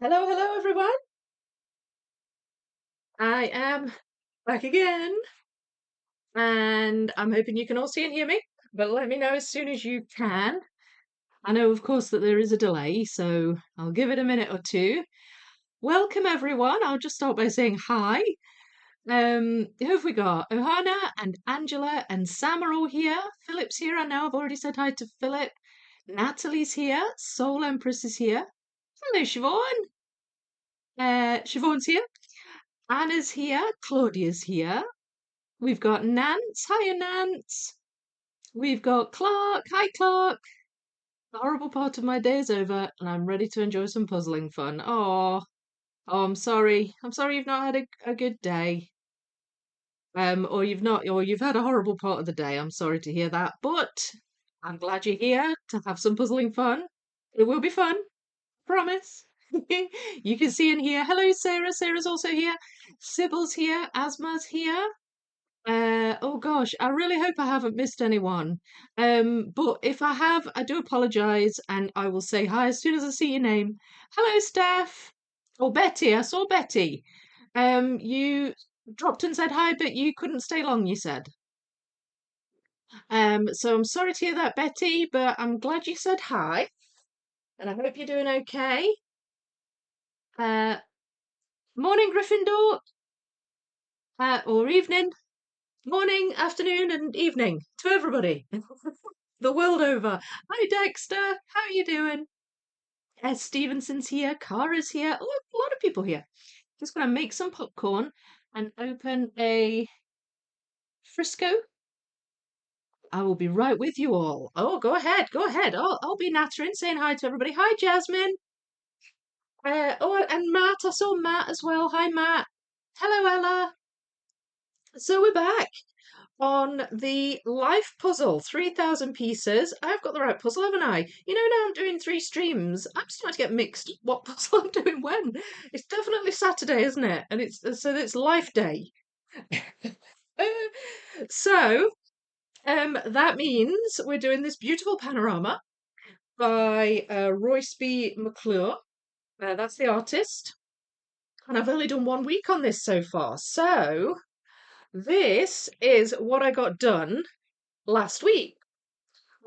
Hello, hello everyone. I am back again, and I'm hoping you can all see and hear me, but let me know as soon as you can. I know, of course, that there is a delay, so I'll give it a minute or two. Welcome everyone. I'll just start by saying hi. Who have we got? Ohana and Angela and Sam are all here. Philip's here. I know I've already said hi to Philip. Natalie's here. Soul Empress is here. Hello, Siobhan. Siobhan's here. Anna's here. Claudia's here. We've got Nance. Hiya, Nance. We've got Clark. Hi, Clark. The horrible part of my day is over, and I'm ready to enjoy some puzzling fun. Oh, I'm sorry. I'm sorry you've not had a good day. Or you've had a horrible part of the day. I'm sorry to hear that, but I'm glad you're here to have some puzzling fun. It will be fun, promise. You can see and hear. Hello, Sarah. Sarah's also here. Sybil's here. Asma's here. Oh gosh, I really hope I haven't missed anyone. But if I have, I do apologise and I will say hi as soon as I see your name. Hello, Steph. Oh, Betty, I saw Betty. You dropped and said hi, but you couldn't stay long, you said. So I'm sorry to hear that, Betty, but I'm glad you said hi, and I hope you're doing okay. Uh, Morning, Gryffindor, or evening, morning, afternoon, and evening to everybody. The world over. Hi, Dexter. How are you doing? Stevenson's here. Cara's here. Oh, a lot of people here. Just going to make some popcorn and open a Frisco. I will be right with you all. Oh, go ahead. Go ahead. I'll be nattering, saying hi to everybody. Hi, Jasmine. And Matt. I saw Matt as well. Hi, Matt. Hello, Ella. So we're back on the life puzzle, 3,000 pieces. I've got the right puzzle, haven't I? You know, now I'm doing 3 streams, I'm starting to get mixed what puzzle I'm doing when. It's definitely Saturday, isn't it? And it's life day. So that means we're doing this beautiful panorama by Royce B. McClure. That's the artist. And I've only done 1 week on this so far. So this is what I got done last week.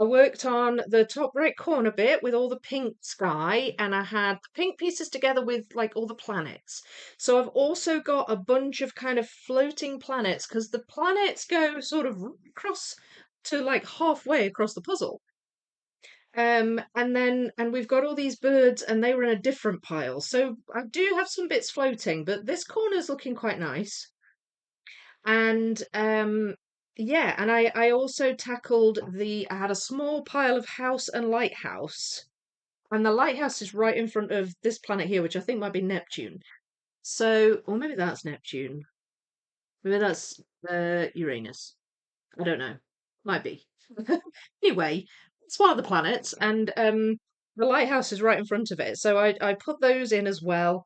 I worked on the top right corner bit with all the pink sky, and I had the pink pieces together with like all the planets. So I've also got a bunch of kind of floating planets because the planets go sort of across to like halfway across the puzzle. And we've got all these birds, and they were in a different pile. So I do have some bits floating, but this corner's looking quite nice. And yeah, and I also tackled I had a small pile of house and lighthouse. And the lighthouse is right in front of this planet here, which I think might be Neptune. So, or maybe that's Neptune. Maybe that's Uranus. I don't know. Might be. Anyway, it's one of the planets, and the lighthouse is right in front of it. So I put those in as well.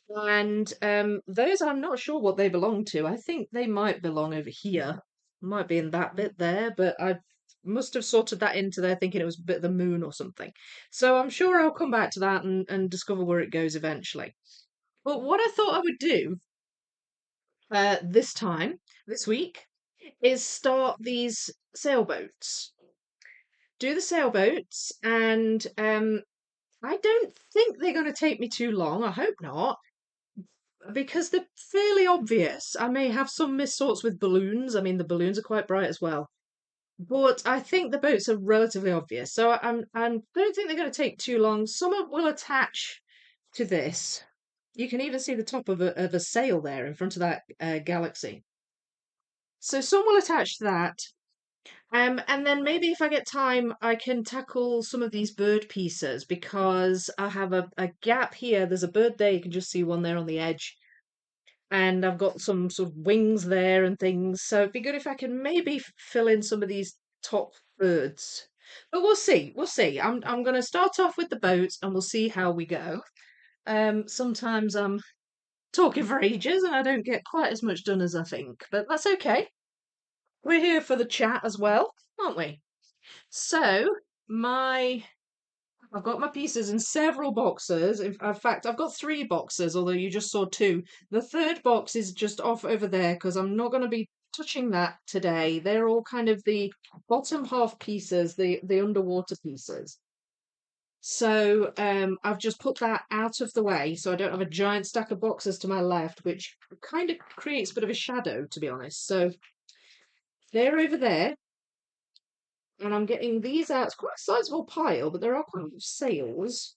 And those I'm not sure what they belong to. I think they might belong over here. Might be in that bit there, but I must have sorted that into there thinking it was a bit of the moon or something. So I'm sure I'll come back to that and discover where it goes eventually. But what I thought I would do this week, is start these sailboats. Do the sailboats, and I don't think they're going to take me too long. I hope not, because they're fairly obvious. I may have some missed sorts with balloons. I mean, the balloons are quite bright as well. But I think the boats are relatively obvious. So I don't think they're going to take too long. Some will attach to this. You can even see the top of a sail there in front of that galaxy. So some will attach to that. And then maybe if I get time, I can tackle some of these bird pieces because I have a gap here. There's a bird there. You can just see one there on the edge. And I've got some sort of wings there and things. So it'd be good if I can maybe fill in some of these top birds. But we'll see. We'll see. I'm going to start off with the boats and we'll see how we go. Sometimes I'm talking for ages and I don't get quite as much done as I think, but that's okay. We're here for the chat as well, aren't we? So my I've got my pieces in several boxes. In fact, I've got three boxes, although you just saw two. The third box is just off over there because I'm not going to be touching that today. They're all kind of the bottom half pieces, the underwater pieces. So I've just put that out of the way so I don't have a giant stack of boxes to my left, which kind of creates a bit of a shadow, to be honest. So they're over there, and I'm getting these out. It's quite a sizable pile, but there are quite a few sails.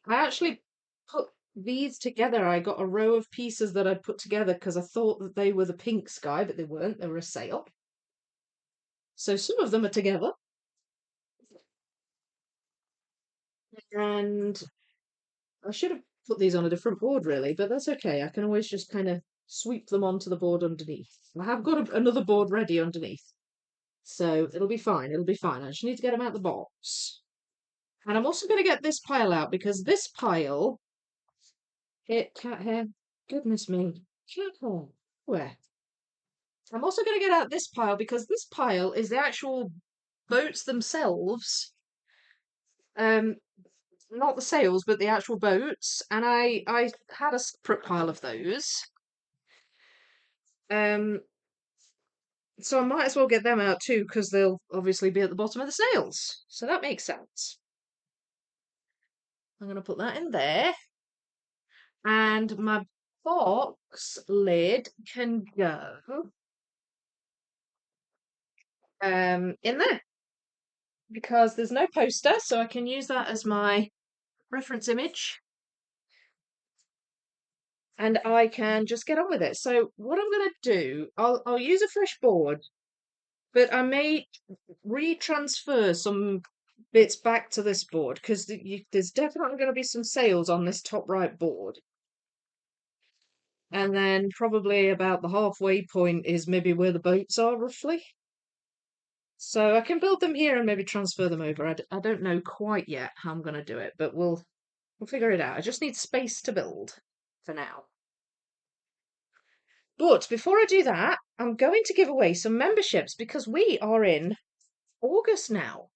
I actually put these together. I got a row of pieces that I'd put together because I thought that they were the pink sky, but they weren't. They were a sail. So some of them are together. And I should have put these on a different board, really, but that's okay. I can always just kind of sweep them onto the board underneath. I have got another board ready underneath. So it'll be fine. It'll be fine. I just need to get them out of the box. And I'm also going to get this pile out because this pile, cat hair, goodness me, cat hair, where? I'm also going to get out this pile because this pile is the actual boats themselves. Um, Not the sails, but the actual boats. And I had a separate pile of those. Um, so I might as well get them out too because they'll obviously be at the bottom of the sails. So that makes sense. I'm going to put that in there. And my box lid can go in there because there's no poster, so I can use that as my reference image and I can just get on with it. So what I'm going to do, I'll use a fresh board, but I may retransfer some bits back to this board because there's definitely going to be some sails on this top right board. And then probably about the halfway point is maybe where the boats are roughly. So I can build them here and maybe transfer them over. I don't know quite yet how I'm going to do it, but we'll figure it out. I just need space to build for now. But before I do that, I'm going to give away some memberships because we are in August now.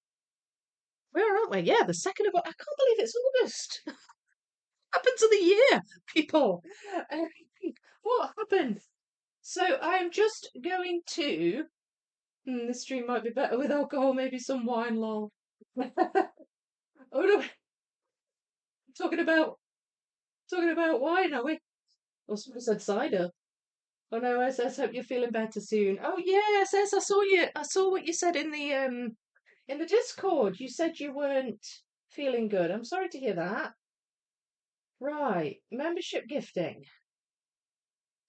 Where aren't we? Yeah, the 2nd of August. I can't believe it's August. What happened to the year, people? Uh, what happened? So I'm just going to. This stream might be better with alcohol, maybe some wine, lol. Oh no, talking about wine, are we? Or somebody said cider. Oh no, SS, hope you're feeling better soon. Oh yeah, SS, I saw you. I saw what you said in the Discord. You said you weren't feeling good. I'm sorry to hear that. Right, membership gifting.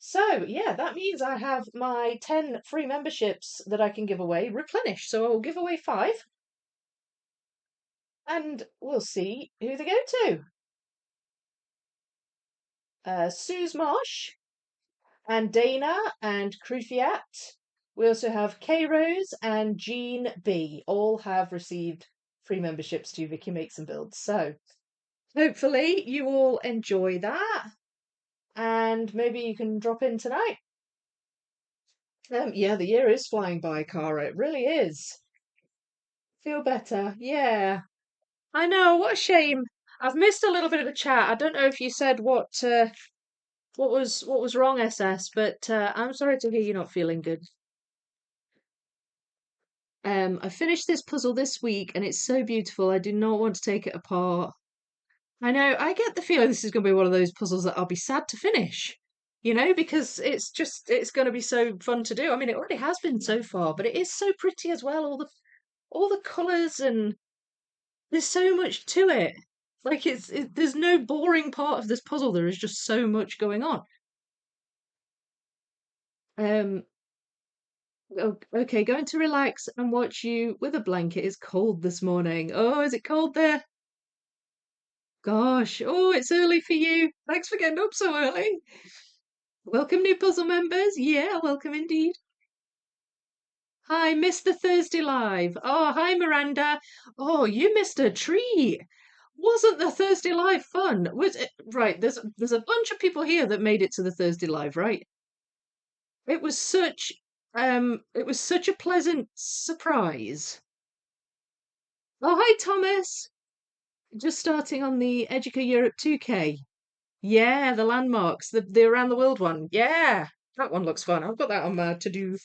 So yeah, that means I have my 10 free memberships that I can give away replenished. So I will give away 5, and we'll see who they go to. Suze Marsh and Dana and Crufiat. We also have K Rose and Jean B. All have received free memberships to Vicky Makes and Builds. So hopefully you all enjoy that. And maybe you can drop in tonight. Yeah, the year is flying by, Cara. It really is. Feel better. Yeah. I know, what a shame. I've missed a little bit of the chat. I don't know if you said what was wrong, SS, but I'm sorry to hear you're not feeling good. I finished this puzzle this week and it's so beautiful. I do not want to take it apart. I know, I get the feeling this is going to be one of those puzzles that I'll be sad to finish, because it's going to be so fun to do. I mean, it already has been so far, but it is so pretty as well. All the colours, and there's so much to it. Like there's no boring part of this puzzle. There is just so much going on. Um, okay, going to relax and watch you with a blanket. It's cold this morning. Oh, is it cold there? Gosh, oh, it's early for you. Thanks for getting up so early. Welcome, new puzzle members. Yeah, welcome indeed. Hi, missed the Thursday live. Oh, hi, Miranda. Oh, you missed a treat. Wasn't the Thursday live fun? Was it right? There's a bunch of people here that made it to the Thursday live, right? It was such a pleasant surprise. Oh, hi, Thomas. Just starting on the Educa Europe 2K. Yeah, the landmarks, the around the world one. Yeah, that one looks fun. I've got that on my to-do.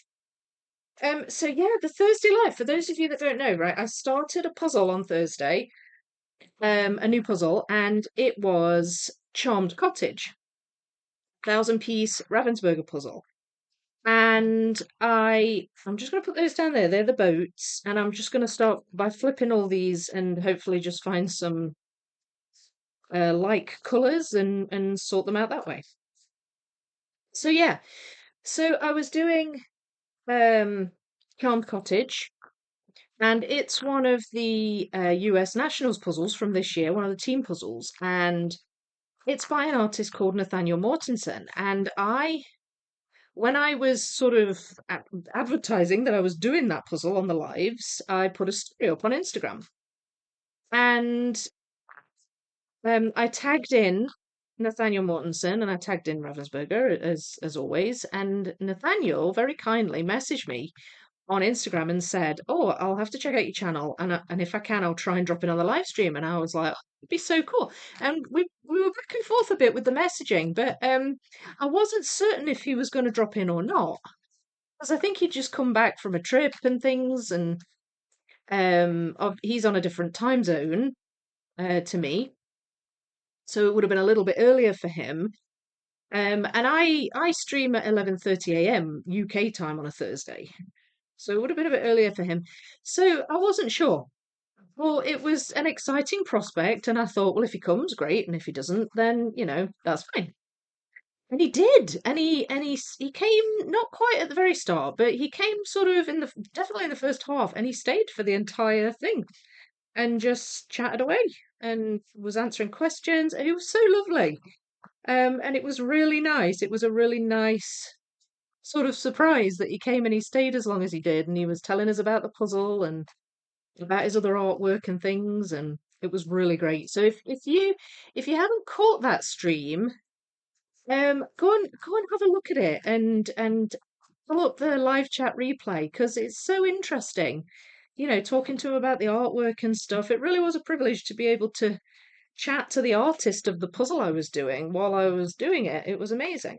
So yeah, the Thursday Live. For those of you that don't know, right, I started a puzzle on Thursday, a new puzzle, and it was Charmed Cottage, 1,000 piece Ravensburger puzzle. And I'm just going to put those down there. They're the boats, and I'm just going to start by flipping all these and hopefully just find some like colours and sort them out that way. So yeah, so I was doing Charmed Cottage, and it's one of the US Nationals puzzles from this year, one of the team puzzles, and it's by an artist called Nathaniel Mortensen. And when I was sort of advertising that I was doing that puzzle on the lives, I put a story up on Instagram, and I tagged in Nathaniel Mortensen and I tagged in Ravensburger as always. And Nathaniel very kindly messaged me on Instagram and said, "Oh, I'll have to check out your channel, and if I can, I'll try and drop in on the live stream." And I was like, oh, "It'd be so cool." And we were back and forth a bit with the messaging, but I wasn't certain if he was going to drop in or not, because I think he'd just come back from a trip and things, and he's on a different time zone to me, so it would have been a little bit earlier for him. And I stream at 11:30 a.m. UK time on a Thursday, so it would have been a bit earlier for him. So I wasn't sure. Well, it was an exciting prospect, and I thought, well, if he comes, great, and if he doesn't, then that's fine. And he did, and he came not quite at the very start, but he came sort of definitely in the first half, and he stayed for the entire thing and just chatted away and was answering questions. And it was so lovely. And it was really nice. It was a really nice sort of surprise that he came and he stayed as long as he did, and he was telling us about the puzzle and about his other artwork and things, and it was really great. So if you haven't caught that stream, go and have a look at it and pull up the live chat replay because it's so interesting. Talking to him about the artwork and stuff. It really was a privilege to be able to chat to the artist of the puzzle I was doing while I was doing it. It was amazing.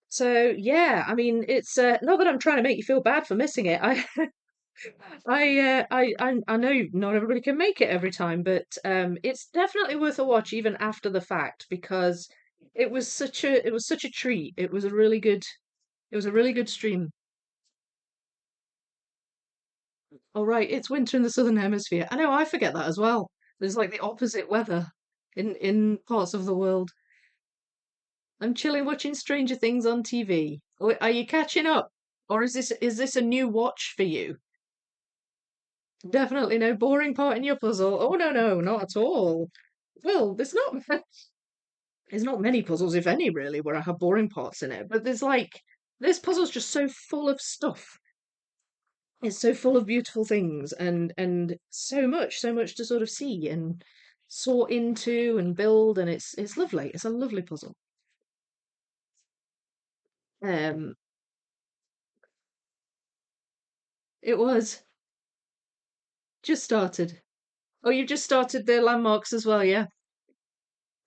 So yeah, I mean, it's not that I'm trying to make you feel bad for missing it. I know not everybody can make it every time, but it's definitely worth a watch even after the fact because it was such a treat. It was a really good stream. All right, it's winter in the southern hemisphere. I know I forget that as well. There's like the opposite weather in parts of the world. I'm chilling watching Stranger Things on TV. Are you catching up? Or is this a new watch for you? Definitely no boring part in your puzzle. Oh no, no, not at all. Well, there's not many puzzles, if any, really, where I have boring parts in it. But this puzzle's just so full of stuff. It's so full of beautiful things and so much to sort of see and sort into and build, and it's lovely. It's a lovely puzzle. Um, it was just started. Oh, you've just started the landmarks as well, yeah?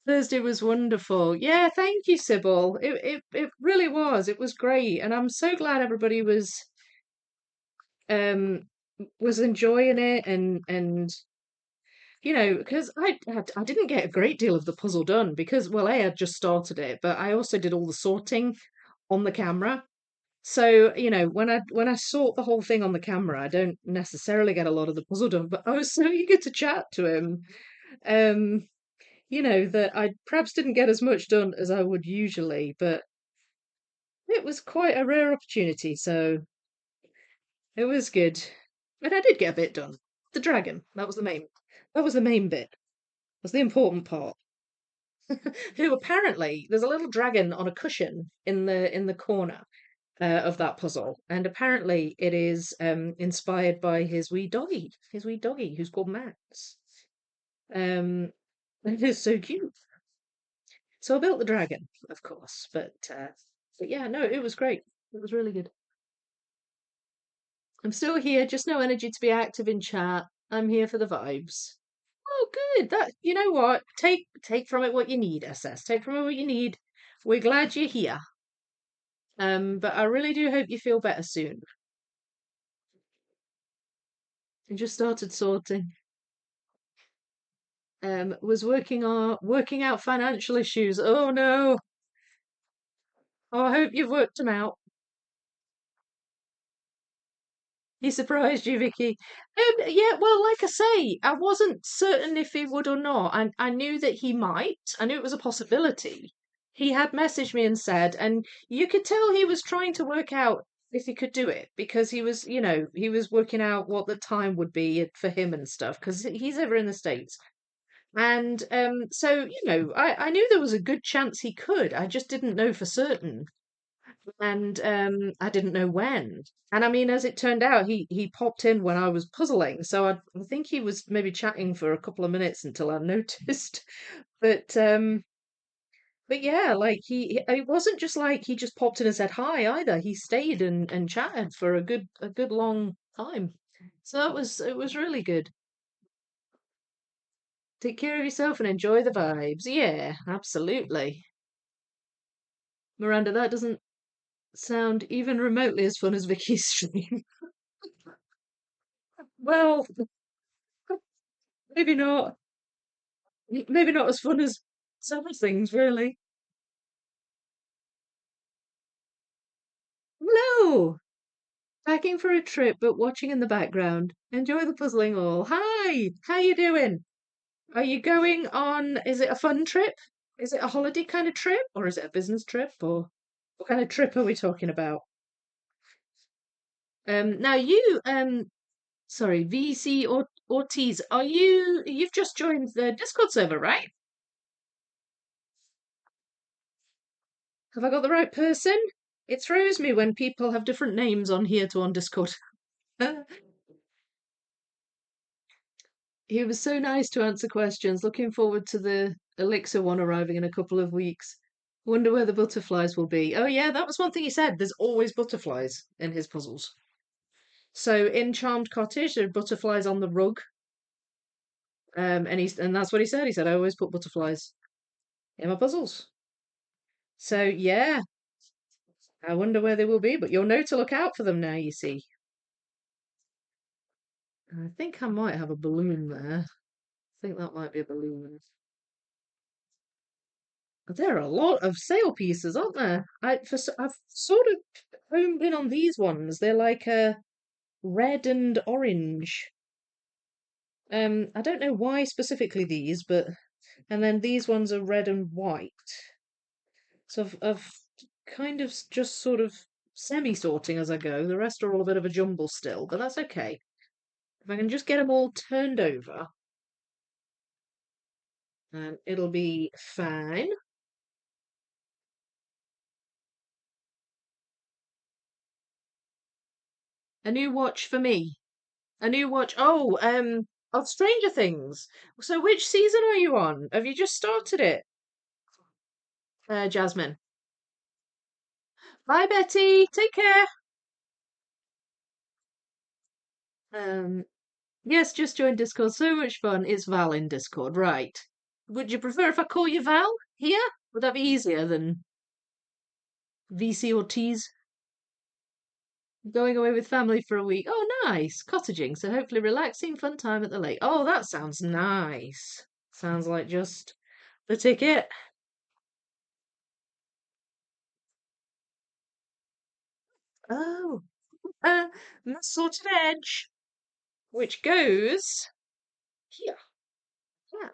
Thursday was wonderful. Yeah, thank you, Sybil. It really was. It was great, and I'm so glad everybody um was enjoying it and because I didn't get a great deal of the puzzle done because well, I had just started it, but I also did all the sorting on the camera. So, when I sort the whole thing on the camera, I don't necessarily get a lot of the puzzle done, but I was so eager to chat to him. Um, that I perhaps didn't get as much done as I would usually, but it was quite a rare opportunity, so it was good. And I did get a bit done. The dragon, that was the main bit. Was the important part. Who apparently there's a little dragon on a cushion in the corner of that puzzle, and apparently it is inspired by his wee doggy who's called Max. Um, and it is so cute. So I built the dragon, of course, but yeah, no, it was great. It was really good. I'm still here, just no energy to be active in chat. I'm here for the vibes. Oh, good. That you know what? Take from it what you need, SS. Take from it what you need. We're glad you're here. But I really do hope you feel better soon. I just started sorting. Was working out financial issues. Oh no. Oh, I hope you've worked them out. He surprised you, Vicky. Yeah, well, like I say, I wasn't certain if he would or not. I knew that he might. I knew it was a possibility. He had messaged me and said, and you could tell he was trying to work out if he could do it because he was, he was working out what the time would be for him and stuff because he's ever in the States. And so, I knew there was a good chance he could. I just didn't know for certain. And I didn't know when. And I mean, as it turned out, he popped in when I was puzzling. So I think he was maybe chatting for a couple of minutes until I noticed. But but yeah, like it wasn't just like he just popped in and said hi either. He stayed and chatted for a good long time. So it was really good. Take care of yourself and enjoy the vibes. Yeah, absolutely. Miranda, that doesn't sound even remotely as fun as Vicky's stream. Well, maybe not. Maybe not as fun as some things, really. Hello! Packing for a trip, but watching in the background. Enjoy the puzzling all. Hi! How you doing? Are you going on, is it a fun trip? Is it a holiday kind of trip? Or is it a business trip? Or what kind of trip are we talking about? Now sorry, VC or Ortiz, you've just joined the Discord server, right? Have I got the right person? It throws me when people have different names on here to on Discord. He was so nice to answer questions. Looking forward to the Elixir one arriving in a couple of weeks. Wonder where the butterflies will be. Oh, yeah, that was one thing he said. There's always butterflies in his puzzles. So in Charmed Cottage, there are butterflies on the rug. And that's what he said. He said, I always put butterflies in my puzzles. So yeah, I wonder where they will be, but you'll know to look out for them now, you see. I think I might have a balloon there. I think that might be a balloon. There are a lot of sail pieces, aren't there? I've sort of honed in on these ones. They're like red and orange. I don't know why specifically these, but and then these ones are red and white. So I've kind of just sort of semi-sorting as I go. The rest are all a bit of a jumble still, but that's okay. If I can just get them all turned over, and it'll be fine. A new watch for me. A new watch. Oh, of Stranger Things. So which season are you on? Have you just started it? Jasmine. Bye, Betty. Take care. Um, yes, just joined Discord. So much fun. It's Val in Discord, right? Would you prefer if I call you Val here? Would that be easier than VC or T's? Going away with family for a week. Oh, nice. Cottaging. So hopefully relaxing, fun time at the lake. Oh, that sounds nice. Sounds like just the ticket. Oh, uh, sorted edge, which goes here. Yeah,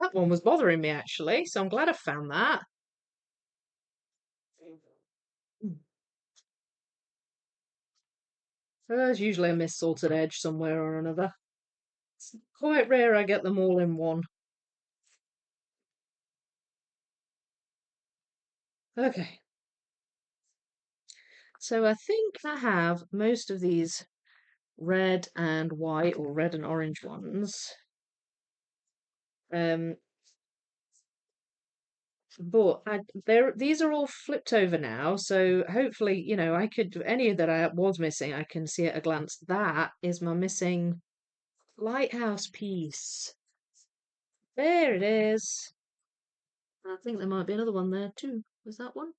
that one was bothering me actually, so I'm glad I found that. Mm. So there's usually a mis-sorted edge somewhere or another. It's quite rare I get them all in one. Okay, so I think I have most of these red and white or red and orange ones. Um, But these are all flipped over now, so hopefully, I could any that I was missing, I can see at a glance. That is my missing lighthouse piece. There it is. I think there might be another one there too. Was that one?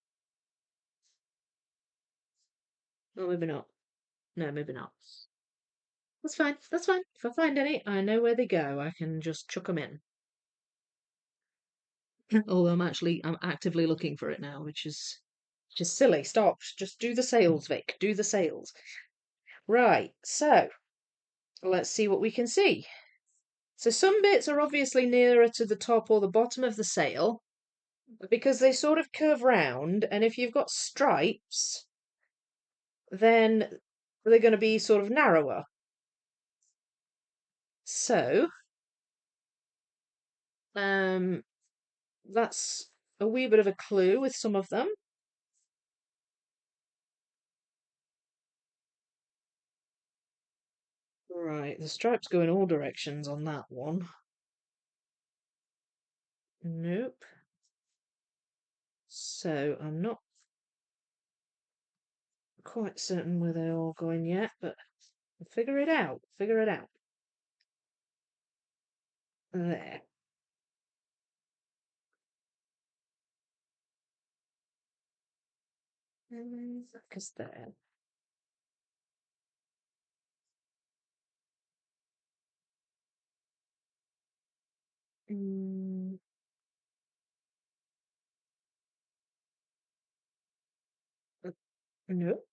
Oh, maybe not. No, maybe not. That's fine. That's fine. If I find any, I know where they go. I can just chuck them in. Although I'm actively looking for it now, which is silly. Stop. Just do the sails, Vic. Do the sails. Right. So let's see what we can see. So some bits are obviously nearer to the top or the bottom of the sail because they sort of curve round, and if you've got stripes, then they're going to be sort of narrower. So, um, that's a wee bit of a clue with some of them. Right, the stripes go in all directions on that one. Nope. So I'm not quite certain where they're all going yet, but figure it out. Figure it out. There. Because there. Mm, nope.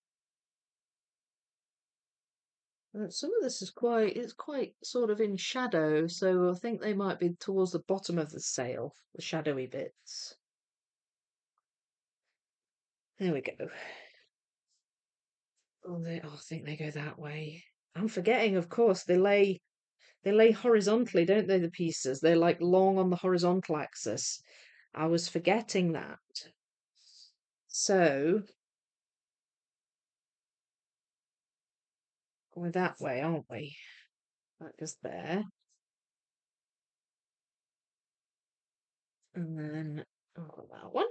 Some of this is it's quite sort of in shadow, so I think they might be towards the bottom of the sail, the shadowy bits. There we go. Oh, I think they go that way. I'm forgetting, of course, they lay horizontally, don't they, the pieces? They're like long on the horizontal axis. I was forgetting that. So, we're that way, aren't we? That goes there. And then, oh, that one.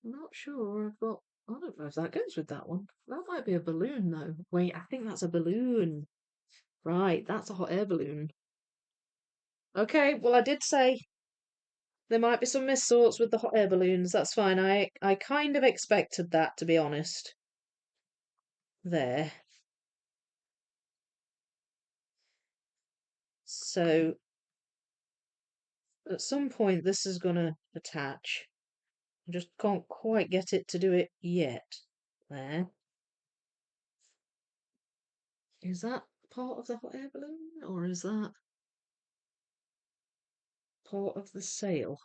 I'm not sure I've got, I don't know if that goes with that one. That might be a balloon, though. Wait, I think that's a balloon. Right, that's a hot air balloon. Okay, well, I did say there might be some missorts with the hot air balloons. That's fine. I kind of expected that, to be honest. There. So at some point this is gonna attach. I just can't quite get it to do it yet. There. Is that part of the hot air balloon, or is that part of the sail?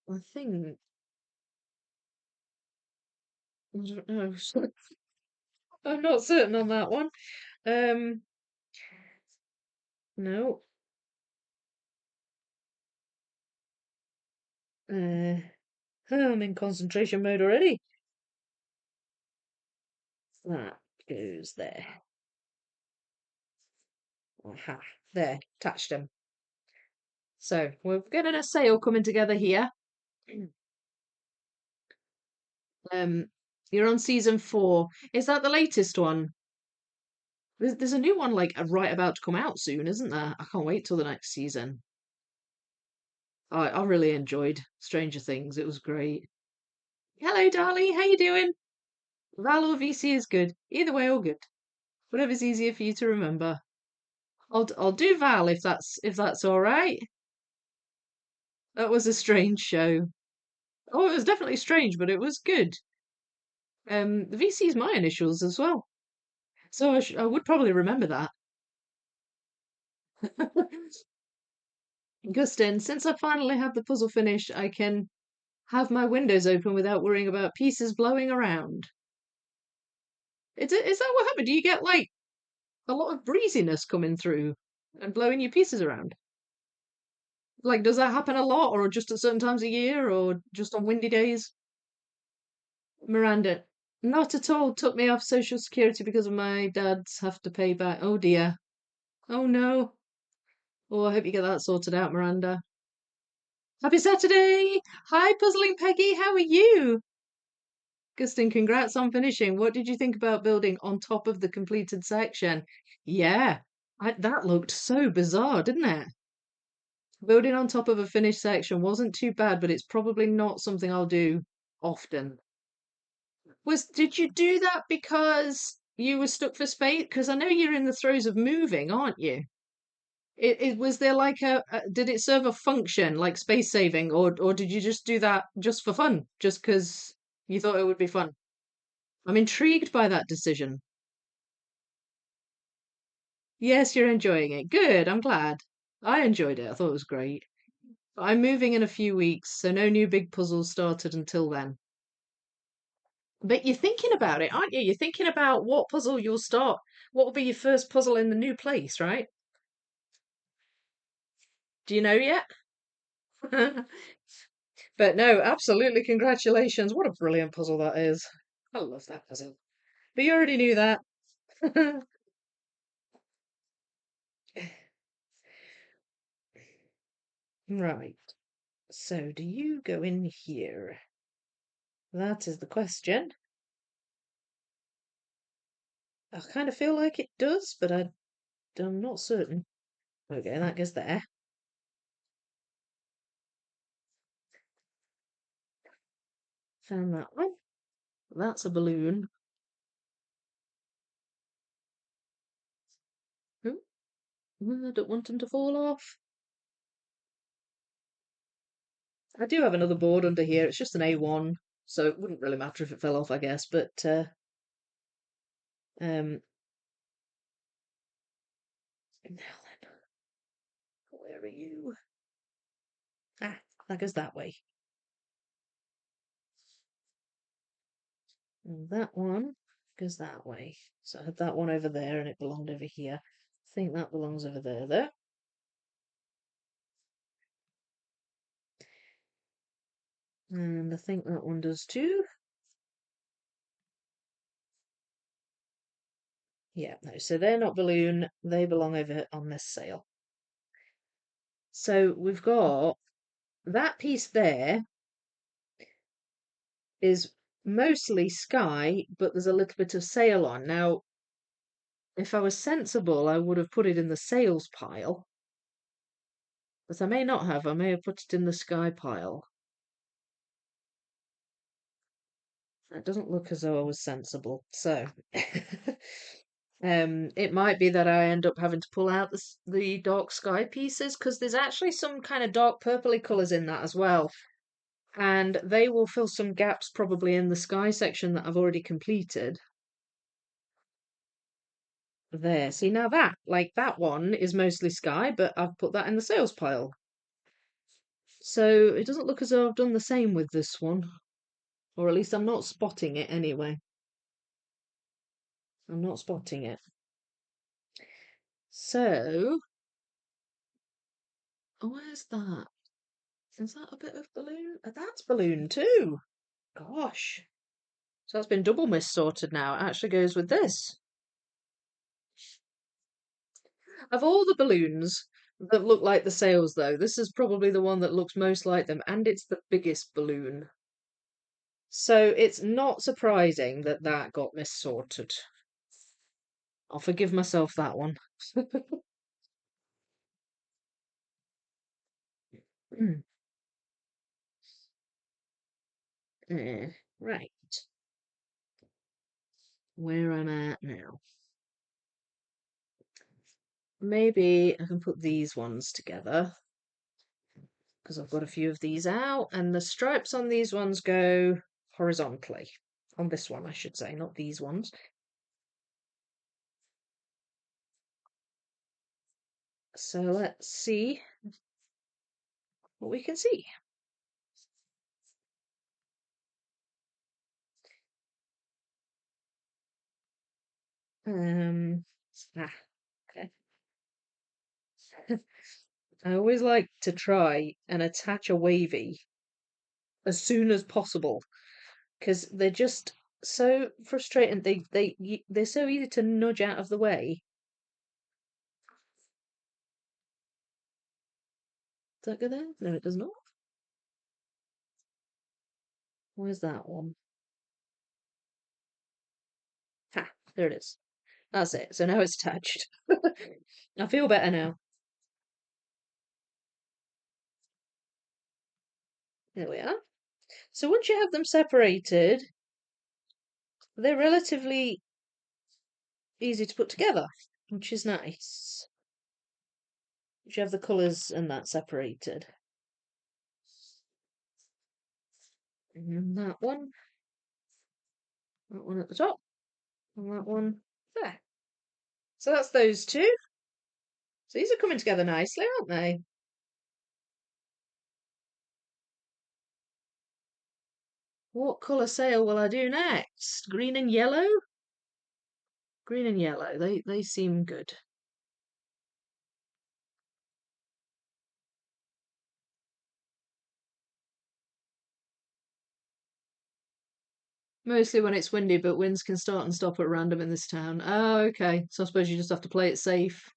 I think I don't know. I'm not certain on that one. Um, no. Uh, I'm in concentration mode already. That goes there. Aha, there, attached them. So we're getting a sail coming together here. You're on season 4. Is that the latest one? There's a new one like right about to come out soon, isn't there? I can't wait till the next season. I really enjoyed Stranger Things. It was great. Hello, darling. How you doing? Val or VC is good. Either way, all good. Whatever's easier for you to remember. I'll do Val if that's all right. That was a strange show. Oh, it was definitely strange, but it was good. The VC's my initials as well, so I would probably remember that. Gustin, since I finally have the puzzle finished, I can have my windows open without worrying about pieces blowing around. Is that what happened? Do you get like a lot of breeziness coming through and blowing your pieces around? Like, does that happen a lot, or just at certain times of year, or just on windy days? Miranda, not at all. Took me off Social Security because of my dad's have to pay back. Oh dear. Oh no. Oh, I hope you get that sorted out, Miranda. Happy Saturday! Hi, Puzzling Peggy. How are you? Gustin, congrats on finishing. What did you think about building on top of the completed section? Yeah, that looked so bizarre, didn't it? Building on top of a finished section wasn't too bad, but it's probably not something I'll do often. Did you do that because you were stuck for space? Because I know you're in the throes of moving, aren't you? Was there like did it serve a function like space saving, or did you just do that just for fun, just because you thought it would be fun? I'm intrigued by that decision. Yes, you're enjoying it. Good, I'm glad. I enjoyed it. I thought it was great. But I'm moving in a few weeks, so no new big puzzles started until then. But you're thinking about it, aren't you? You're thinking about what puzzle you'll start. What will be your first puzzle in the new place, right? Do you know yet? But no, absolutely congratulations. What a brilliant puzzle that is. I love that puzzle. But you already knew that. Right. So do you go in here? That is the question. I kind of feel like it does, but I'm not certain. Okay, that goes there. Found that one. That's a balloon. Oh, I don't want them to fall off. I do have another board under here. It's just an A1, so it wouldn't really matter if it fell off, I guess. But um, now then, where are you? Ah, that goes that way. And that one goes that way. So I had that one over there, and it belonged over here. I think that belongs over there, though. And I think that one does too. Yeah, no, so they're not balloon, they belong over on this sail. So we've got that piece there is mostly sky, but there's a little bit of sail on. Now, if I was sensible, I would have put it in the sails pile, but I may not have. I may have put it in the sky pile. That doesn't look as though I was sensible. So, it might be that I end up having to pull out the dark sky pieces because there's actually some kind of dark purpley colours in that as well. And they will fill some gaps probably in the sky section that I've already completed. There, see now that one is mostly sky, but I've put that in the sales pile. So it doesn't look as though I've done the same with this one. Or at least I'm not spotting it anyway. I'm not spotting it. So, oh, where's that? Is that a bit of balloon? That's balloon too. Gosh. So that's been double mis-sorted now. It actually goes with this. Of all the balloons that look like the sails, though, this is probably the one that looks most like them, and it's the biggest balloon. So it's not surprising that that got mis-sorted. I'll forgive myself that one. Right, where I'm at now. Maybe I can put these ones together because I've got a few of these out, and the stripes on these ones go horizontally. On this one, I should say, not these ones. So let's see what we can see. Um, ah, okay. I always like to try and attach a wavy as soon as possible because they're just so frustrating. They're so easy to nudge out of the way. Does that go there? No, it does not. Where's that one? Ha, there it is. That's it. So now it's attached. I feel better now. There we are. So once you have them separated, they're relatively easy to put together, which is nice. You have the colours and that separated. And that one at the top, and that one there. So that's those two. So these are coming together nicely, aren't they? What colour sail will I do next? Green and yellow? Green and yellow, they seem good. Mostly when it's windy, but winds can start and stop at random in this town. Oh, okay. So I suppose you just have to play it safe.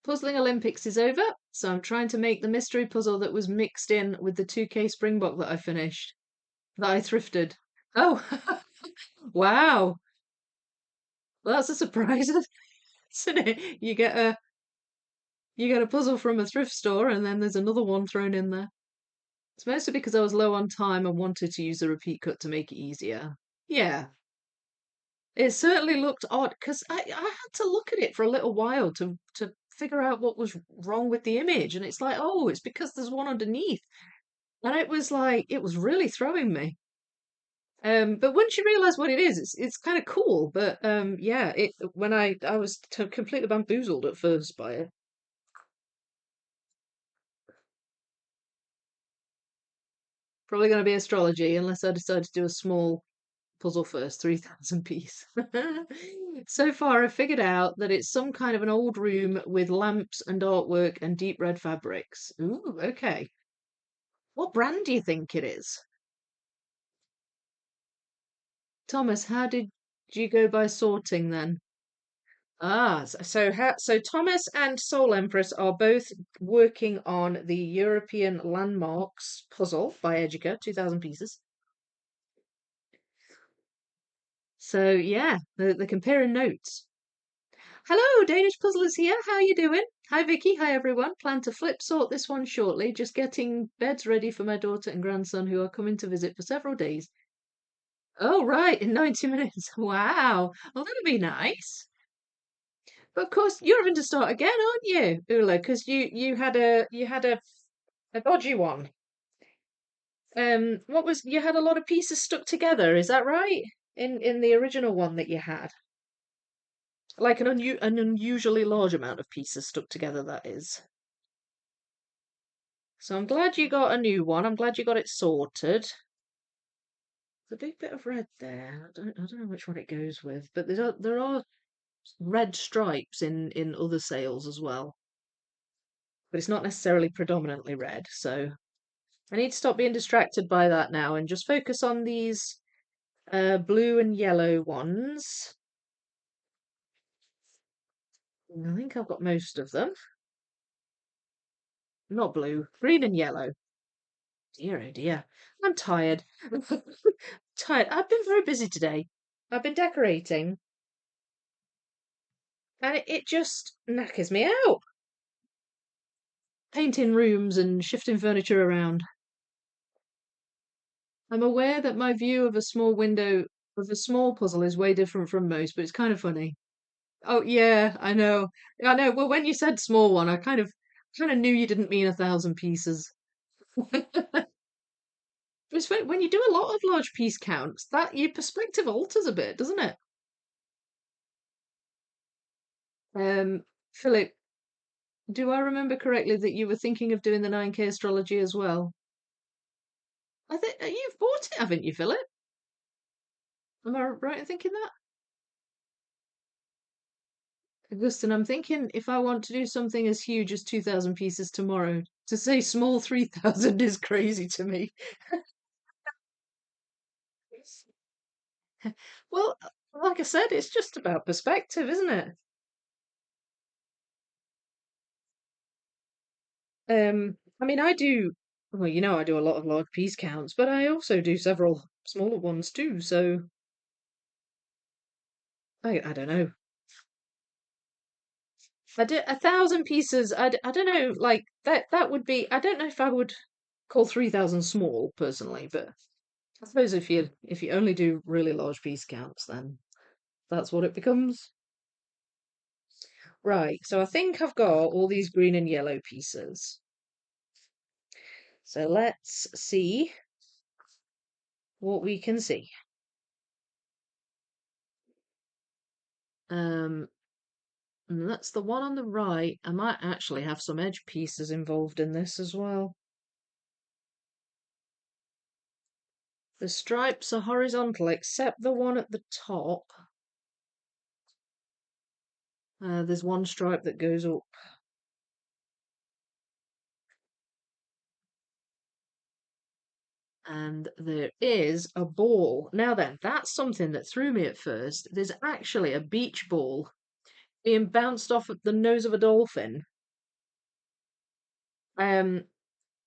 Puzzling Olympics is over, so I'm trying to make the mystery puzzle that was mixed in with the 2K Springbok that I finished, that I thrifted. Oh, wow. Well, that's a surprise, isn't it? You get a puzzle from a thrift store and then there's another one thrown in there. It's mostly because I was low on time and wanted to use a repeat cut to make it easier. Yeah, it certainly looked odd because I had to look at it for a little while to figure out what was wrong with the image, and it's like, oh, it's because there's one underneath, and it was like it was really throwing me. But once you realise what it is, it's kind of cool. But yeah, it when I was completely bamboozled at first by it. Probably going to be astrology unless I decide to do a small puzzle first, 3,000 piece. So far, I've figured out that it's some kind of an old room with lamps and artwork and deep red fabrics. Ooh, okay. What brand do you think it is? Thomas, how did you go by sorting then? Ah, so Thomas and Soul Empress are both working on the European Landmarks puzzle by Educa, 2,000 pieces. So yeah, they're comparing notes. Hello, Danish Puzzlers here. How you doing? Hi, Vicky. Hi, everyone. Plan to flip sort this one shortly. Just getting beds ready for my daughter and grandson who are coming to visit for several days. Oh, right, in 90 minutes. Wow. Well, that'll be nice. But of course, you're having to start again, aren't you, Ula? Because you had a dodgy one. What was you had a lot of pieces stuck together? Is that right? In the original one that you had, like an unusually large amount of pieces stuck together. That is. So I'm glad you got a new one. I'm glad you got it sorted. There's a big bit of red there. I don't know which one it goes with, but there are red stripes in other sails as well. But it's not necessarily predominantly red, so I need to stop being distracted by that now and just focus on these blue and yellow ones. I think I've got most of them. Not blue, green and yellow. Dear, oh dear. I'm tired. Tired. I've been very busy today. I've been decorating, and it just knackers me out. Painting rooms and shifting furniture around. I'm aware that my view of a small window of a small puzzle is way different from most, but it's kind of funny. Oh yeah, I know. I know. Well, when you said small one, I kind of knew you didn't mean 1,000 pieces. It's funny, when you do a lot of large piece counts, that your perspective alters a bit, doesn't it? Philip, do I remember correctly that you were thinking of doing the 9K astrology as well? I think you've bought it, haven't you, Philip? Am I right in thinking that? Augustine, I'm thinking if I want to do something as huge as 2,000 pieces tomorrow, to say small 3,000 is crazy to me. Well, like I said, it's just about perspective, isn't it? I mean, I do, well, I do a lot of large piece counts, but I also do several smaller ones too, so I don't know. I do 1,000 pieces. I don't know, like that would be. I don't know if I would call 3,000 small personally, but I suppose if you only do really large piece counts, then that's what it becomes. Right. So I think I've got all these green and yellow pieces. So let's see what we can see. Um, and that's the one on the right. I might actually have some edge pieces involved in this as well. The stripes are horizontal except the one at the top. There's one stripe that goes up. And there is a ball. Now then, that's something that threw me at first. There's actually a beach ball being bounced off at the nose of a dolphin. Um,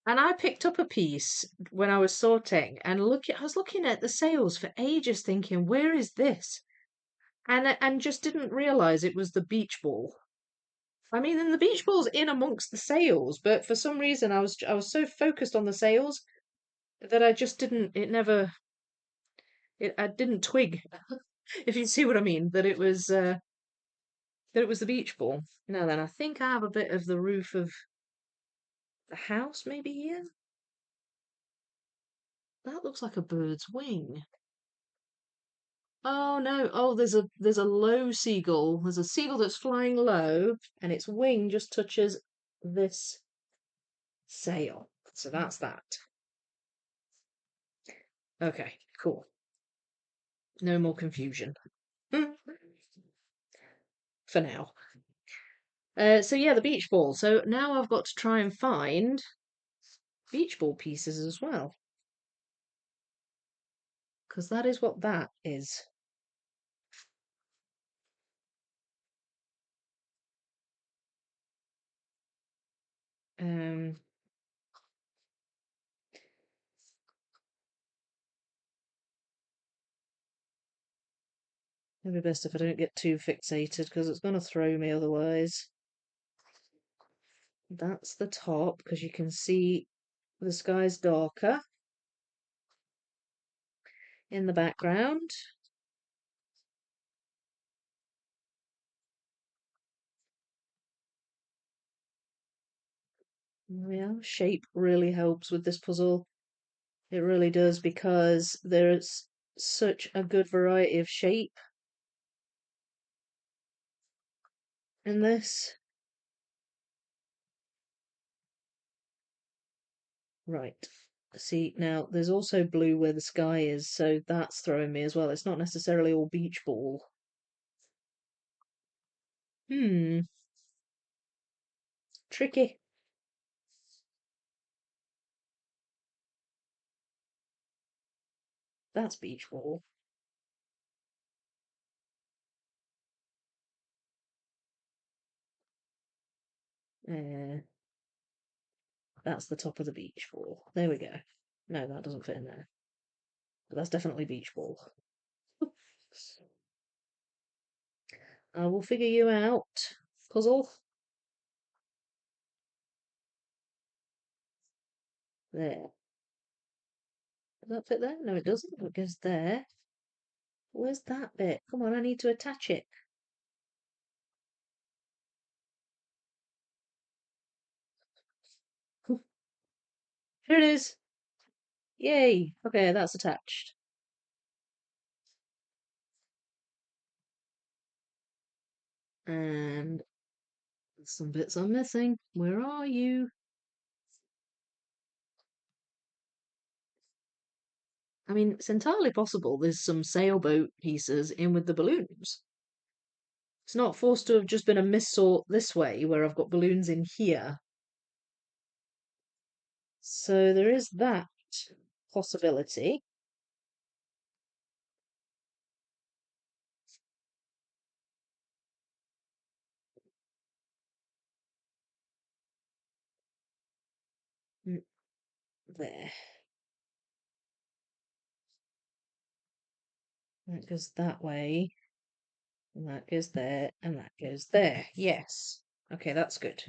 and I picked up a piece when I was sorting and I was looking at the sails for ages thinking, where is this? And just didn't realise it was the beach ball. I mean, and the beach ball's in amongst the sails, but for some reason I was so focused on the sails that I just didn't it never I didn't twig, if you see what I mean, that it was the beach ball. Now then, I think I have a bit of the roof of the house maybe here. That looks like a bird's wing. Oh no. Oh, there's a low seagull. There's a seagull that's flying low and its wing just touches this sail. So that's that. Okay, cool. No more confusion. For now. So yeah, the beach ball. So now I've got to try and find beach ball pieces as well. Because that is what that is. Um, Maybe best if I don't get too fixated because it's going to throw me otherwise. That's the top because you can see the sky's darker in the background. Yeah, shape really helps with this puzzle. It really does because there's such a good variety of shape in this. Right. See, now there's also blue where the sky is, so that's throwing me as well. It's not necessarily all beach ball. Hmm, tricky. That's beach ball. Uh, that's the top of the beach ball. There we go. No, that doesn't fit in there. But that's definitely beach ball. I will figure you out. Puzzle. There. Does that fit there? No, it doesn't. It goes there. Where's that bit? Come on, I need to attach it. Here it is. Yay. Okay, that's attached. And some bits I'm missing. Where are you? I mean, it's entirely possible there's some sailboat pieces in with the balloons. It's not forced to have just been a missort this way, where I've got balloons in here. So there is that possibility. Mm, there. That goes that way, and that goes there, and that goes there. Yes. Okay, that's good.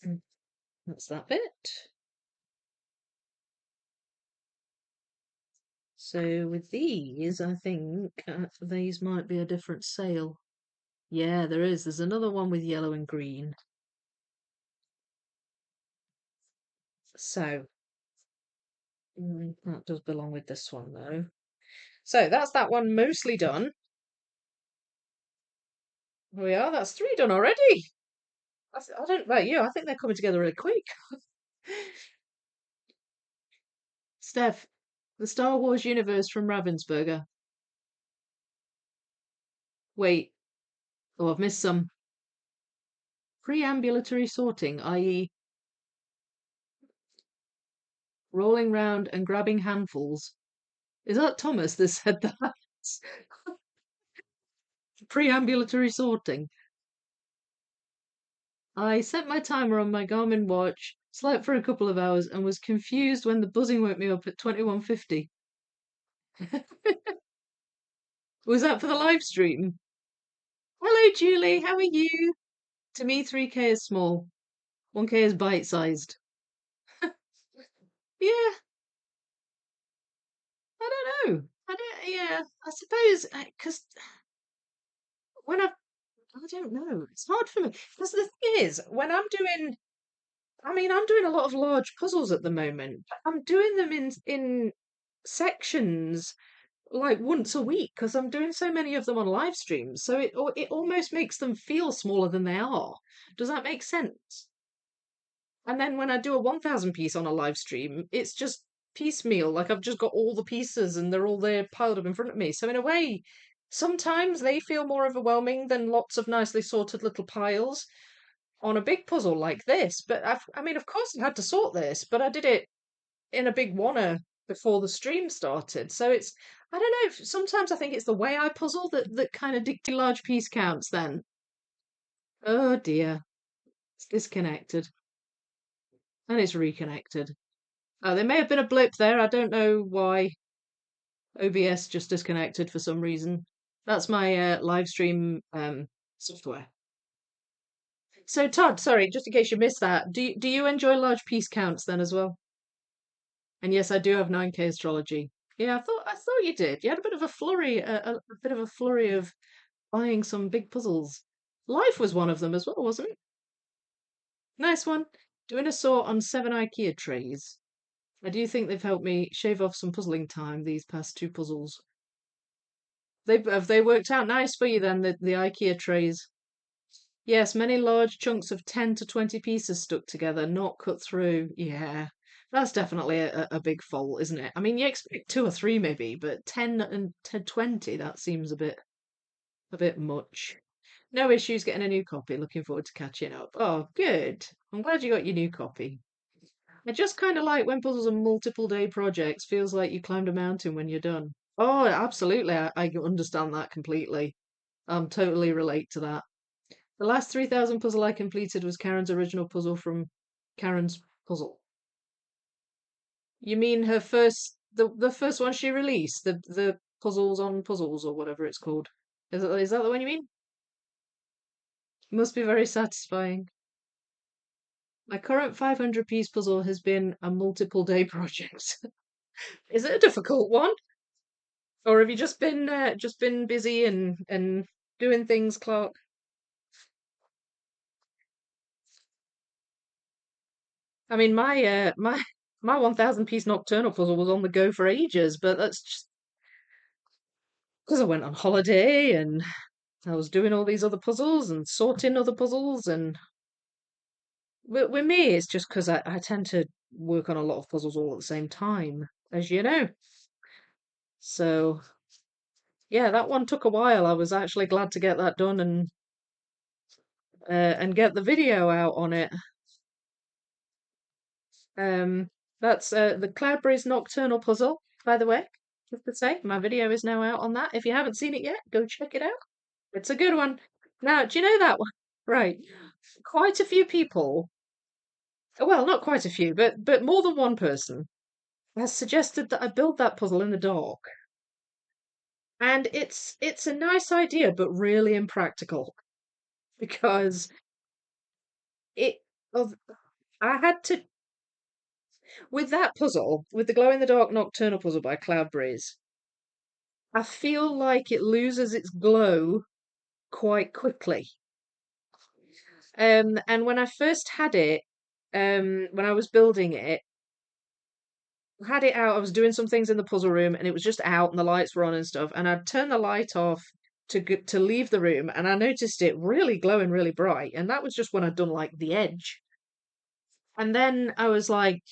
Mm, that's that bit. So with these, I think these might be a different sail. Yeah, there is. There's another one with yellow and green. So that does belong with this one though. So that's that one mostly done. We are. That's 3 done already. I don't know about you. I think they're coming together really quick. Steph, the Star Wars universe from Ravensburger. Wait. Oh, I've missed some. Preambulatory sorting, i.e., rolling round and grabbing handfuls. Is that Thomas that said that? Preambulatory sorting. I set my timer on my Garmin watch, slept for a couple of hours, and was confused when the buzzing woke me up at 21:50. Was that for the live stream? Hello, Julie. How are you? To me, 3K is small. 1K is bite-sized. Yeah, I don't know. I don't. Yeah, I suppose because when I don't know. It's hard for me because the thing is, when I'm doing, I mean, I'm doing a lot of large puzzles at the moment. I'm doing them in sections like once a week because I'm doing so many of them on live streams. So it almost makes them feel smaller than they are. Does that make sense? And then when I do a 1,000 piece on a live stream, it's just piecemeal. Like I've just got all the pieces and they're all there piled up in front of me. So in a way, sometimes they feel more overwhelming than lots of nicely sorted little piles on a big puzzle like this. But I mean, of course I had to sort this, but I did it in a big wanna before the stream started. So I don't know. Sometimes I think it's the way I puzzle that kind of dictates large piece counts. Then, oh dear, it's disconnected and it's reconnected. Oh, there may have been a blip there. I don't know why OBS just disconnected for some reason. That's my live stream software. So Todd, sorry, just in case you missed that, do you enjoy large piece counts then as well? And yes, I do have 9K astrology. Yeah, I thought you did. You had a bit of a flurry, a bit of a flurry of buying some big puzzles. Life was one of them as well, wasn't it? Nice one. Doing a sort on 7 IKEA trays. I do think they've helped me shave off some puzzling time these past 2 puzzles. Have they worked out nice for you then, the IKEA trays? Yes, many large chunks of 10 to 20 pieces stuck together, not cut through. Yeah, that's definitely a big fault, isn't it? I mean, you expect 2 or 3 maybe, but 10 and 10, 20, that seems a bit much. No issues getting a new copy. Looking forward to catching up. Oh, good. I'm glad you got your new copy. I just kind of like when puzzles are multiple day projects. Feels like you climbed a mountain when you're done. Oh, absolutely. I understand that completely. Totally relate to that. The last 3,000 puzzle I completed was Karen's original puzzle from Karen's Puzzle. You mean her the first one she released, the puzzles on puzzles or whatever it's called? Is that the one you mean? Must be very satisfying. My current 500-piece puzzle has been a multiple day project. Is it a difficult one, or have you just been busy and doing things, Clark? I mean, my 1,000-piece nocturnal puzzle was on the go for ages, but that's just because I went on holiday and I was doing all these other puzzles and sorting other puzzles. And with me, it's just because I tend to work on a lot of puzzles all at the same time, as you know. So yeah, that one took a while. I was actually glad to get that done and get the video out on it. Um, that's the Cloudberry's Nocturnal Puzzle, by the way. Just to say, my video is now out on that. If you haven't seen it yet, go check it out. It's a good one. Now, do you know that one? Right. Quite a few people, well, not quite a few, but more than one person has suggested that I build that puzzle in the dark. And it's a nice idea, but really impractical because it of I had to with that puzzle, with the glow in the dark nocturnal puzzle by Cloud Breeze, I feel like it loses its glow quite quickly. And when I first had it, when I was building it, I had it out, I was doing some things in the puzzle room and it was just out and the lights were on and stuff, and I'd turn the light off to leave the room and I noticed it really glowing really bright, and that was just when I'd done like the edge. And then I was like,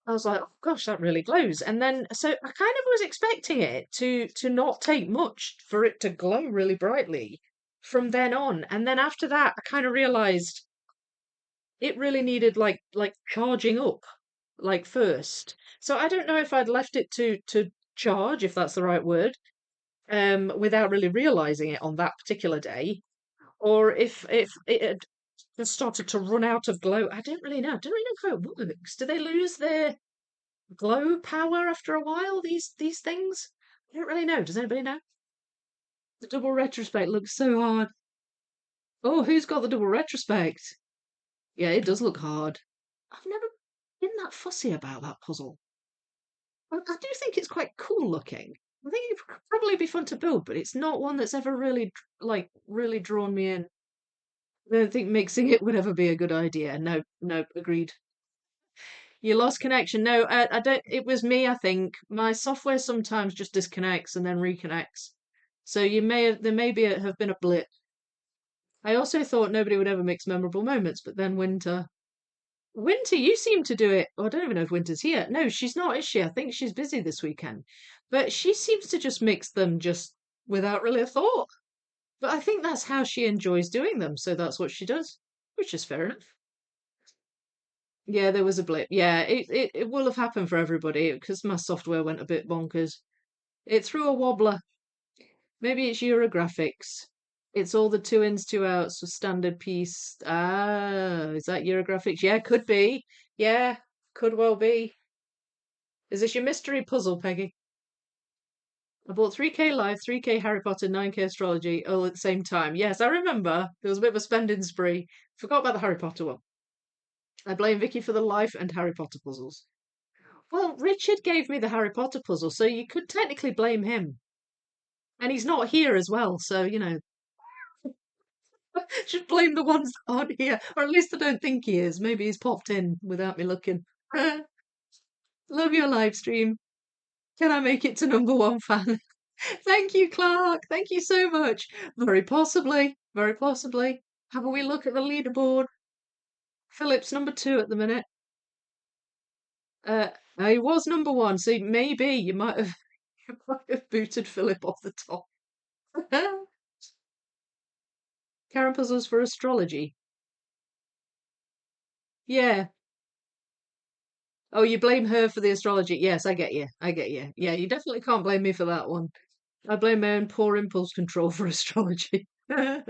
oh gosh, that really glows. And then, so I kind of was expecting it to not take much for it to glow really brightly from then on. And then after that, I kind of realized it really needed like charging up, like first. So I don't know if I'd left it to charge, if that's the right word, without really realizing it on that particular day, or if it had just started to run out of glow. I don't really know. I don't really know how it works. Do they lose their glow power after a while, these things? I don't really know. Does anybody know? The double retrospect looks so hard. Oh, who's got the double retrospect? Yeah, it does look hard. I've never been that fussy about that puzzle. I do think it's quite cool looking. I think it could probably be fun to build, but it's not one that's ever really really drawn me in. I don't think mixing it would ever be a good idea. No, no, agreed. You lost connection. No, I don't. It was me, I think. My software sometimes just disconnects and then reconnects. So there may be have been a blip. I also thought nobody would ever mix memorable moments, but then Winter, you seem to do it. Oh, I don't even know if Winter's here. No, she's not, is she? I think she's busy this weekend. But she seems to just mix them just without really a thought. But I think that's how she enjoys doing them, so that's what she does, which is fair enough. Yeah, there was a blip. Yeah, it will have happened for everybody because my software went a bit bonkers. It threw a wobbler. Maybe it's Eurographics. It's all the two ins, two outs with standard piece. Ah, is that Eurographics? Yeah, could be. Yeah, could well be. Is this your mystery puzzle, Peggy? I bought 3K Live, 3K Harry Potter, 9K Astrology all at the same time. Yes, I remember. There was a bit of a spending spree. Forgot about the Harry Potter one. I blame Vicky for the Life and Harry Potter puzzles. Well, Richard gave me the Harry Potter puzzle, so you could technically blame him. And he's not here as well, so, should blame the ones that aren't here. Or at least I don't think he is. Maybe he's popped in without me looking. Love your live stream. Can I make it to number one fan? Thank you, Clark. Thank you so much. Very possibly. Very possibly. Have a wee look at the leaderboard. Philip's number two at the minute. Uh, he was number one, so maybe you might have you might have booted Philip off the top. Karen puzzles for astrology. Yeah. Oh, you blame her for the astrology. Yes, I get you. I get you. Yeah, you definitely can't blame me for that one. I blame my own poor impulse control for astrology. I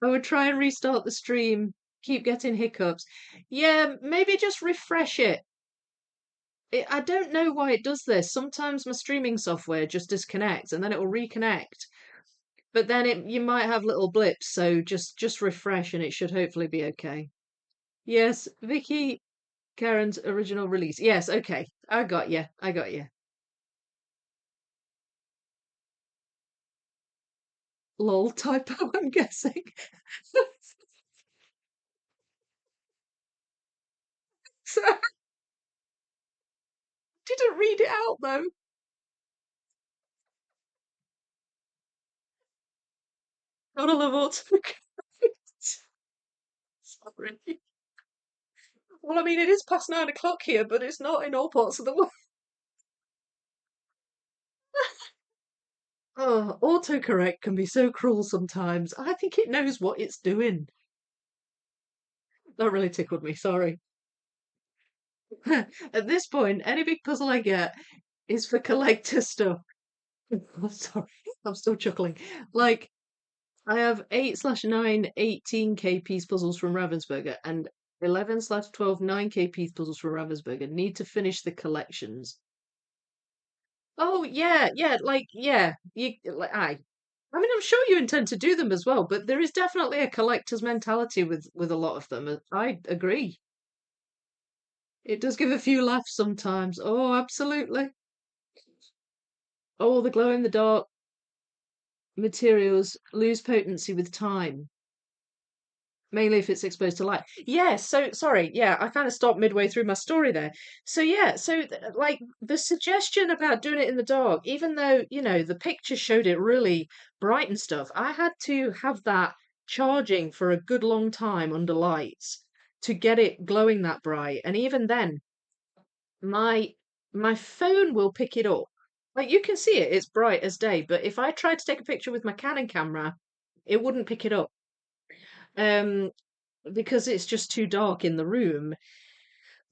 would try and restart the stream. Keep getting hiccups. Yeah, maybe just refresh it. I don't know why it does this. Sometimes my streaming software just disconnects and then it will reconnect. But then you might have little blips, so just refresh and it should hopefully be okay. Yes, Vicky Karen's original release. Yes, okay. I got you. I got you. Lol typo, I'm guessing. So I didn't read it out though. Gotta love autocorrect. Sorry. Well, I mean, it is past 9 o'clock here, but it's not in all parts of the world. Oh, autocorrect can be so cruel sometimes. I think it knows what it's doing. That really tickled me, sorry. At this point, any big puzzle I get is for collector stuff. I'm sorry, I'm still chuckling. Like, I have 8/9 18K piece puzzles from Ravensburger and 11/12 9K piece puzzles from Ravensburger. Need to finish the collections. Oh yeah, yeah, like yeah, you like I mean, I'm sure you intend to do them as well, but there is definitely a collector's mentality with a lot of them. I agree. It does give a few laughs sometimes. Oh, absolutely. Oh, the glow in the dark materials lose potency with time, mainly if it's exposed to light. Yeah, so sorry. Yeah, I kind of stopped midway through my story there. So yeah, like the suggestion about doing it in the dark, even though, the picture showed it really bright and stuff, I had to have that charging for a good long time under lights to get it glowing that bright. And even then, my my phone will pick it up. Like you can see it, it's bright as day, but if I tried to take a picture with my Canon camera, it wouldn't pick it up. Um, because it's just too dark in the room.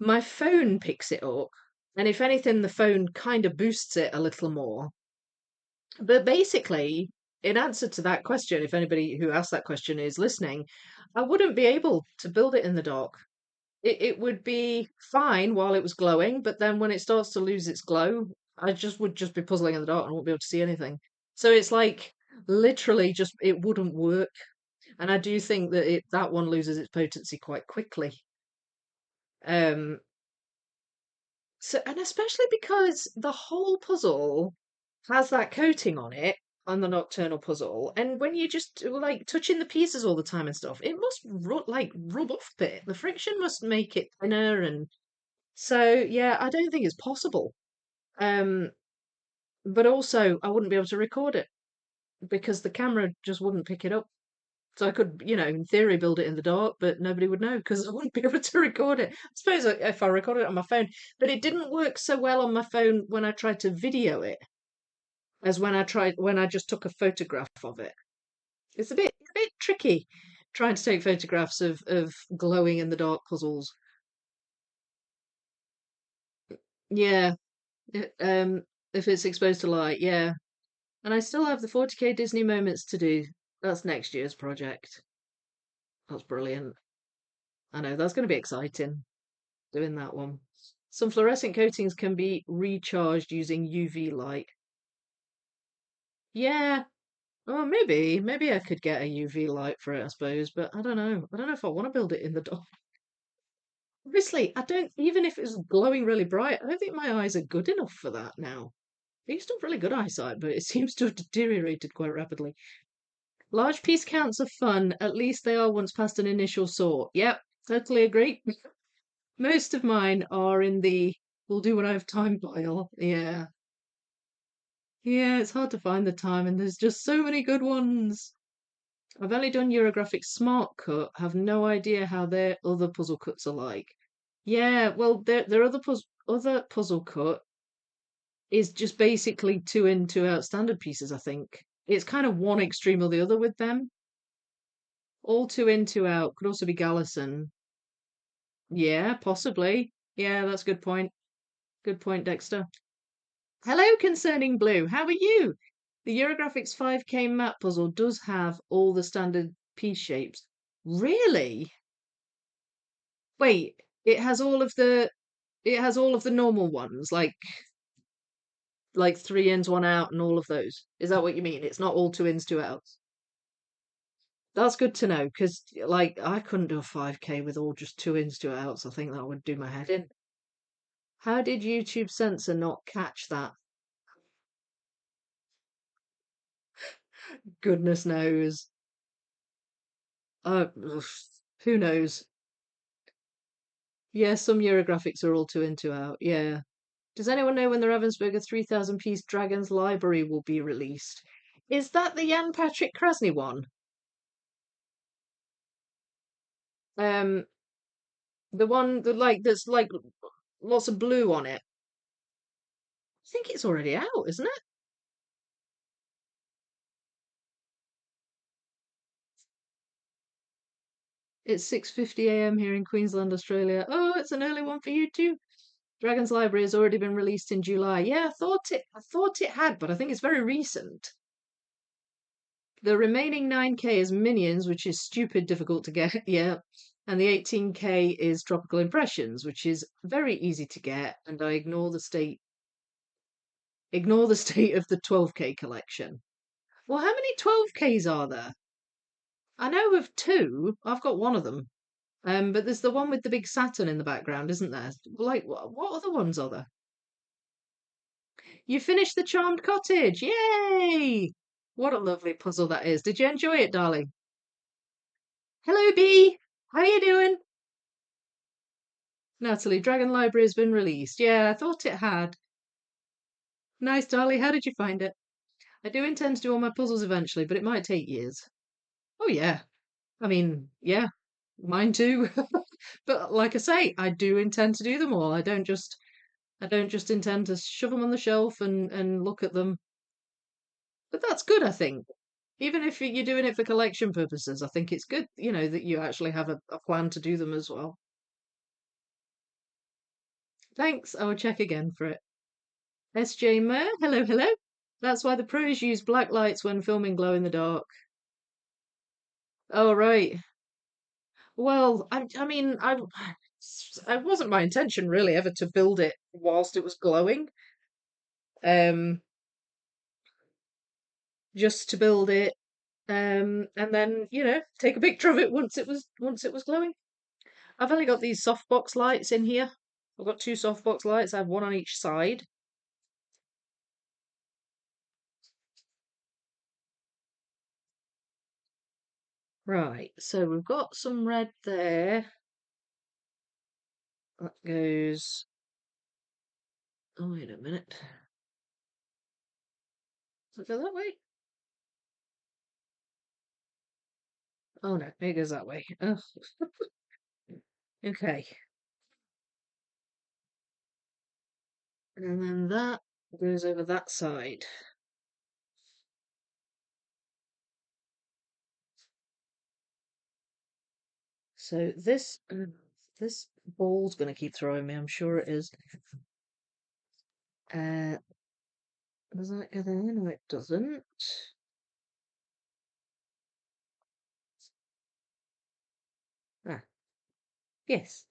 My phone picks it up, and if anything, the phone kind of boosts it a little more. But basically, in answer to that question, if anybody who asked that question is listening, I wouldn't be able to build it in the dark. It would be fine while it was glowing, but then when it starts to lose its glow, I just would just be puzzling in the dark and won't be able to see anything. So it's like literally just it wouldn't work. And I do think that that one loses its potency quite quickly. Um, so and especially because the whole puzzle has that coating on it on the nocturnal puzzle, and when you just like touching the pieces all the time and stuff, it must rub off a bit. The friction must make it thinner, and so yeah, I don't think it's possible. Um, but also I wouldn't be able to record it because the camera just wouldn't pick it up. So I could, in theory, build it in the dark, but nobody would know because I wouldn't be able to record it. I suppose if I recorded it on my phone, but it didn't work so well on my phone when I tried to video it as when I just took a photograph of it. It's a bit tricky trying to take photographs of glowing in the dark puzzles. Yeah, if it's exposed to light, yeah. And I still have the 40K Disney moments to do. That's next year's project. That's brilliant. I know that's going to be exciting doing that one. Some fluorescent coatings can be recharged using UV light. Yeah. Oh, maybe I could get a UV light for it, I suppose, but I don't know. I don't know if I want to build it in the dark. Obviously, I don't, even if it's glowing really bright, I don't think my eyes are good enough for that now. I used to have really good eyesight, but it seems to have deteriorated quite rapidly. Large piece counts are fun. At least they are once past an initial sort. Yep, totally agree. Most of mine are in the we'll do when I have time pile. Yeah. Yeah, it's hard to find the time, and there's just so many good ones. I've only done Eurographic Smart Cut, have no idea how their other puzzle cuts are like. Yeah, well, their other puzzle cut is just basically two in, two out standard pieces, I think. It's kind of one extreme or the other with them. All two in, two out could also be Gallison. Yeah, possibly. Yeah, that's a good point. Good point, Dexter. Hello, Concerning Blue. How are you? The Eurographics 5K map puzzle does have all the standard piece shapes. Really? Wait, it has all of the normal ones, like three ins, one out, and all of those. Is that what you mean? It's not all two ins, two outs. That's good to know because, like, I couldn't do a 5K with all just two ins, two outs. I think that would do my head in. How did YouTube censor not catch that? Goodness knows. Uh, who knows? Yeah, some Eurographics are all two in, two out. Yeah. Does anyone know when the Ravensburger 3,000 piece Dragons Library will be released? Is that the Jan Patrick Krasny one? Um, The one that that's like lots of blue on it. I think it's already out, isn't it? It's 6:50 a.m. here in Queensland, Australia. Oh, it's an early one for you too. Dragon's Library has already been released in July. Yeah, I thought it had, but I think it's very recent. The remaining 9K is Minions, which is stupid difficult to get, yeah. And the 18K is Tropical Impressions, which is very easy to get, and I ignore the state of the 12K collection. Well, how many 12Ks are there? I know of two. I've got one of them. But there's the one with the big Saturn in the background, isn't there? Like, what other ones are there? You finished the Charmed Cottage! Yay! What a lovely puzzle that is. Did you enjoy it, darling? Hello, Bee. How you doing? Natalie, Dragon Library has been released. Yeah, I thought it had. Nice, darling. How did you find it? I do intend to do all my puzzles eventually, but it might take years. Oh, yeah. I mean, yeah, mine too. But like I say, I do intend to do them all. I don't just intend to shove them on the shelf and look at them. But that's good, I think. Even if you're doing it for collection purposes, I think it's good, that you actually have a plan to do them as well. Thanks. I will check again for it. SJ Mayer, hello, hello. That's why the pros use black lights when filming glow in the dark. Oh, right. Well, I mean, it wasn't my intention really ever to build it whilst it was glowing. Um, just to build it, and then take a picture of it once it was glowing. I've only got these softbox lights in here. I've got two softbox lights. I have one on each side. Right, so we've got some red there. That goes. Oh, wait a minute. Does it go that way? Oh no, it goes that way. Oh, okay. And then that goes over that side. So this ball's going to keep throwing me. I'm sure it is. Uh, does that go there? No, it doesn't. Ah, yes.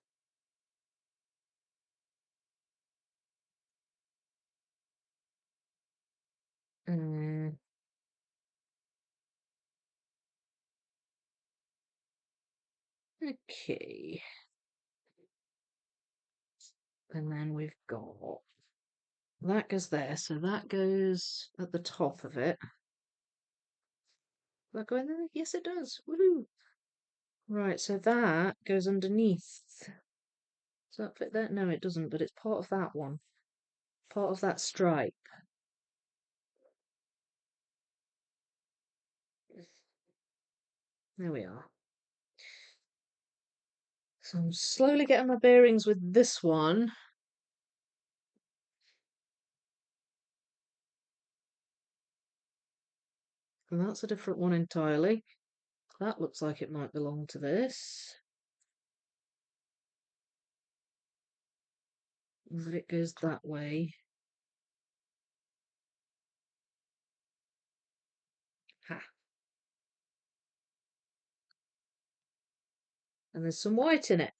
Uh, okay. And then we've got that goes there, so that goes at the top of it. Does that go in there? Yes, it does. Woohoo! Right, so that goes underneath. Does that fit there? No, it doesn't, but it's part of that one. Part of that stripe. There we are. So I'm slowly getting my bearings with this one. And that's a different one entirely. That looks like it might belong to this. But it goes that way. Ha. And there's some white in it.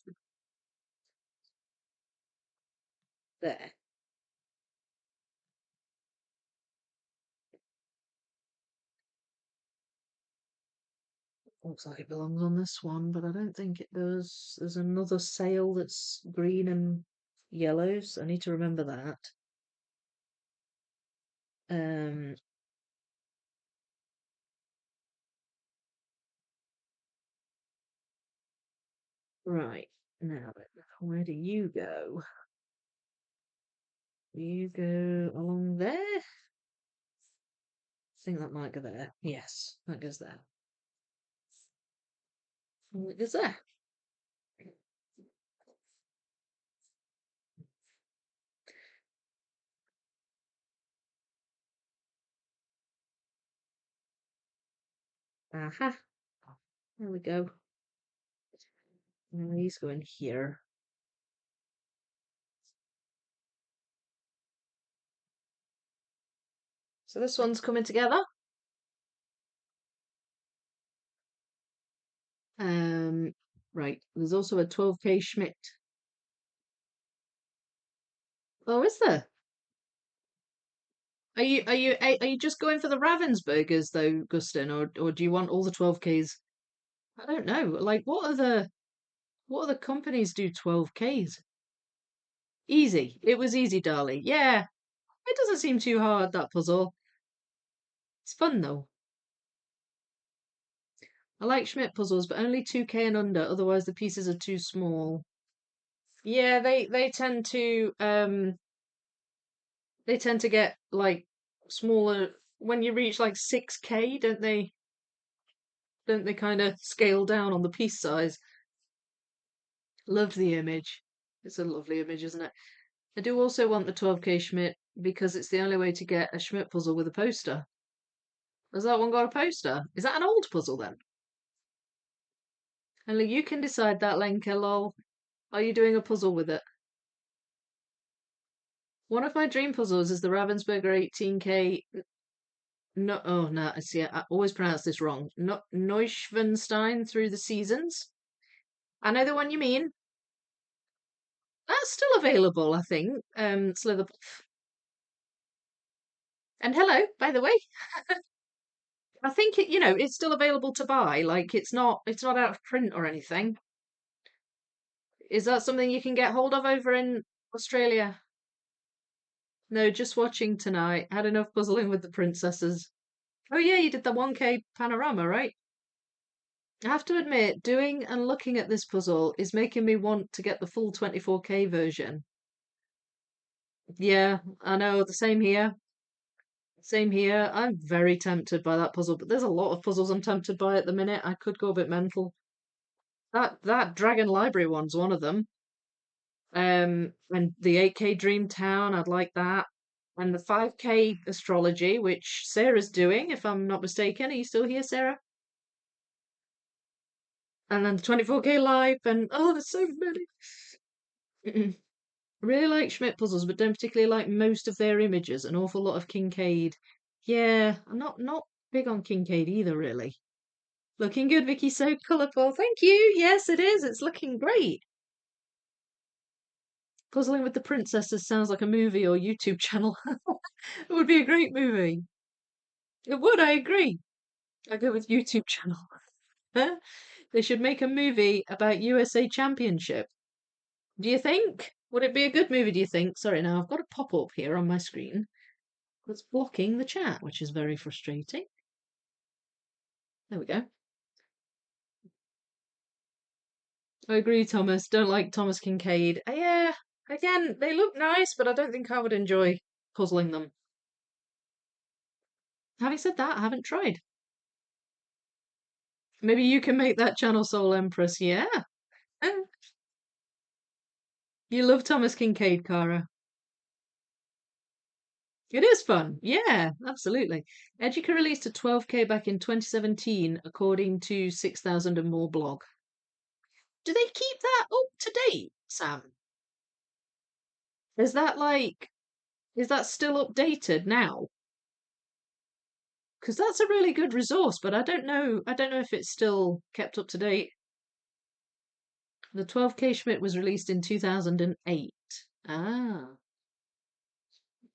There. Looks like it belongs on this one, but I don't think it does. There's another sail that's green and yellows. I need to remember that. Um, right. Now, where do you go? Do you go along there? I think that might go there. Yes, that goes there. And it goes there. Aha. There we go. And these go in here. So this one's coming together. Right. There's also a 12K Schmidt. Oh, is there? Are you just going for the Ravensburgers though, Gustin, or do you want all the 12Ks? I don't know. Like, what other companies do 12Ks? Easy. It was easy, darling. Yeah, it doesn't seem too hard, that puzzle. It's fun though. I like Schmidt puzzles, but only 2K and under, otherwise the pieces are too small. Yeah, they tend to get like smaller when you reach like 6K, don't they? Don't they kind of scale down on the piece size? Loved the image. It's a lovely image, isn't it? I do also want the 12K Schmidt because it's the only way to get a Schmidt puzzle with a poster. Has that one got a poster? Is that an old puzzle then? Only you can decide that, Lenka, lol. Are you doing a puzzle with it? One of my dream puzzles is the Ravensburger 18K. No, oh no, I see. I always pronounce this wrong. No, Neuschwanstein through the seasons. I know the one you mean. That's still available, I think. Slither. And hello, by the way. I think it's still available to buy. Like it's not out of print or anything. Is that something you can get hold of over in Australia? No, just watching tonight. Had enough puzzling with the princesses. Oh yeah, you did the 1K panorama, right? I have to admit, doing and looking at this puzzle is making me want to get the full 24K version. Yeah, I know, the same here. Same here. I'm very tempted by that puzzle, but there's a lot of puzzles I'm tempted by at the minute. I could go a bit mental. That Dragon Library one's one of them. And the 8K Dream Town, I'd like that. And the 5K Astrology, which Sarah's doing, if I'm not mistaken. Are you still here, Sarah? And then the 24K Live, and oh, there's so many. Really like Schmidt puzzles, but don't particularly like most of their images. An awful lot of Kincaid. Yeah, I'm not big on Kincaid either, really. Looking good, Vicky. So colourful. Thank you. Yes, it is. It's looking great. Puzzling with the Princesses sounds like a movie or YouTube channel. It would be a great movie. It would, I agree. I go with YouTube channel. They should make a movie about USA Championship. Do you think? Would it be a good movie, do you think? Sorry, now I've got a pop up here on my screen that's blocking the chat, which is very frustrating. There we go. I agree, Thomas. Don't like Thomas Kincaid. Yeah, again, they look nice, but I don't think I would enjoy puzzling them. Having said that, I haven't tried. Maybe you can make that channel, Soul Empress. Yeah. You love Thomas Kincaid, Cara. It is fun. Yeah, absolutely. Educa released a 12K back in 2017, according to 6,000 and more blog. Do they keep that up to date, Sam? Is that still updated now? Because that's a really good resource, but I don't know. I don't know if it's still kept up to date. The 12K Schmidt was released in 2008. Ah.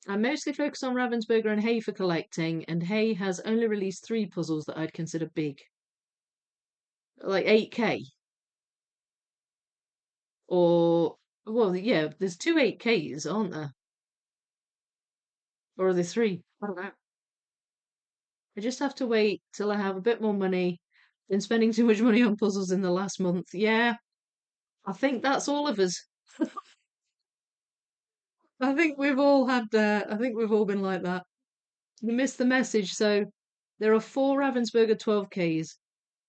I mostly focus on Ravensburger and Hay for collecting, and Hay has only released 3 puzzles that I'd consider big. Like 8K. Or, well, yeah, there's 2 8Ks, aren't there? Or are there 3? I don't know. I just have to wait till I have a bit more money. Been spending too much money on puzzles in the last month. Yeah, I think that's all of us. I think we've all had I think we've all been like that. You missed the message. So there are 4 Ravensburger 12Ks,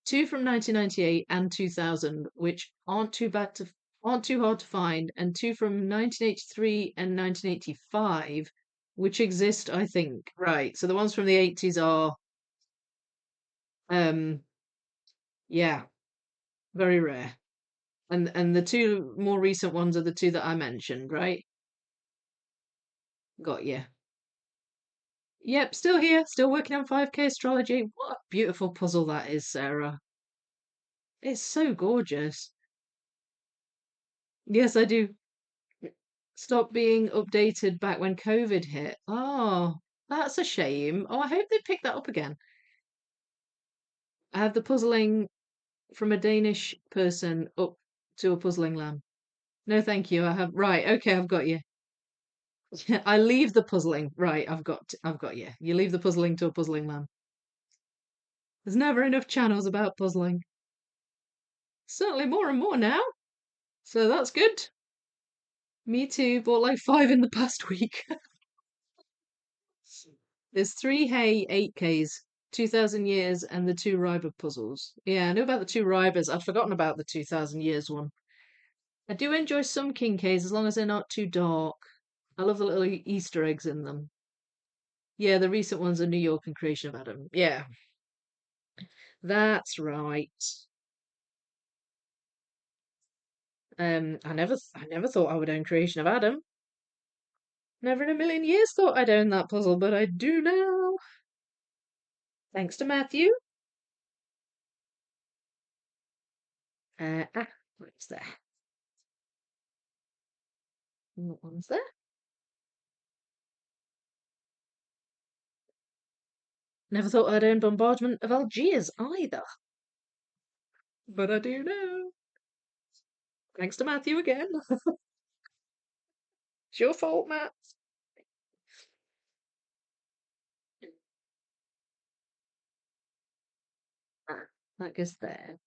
2 from 1998 and 2000, which aren't too hard to find, and 2 from 1983 and 1985, which exist, I think. Right. So the ones from the 80s are Um, yeah, very rare. And the two more recent ones are the two that I mentioned, right? Got you. Yep, still here, still working on 5K astrology. What a beautiful puzzle that is, Sarah. It's so gorgeous. Yes, I do. Stop being updated back when COVID hit. Oh, that's a shame. Oh, I hope they pick that up again. I have the puzzling from a Danish person up to a puzzling lamb. No, thank you. I have right. Okay, I've got you. I leave the puzzling. Right, I've got you. You leave the puzzling to a puzzling lamb. There's never enough channels about puzzling. Certainly more and more now. So that's good. Me too. Bought like 5 in the past week. There's 3 Hay 8Ks, 2000 Years, and the 2 Ryber puzzles. Yeah, I know about the 2 Rybers. I've forgotten about the 2000 Years one. I do enjoy some King Ks as long as they're not too dark. I love the little Easter eggs in them. Yeah, the recent ones are New York and Creation of Adam. Yeah, that's right. I never thought I would own Creation of Adam. Never in a million years thought I'd own that puzzle, but I do now. Thanks to Matthew. What's there? What one's there? Never thought I'd own Bombardment of Algiers either. But I do now. Thanks to Matthew again. It's your fault, Matt. That goes there.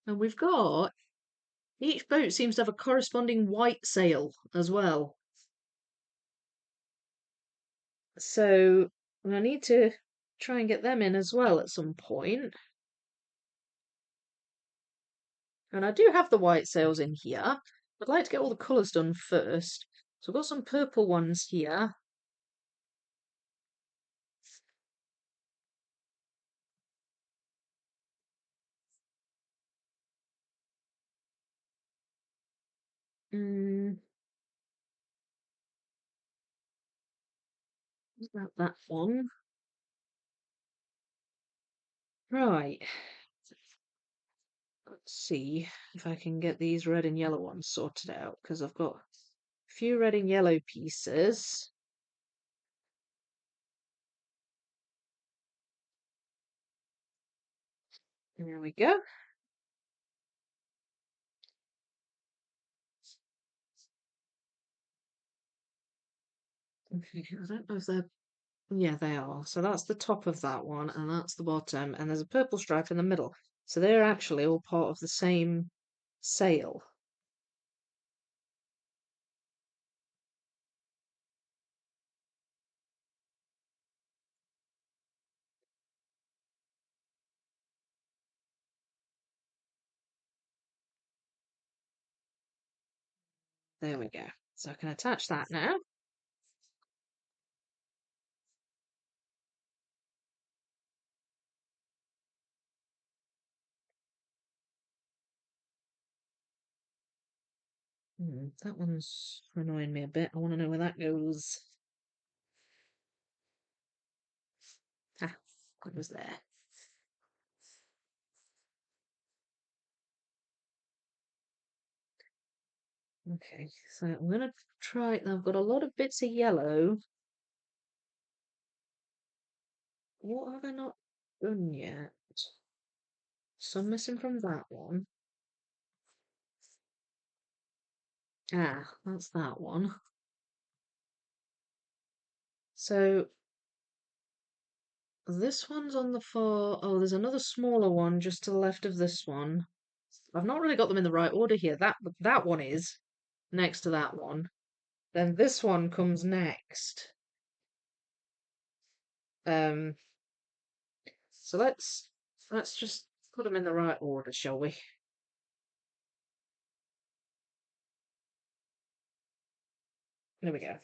And we've got each boat seems to have a corresponding white sail as well. So I need to try and get them in as well at some point. And I do have the white sails in here. I'd like to get all the colours done first. So I've got some purple ones here. Mm, about that one. Right. Let's see if I can get these red and yellow ones sorted out, because I've got a few red and yellow pieces. There we go. Okay, I don't know if they're... Yeah, they are. So that's the top of that one, and that's the bottom, and there's a purple stripe in the middle. So they're actually all part of the same sail. There we go. So I can attach that now. That one's annoying me a bit. I want to know where that goes. Ah, it was there. Okay, so I'm gonna try. I've got a lot of bits of yellow. What have I not done yet? Some missing from that one. Ah, that's that one. So this one's on the far. Oh, there's another smaller one just to the left of this one. I've not really got them in the right order here. That one is next to that one. Then this one comes next. Um, so let's just put them in the right order, shall we? There we go.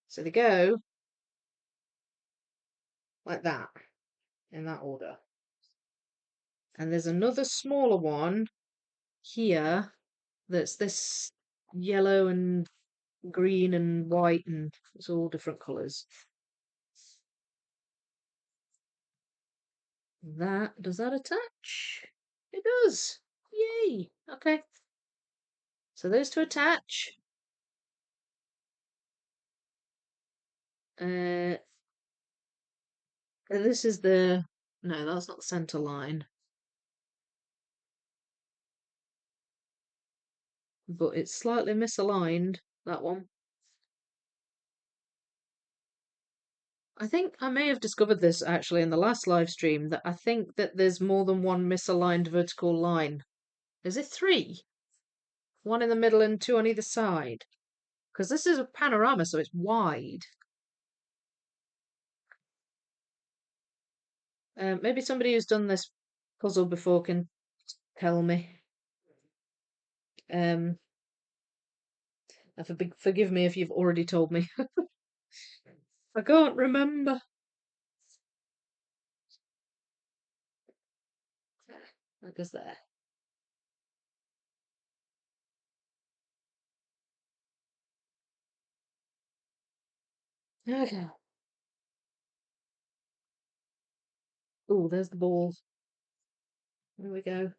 So they go like that. in that order. And there's another smaller one here that's this yellow and green and white, and it's all different colours. Does that attach? It does. Yay. Okay. So those two attach. And this is no, that's not the center line. But it's slightly misaligned, that one. I think I may have discovered this actually in the last live stream, that I think that there's more than one misaligned vertical line. Is it 3? One in the middle and 2 on either side. Because this is a panorama, so it's wide. Maybe somebody who's done this puzzle before can tell me. And forgive me if you've already told me. I can't remember. That goes there. Okay. Oh, there's the ball. There we go.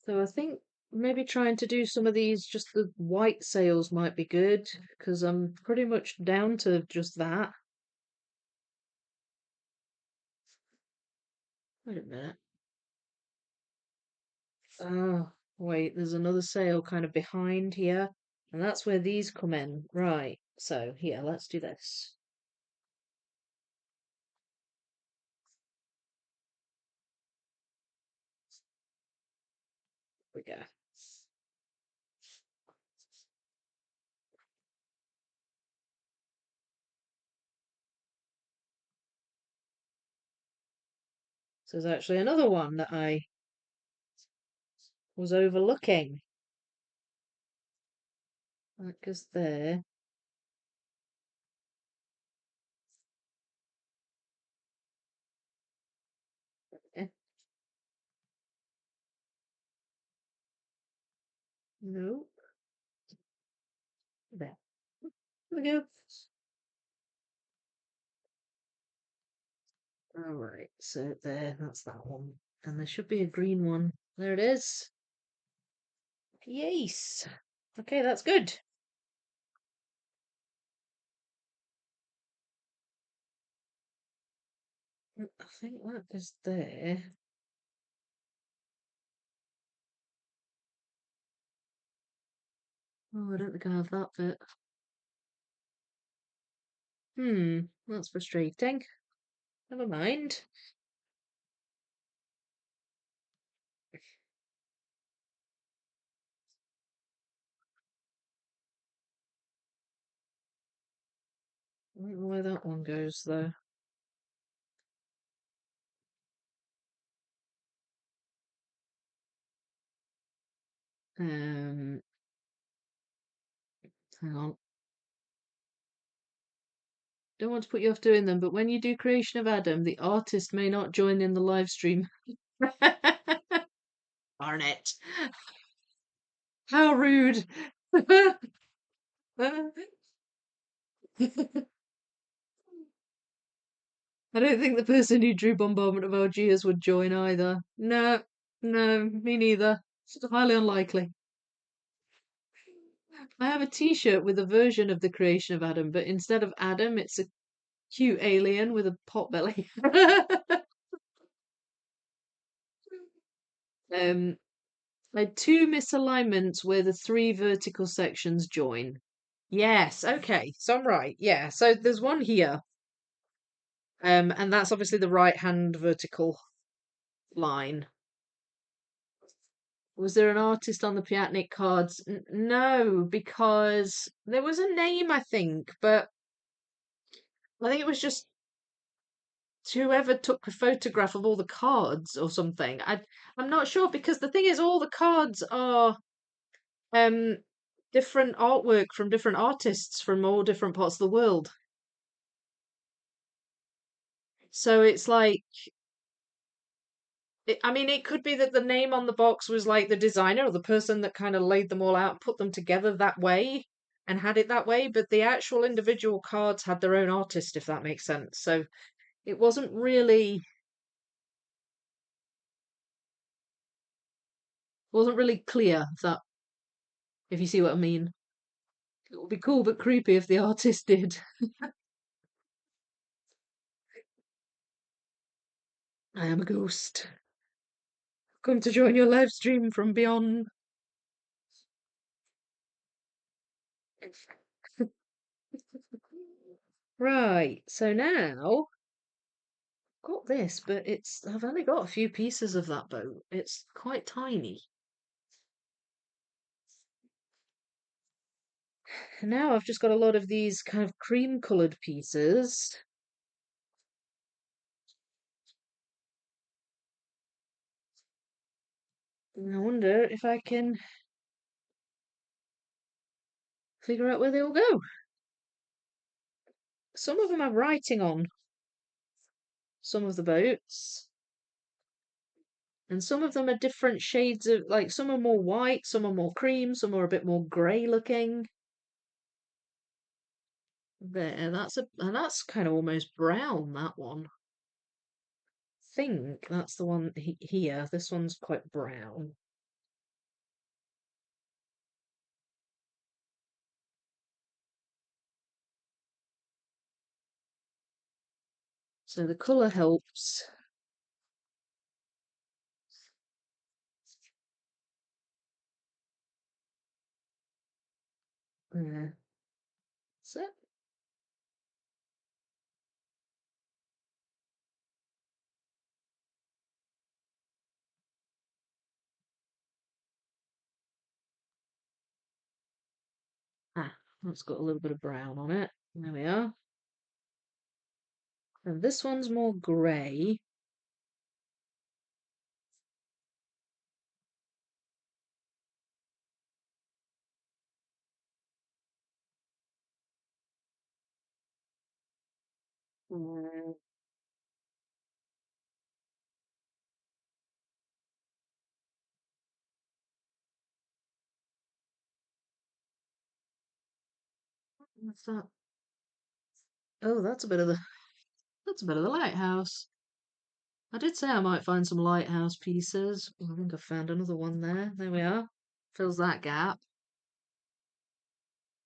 So I think maybe trying to do some of these, just the white sails might be good, because I'm pretty much down to just that. Wait a minute. Oh, wait, there's another sail kind of behind here, and that's where these come in. Right, so here, let's do this. There we go. So there's actually another one that I was overlooking. That goes there. Eh, no. There. There we go. Alright, so there, that's that one. And there should be a green one. There it is. Yes. Okay, that's good. I think that is there. Oh, I don't think I have that bit. That's frustrating. Never mind. I don't know where that one goes though. Um, Hang on. Don't want to put you off doing them, but when you do Creation of Adam, the artist may not join in the live stream. Darn it. How rude. I don't think the person who drew Bombardment of Algiers would join either. No, no, me neither. It's highly unlikely. I have a t-shirt with a version of the Creation of Adam, but instead of Adam, it's a cute alien with a pot belly. I had 2 misalignments where the 3 vertical sections join. Yes, okay, so I'm right. Yeah, so there's one here. And that's obviously the right hand vertical line. Was there an artist on the Piatnik cards? No, because there was a name, I think, but I think it was just whoever took a photograph of all the cards or something. I'm not sure, because the thing is, all the cards are um different artwork from different artists from all different parts of the world. So it's like, I mean, it could be that the name on the box was like the designer or the person that kind of laid them all out and put them together that way and had it that way, but the actual individual cards had their own artist, if that makes sense. So it wasn't really clear if you see what I mean. It would be cool but creepy if the artist did. I am a ghost. Come to join your live stream from beyond. Right, so now got this, but I've only got a few pieces of that boat. It's quite tiny. And now I've just got a lot of these kind of cream coloured pieces. And I wonder if I can figure out where they all go. Some of them have writing on some of the boats, and some of them are different shades of, like, some are more white, some are more cream, some are a bit more grey looking. There, and that's kind of almost brown, that one. Think that's the one here. This one's quite brown. So the colour helps. Yeah. So that's got a little bit of brown on it. There we are. And this one's more grey. Mm, what's that? Oh, that's a bit of the lighthouse. I did say I might find some lighthouse pieces. I think I found another one there. There we are. Fills that gap.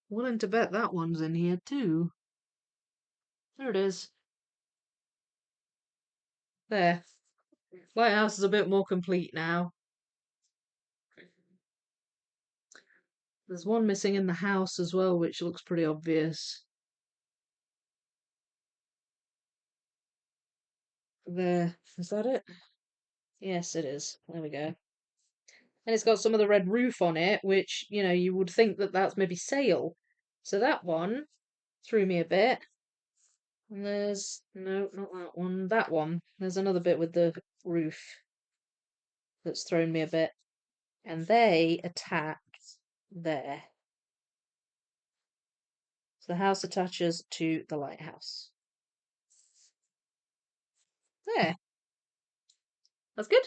Willing to bet that one's in here too. There it is. There. Lighthouse is a bit more complete now. There's one missing in the house as well, which looks pretty obvious. There. Is that it? Yes, it is. There we go. And it's got some of the red roof on it, which, you would think that that's maybe sail. So that one threw me a bit. And no, not that one. That one. There's another bit with the roof that's thrown me a bit. And they attacked there. So the house attaches to the lighthouse. There. That's good.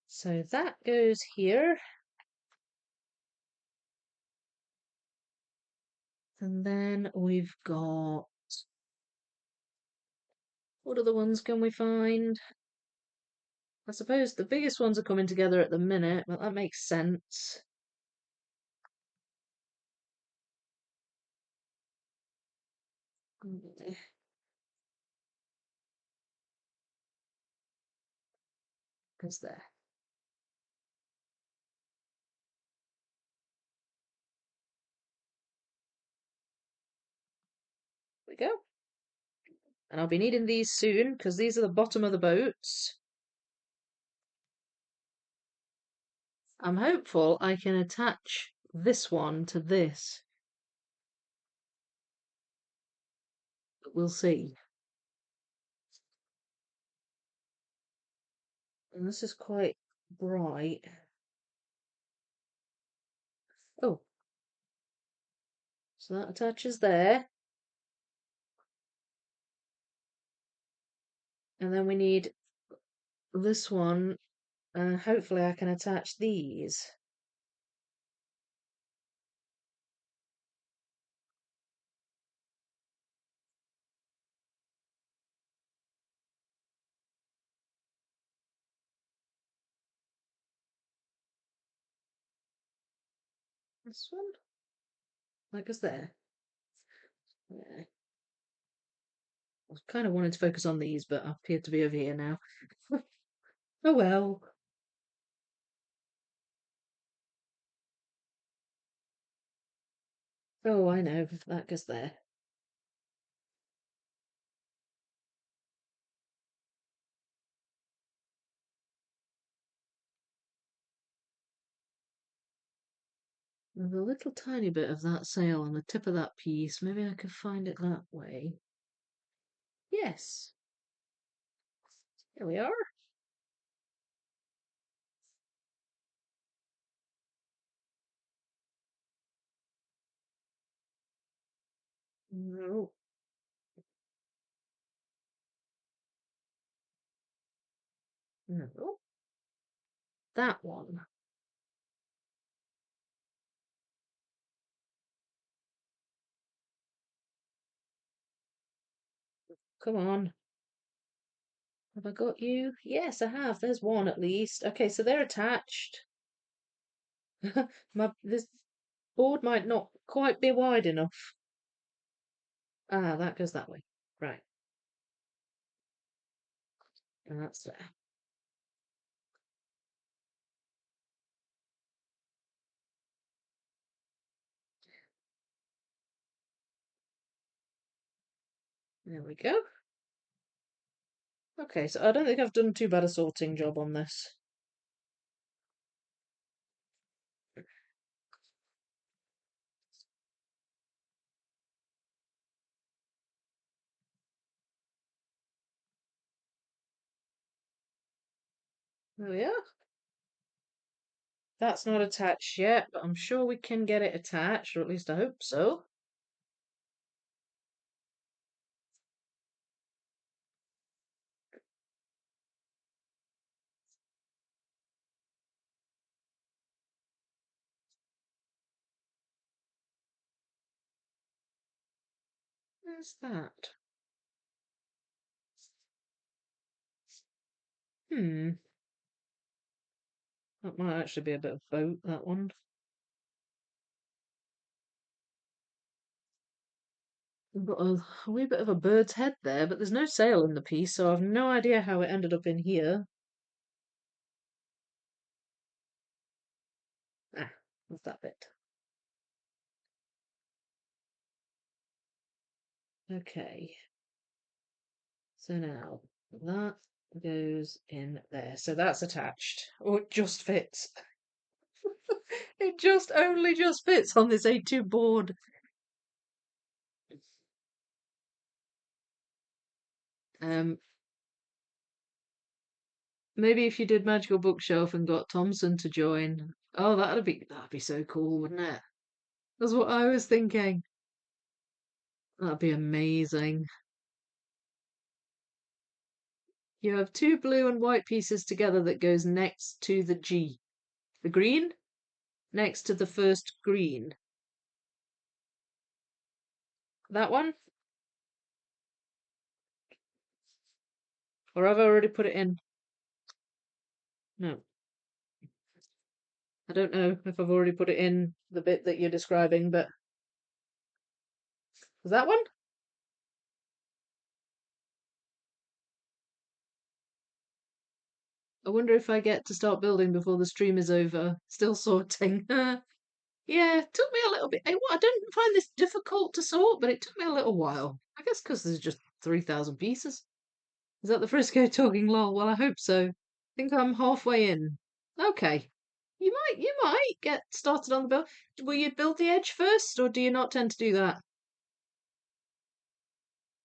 So that goes here. And then we've got, what other ones can we find? I suppose the biggest ones are coming together at the minute, but that makes sense. Because there we go. And I'll be needing these soon, because these are the bottom of the boats. I'm hopeful I can attach this one to this. But we'll see. And this is quite bright. Oh, so that attaches there. And then we need this one. Hopefully I can attach these. This one? That goes there. Yeah. I kind of wanted to focus on these, but I appear to be over here now. Oh well. Oh, I know. That goes there. There's a little tiny bit of that sail on the tip of that piece. Maybe I could find it that way. Yes. Here we are. No. No. That one. Come on. Have I got you? Yes, I have. There's one at least. Okay, so they're attached. This board might not quite be wide enough. Ah, that goes that way. Right. And that's there. There we go. Okay, so I don't think I've done too bad a sorting job on this. There we are. That's not attached yet, but I'm sure we can get it attached, or at least I hope so. Where's that? Hmm. That might actually be a bit of boat, that one. We've got a wee bit of a bird's head there, but there's no sail in the piece, so I've no idea how it ended up in here. Ah, what's that bit? Okay. So now that goes in there. So that's attached. Oh, it just fits. It just only just fits on this A2 board. Um, Maybe if you did Magical Bookshelf and got Thompson to join. Oh, that'd be so cool, wouldn't it? That's what I was thinking. That'd be amazing. You have two blue and white pieces together that goes next to the G. The green next to the first green. That one? Or have I already put it in? No. I don't know if I've already put it in the bit that you're describing, but was that one? I wonder if I get to start building before the stream is over. Still sorting. Yeah, it took me a little bit. I didn't find this difficult to sort, but it took me a little while. I guess because there's just 3,000 pieces. Is that the Frisco talking lol? Well, I hope so. I think I'm halfway in. Okay. You might get started on the build. Will you build the edge first, or do you not tend to do that?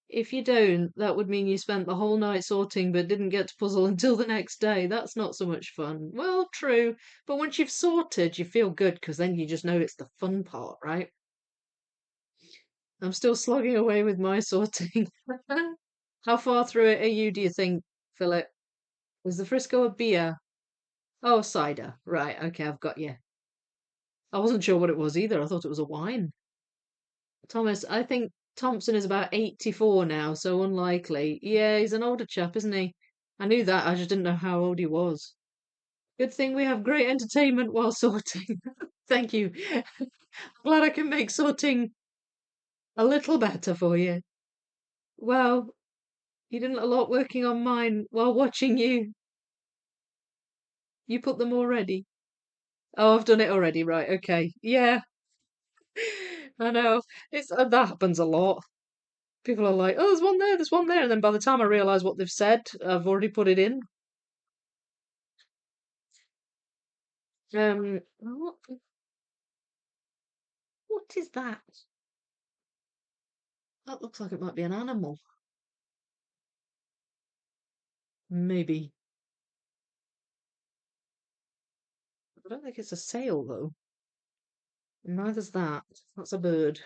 If you don't, that would mean you spent the whole night sorting but didn't get to puzzle until the next day. That's not so much fun. Well, true, but once you've sorted, you feel good because then you just know it's the fun part, right? I'm still slogging away with my sorting. How far through it are you, do you think, Philip? Is the Frisco a beer? Oh, cider. Right, okay, I've got you. I wasn't sure what it was either. I thought it was a wine. Thomas, I think Thompson is about 84 now, so unlikely. Yeah, he's an older chap, isn't he? I knew that, I just didn't know how old he was. Good thing we have great entertainment while sorting. Thank you. Glad I can make sorting a little better for you. Well, you didn't a lot working on mine while watching you. You put them already. Oh, I've done it already, right, okay. Yeah, I know. It's that happens a lot. People are like, "Oh, there's one there," and then by the time I realise what they've said, I've already put it in. What is that? That looks like it might be an animal. Maybe. I don't think it's a sail though. Neither's that. That's a bird.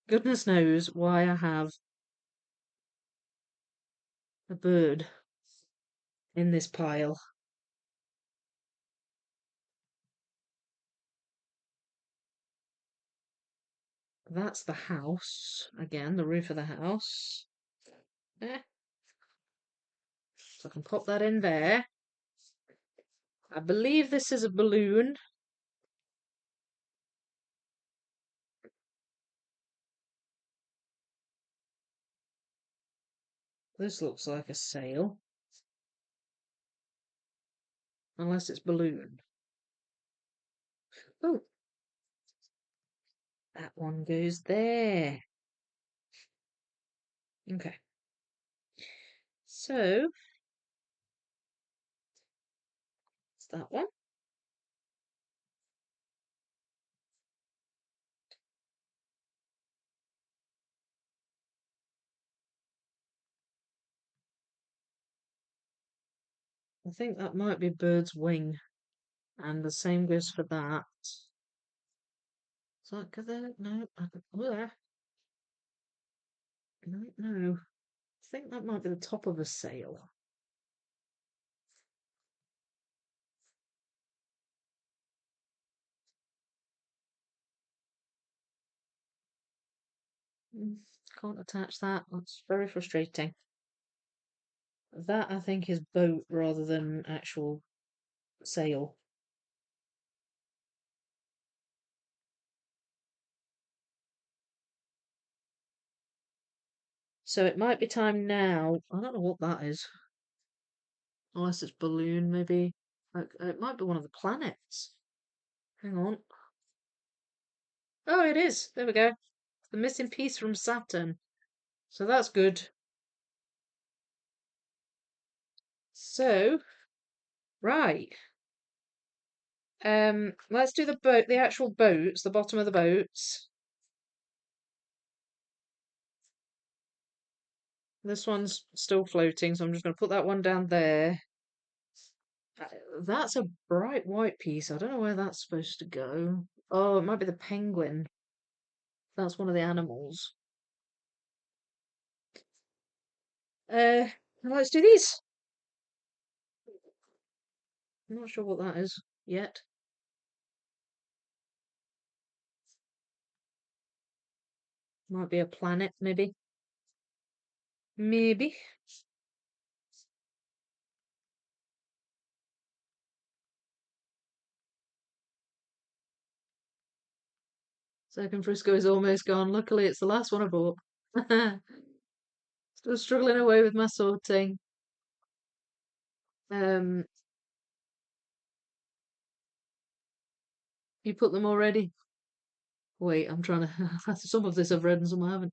Goodness knows why I have a bird in this pile. That's the house. Again, the roof of the house. Eh, so I can pop that in there. I believe this is a balloon. This looks like a sail. Unless it's balloon. Oh, that one goes there. Okay. So, it's that one. I think that might be bird's wing. And the same goes for that. Is that good there? No. There. No, no. I think that might be the top of a sail. Can't attach that. That's very frustrating. That I think is boat rather than actual sail. So it might be time now. I don't know what that is. Unless it's balloon, maybe. Like, it might be one of the planets. Hang on. Oh, it is. There we go. The missing piece from Saturn. So that's good. So, right. Let's do the boat, the actual boats, the bottom of the boats. This one's still floating, so I'm just going to put that one down there. That's a bright white piece. I don't know where that's supposed to go. Oh, it might be the penguin. That's one of the animals. Let's do these. I'm not sure what that is yet. Might be a planet, maybe. Maybe. Second Frisco is almost gone. Luckily, it's the last one I bought. Still struggling away with my sorting. Um, you put them already? Wait, I'm trying to. Some of this I've read and some I haven't.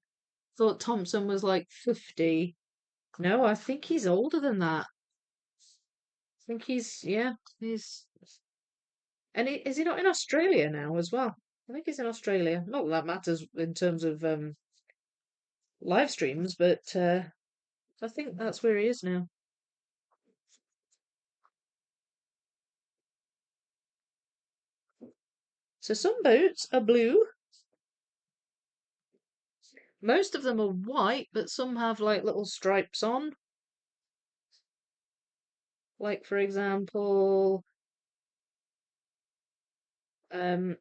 Thought Thompson was like 50. No, I think he's older than that. I think yeah, he's. And is he not in Australia now as well? I think he's in Australia. Not that that matters in terms of live streams, but I think that's where he is now. So some boats are blue. Most of them are white, but some have like little stripes on. Like for example, um,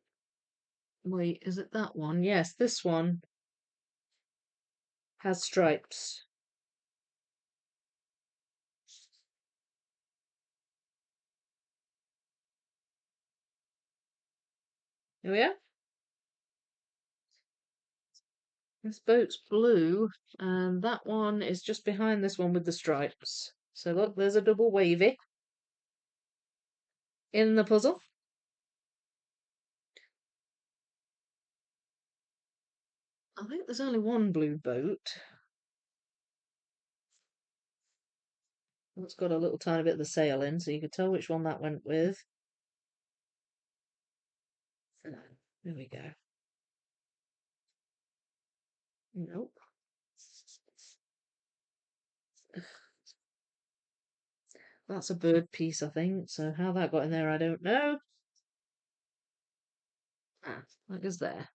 wait, is it that one? Yes, this one has stripes. Oh yeah? This boat's blue, and that one is just behind this one with the stripes. So look, there's a double wavy in the puzzle. I think there's only one blue boat. It's got a little tiny bit of the sail in, so you could tell which one that went with. There we go. Nope. That's a bird piece, I think. So how that got in there, I don't know. Ah, that goes there.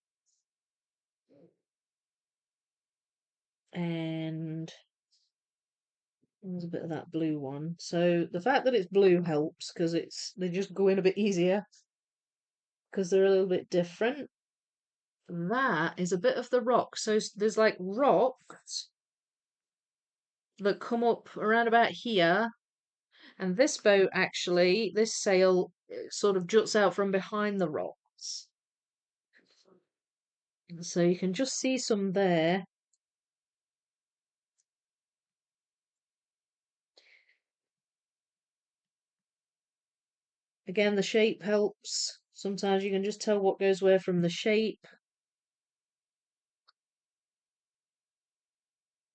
And there's a bit of that blue one. So the fact that it's blue helps because they just go in a bit easier because they're a little bit different. That is a bit of the rock. So there's like rocks that come up around about here. And this boat actually, this sail sort of juts out from behind the rocks. So you can just see some there. Again, the shape helps. Sometimes you can just tell what goes where from the shape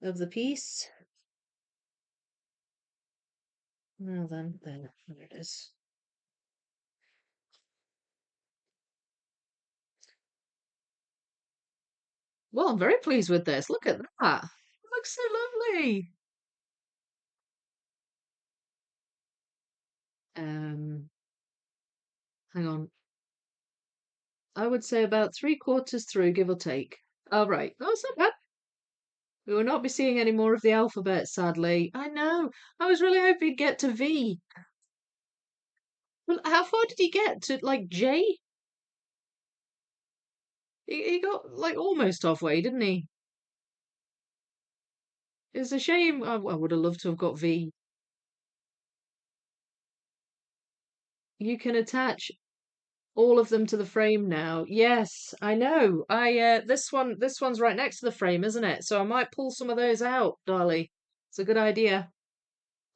of the piece. Now then, there it is. Well, I'm very pleased with this. Look at that. It looks so lovely. Hang on. I would say about 3/4 through, give or take. All right. Oh, it's not bad. We will not be seeing any more of the alphabet, sadly. I know. I was really hoping he'd get to V. Well, how far did he get to, like, J? He got, like, almost halfway, didn't he? It's a shame. I would have loved to have got V. You can attach all of them to the frame now. Yes, I know. This one's right next to the frame, isn't it? So I might pull some of those out, Darlie. It's a good idea.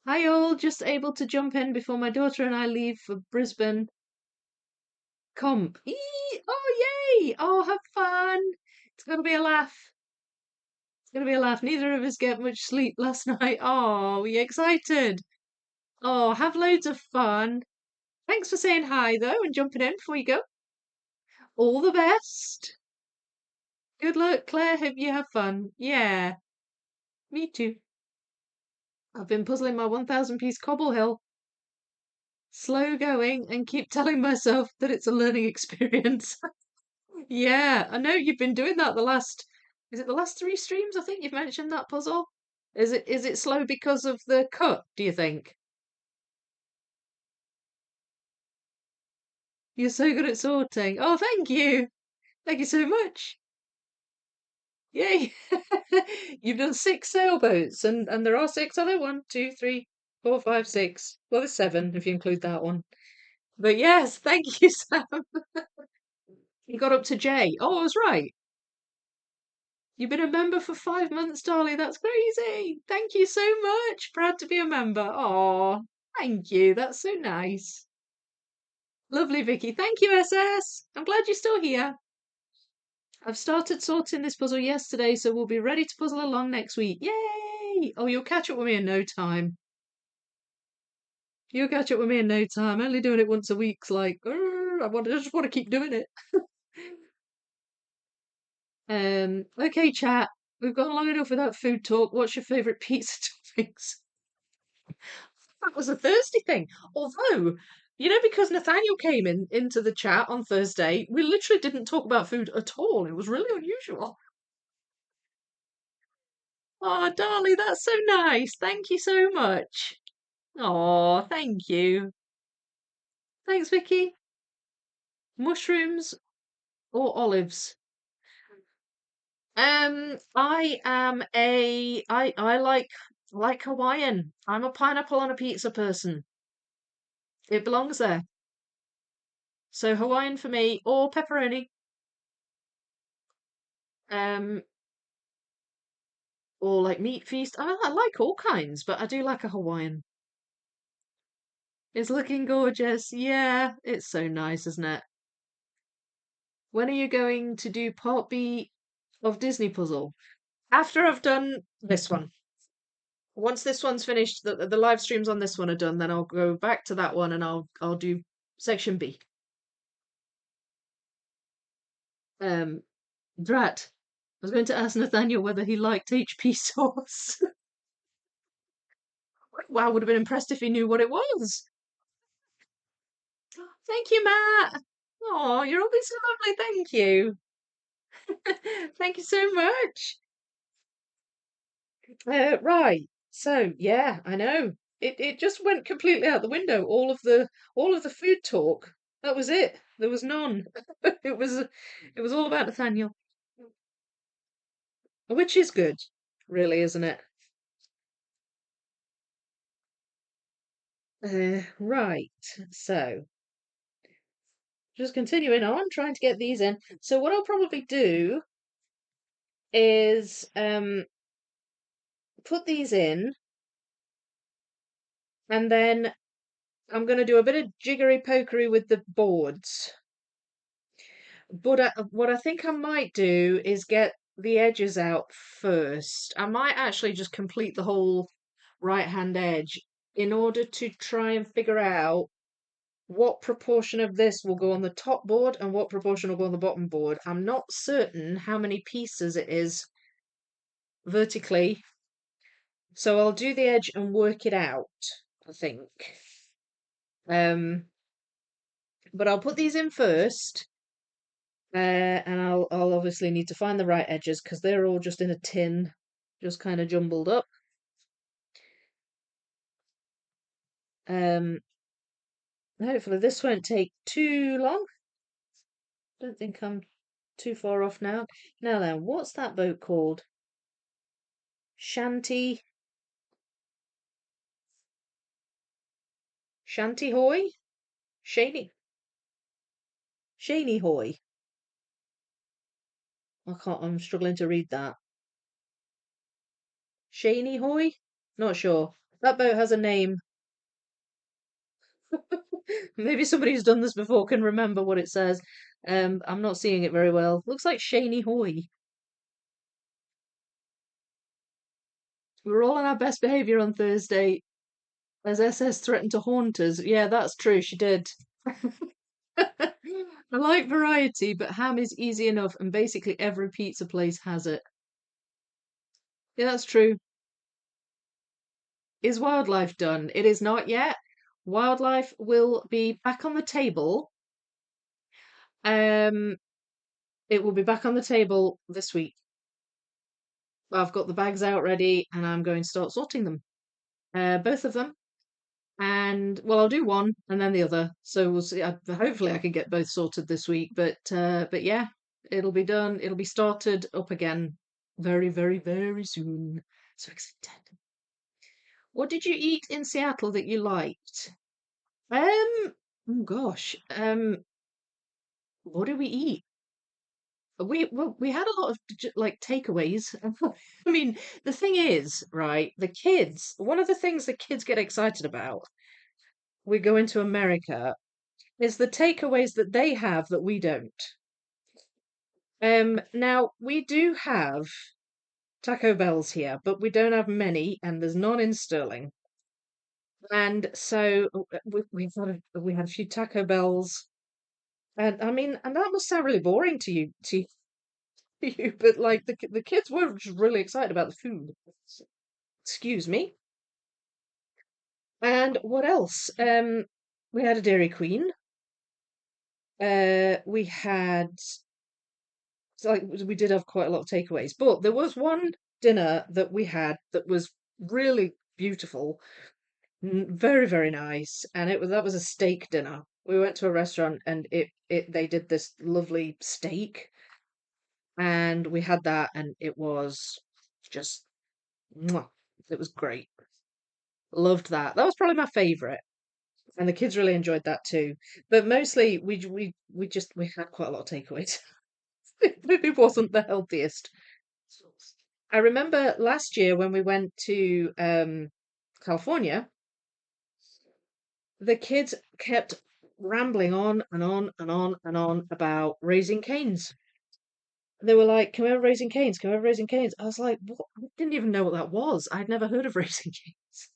Hi all, just able to jump in before my daughter and I leave for Brisbane comp. Eee! Oh yay! Oh, have fun. It's gonna be a laugh. It's gonna be a laugh. Neither of us get much sleep last night. Oh, we excited. Oh, have loads of fun. Thanks for saying hi though and jumping in before you go. All the best. Good luck, Claire. Hope you have fun. Yeah, me too. I've been puzzling my 1,000 piece cobble hill. Slow going and keep telling myself that it's a learning experience. Yeah, I know you've been doing that is it the last three streams? I think you've mentioned that puzzle. Is it slow because of the cut, do you think? You're so good at sorting. Oh, thank you. Thank you so much. Yay. You've done 6 sailboats and there are six other 1, 2, 3, 4, 5, 6. Well, there's 7 if you include that one. But yes, thank you, Sam. You got up to J. Oh, I was right. You've been a member for 5 months, darling. That's crazy. Thank you so much. Proud to be a member. Oh, thank you. That's so nice. Lovely, Vicky. Thank you, SS. I'm glad you're still here. I've started sorting this puzzle yesterday, so we'll be ready to puzzle along next week. Yay! Oh, you'll catch up with me in no time. You'll catch up with me in no time. Only doing it once a week's like, I just want to keep doing it. Okay, chat. We've gone long enough without food talk. What's your favourite pizza toppings? That was a Thursday thing. Although, because Nathaniel came into the chat on Thursday, we literally didn't talk about food at all. It was really unusual. Oh, darling, that's so nice. Thank you so much. Oh, thank you. Thanks, Vicky. Mushrooms or olives? I like Hawaiian. I'm a pineapple on a pizza person. It belongs there. So Hawaiian for me or pepperoni. Um, or like meat feast. I like all kinds, but I do like a Hawaiian. It's looking gorgeous. Yeah, it's so nice, isn't it? When are you going to do part B of Disney Puzzle? After I've done this one. Once this one's finished, the live streams on this one are done, then I'll go back to that one and I'll do section B. Drat. I was going to ask Nathaniel whether he liked HP sauce. Wow, would have been impressed if he knew what it was. Thank you, Matt. Oh, you're always so lovely. Thank you. Thank you so much. Right. So yeah, I know. It just went completely out the window. All of the food talk. That was it. There was none. It was all about Nathaniel, which is good, really, isn't it? Right. So just continuing on, trying to get these in. So what I'll probably do is put these in, and then I'm going to do a bit of jiggery pokery with the boards. But what I think I might do is get the edges out first. I might actually just complete the whole right-hand edge in order to try and figure out what proportion of this will go on the top board and what proportion will go on the bottom board. I'm not certain how many pieces it is vertically, so I'll do the edge and work it out, I think. But I'll put these in first, and I'll obviously need to find the right edges because they're all just in a tin, just kind of jumbled up. Um, Hopefully this won't take too long. Don't think I'm too far off now. Now then, what's that boat called? Shanty Hoy? Shaney Hoy. I'm struggling to read that. Shaney Hoy? Not sure. That boat has a name. Maybe somebody who's done this before can remember what it says. I'm not seeing it very well. Looks like Shaney Hoy. We were all on our best behaviour on Thursday as SS threatened to haunt us. Yeah, that's true, she did. I like variety, but ham is easy enough, and basically every pizza place has it. Yeah, that's true. Is wildlife done? It is not yet. Wildlife will be back on the table. Um, it will be back on the table this week. I've got the bags out ready, and I'm going to start sorting them. Both of them. And well, I'll do one and then the other. So we'll see. Hopefully, I can get both sorted this week. But yeah, it'll be done. It'll be started up again very, very, very soon. So excited. What did you eat in Seattle that you liked? Oh gosh. What did we eat? We had a lot of like takeaways. I mean, the thing is, right, the kids, one of the things the kids get excited about, we go into America, is the takeaways that they have that we don't. Now we do have Taco Bells here, but we don't have many, and there's none in Sterling. And so we had a few Taco Bells, and I mean, and that must sound really boring to you, but like the kids were just really excited about the food. Excuse me. And what else? We had a Dairy Queen. We had, so like we did have quite a lot of takeaways, but there was one dinner that we had that was really beautiful, very, very nice, and that was a steak dinner. We went to a restaurant and it they did this lovely steak, and we had that, and it was just mwah, it was great. Loved that. That was probably my favorite, and the kids really enjoyed that too. But mostly we had quite a lot of takeaways. It wasn't the healthiest. I remember last year when we went to California, the kids kept rambling on and on and on and on about Raising Cane's. They were like, "Can we have Raising Cane's? Can we have Raising Cane's?" I was like, "What?" I didn't even know what that was. I'd never heard of Raising Cane's.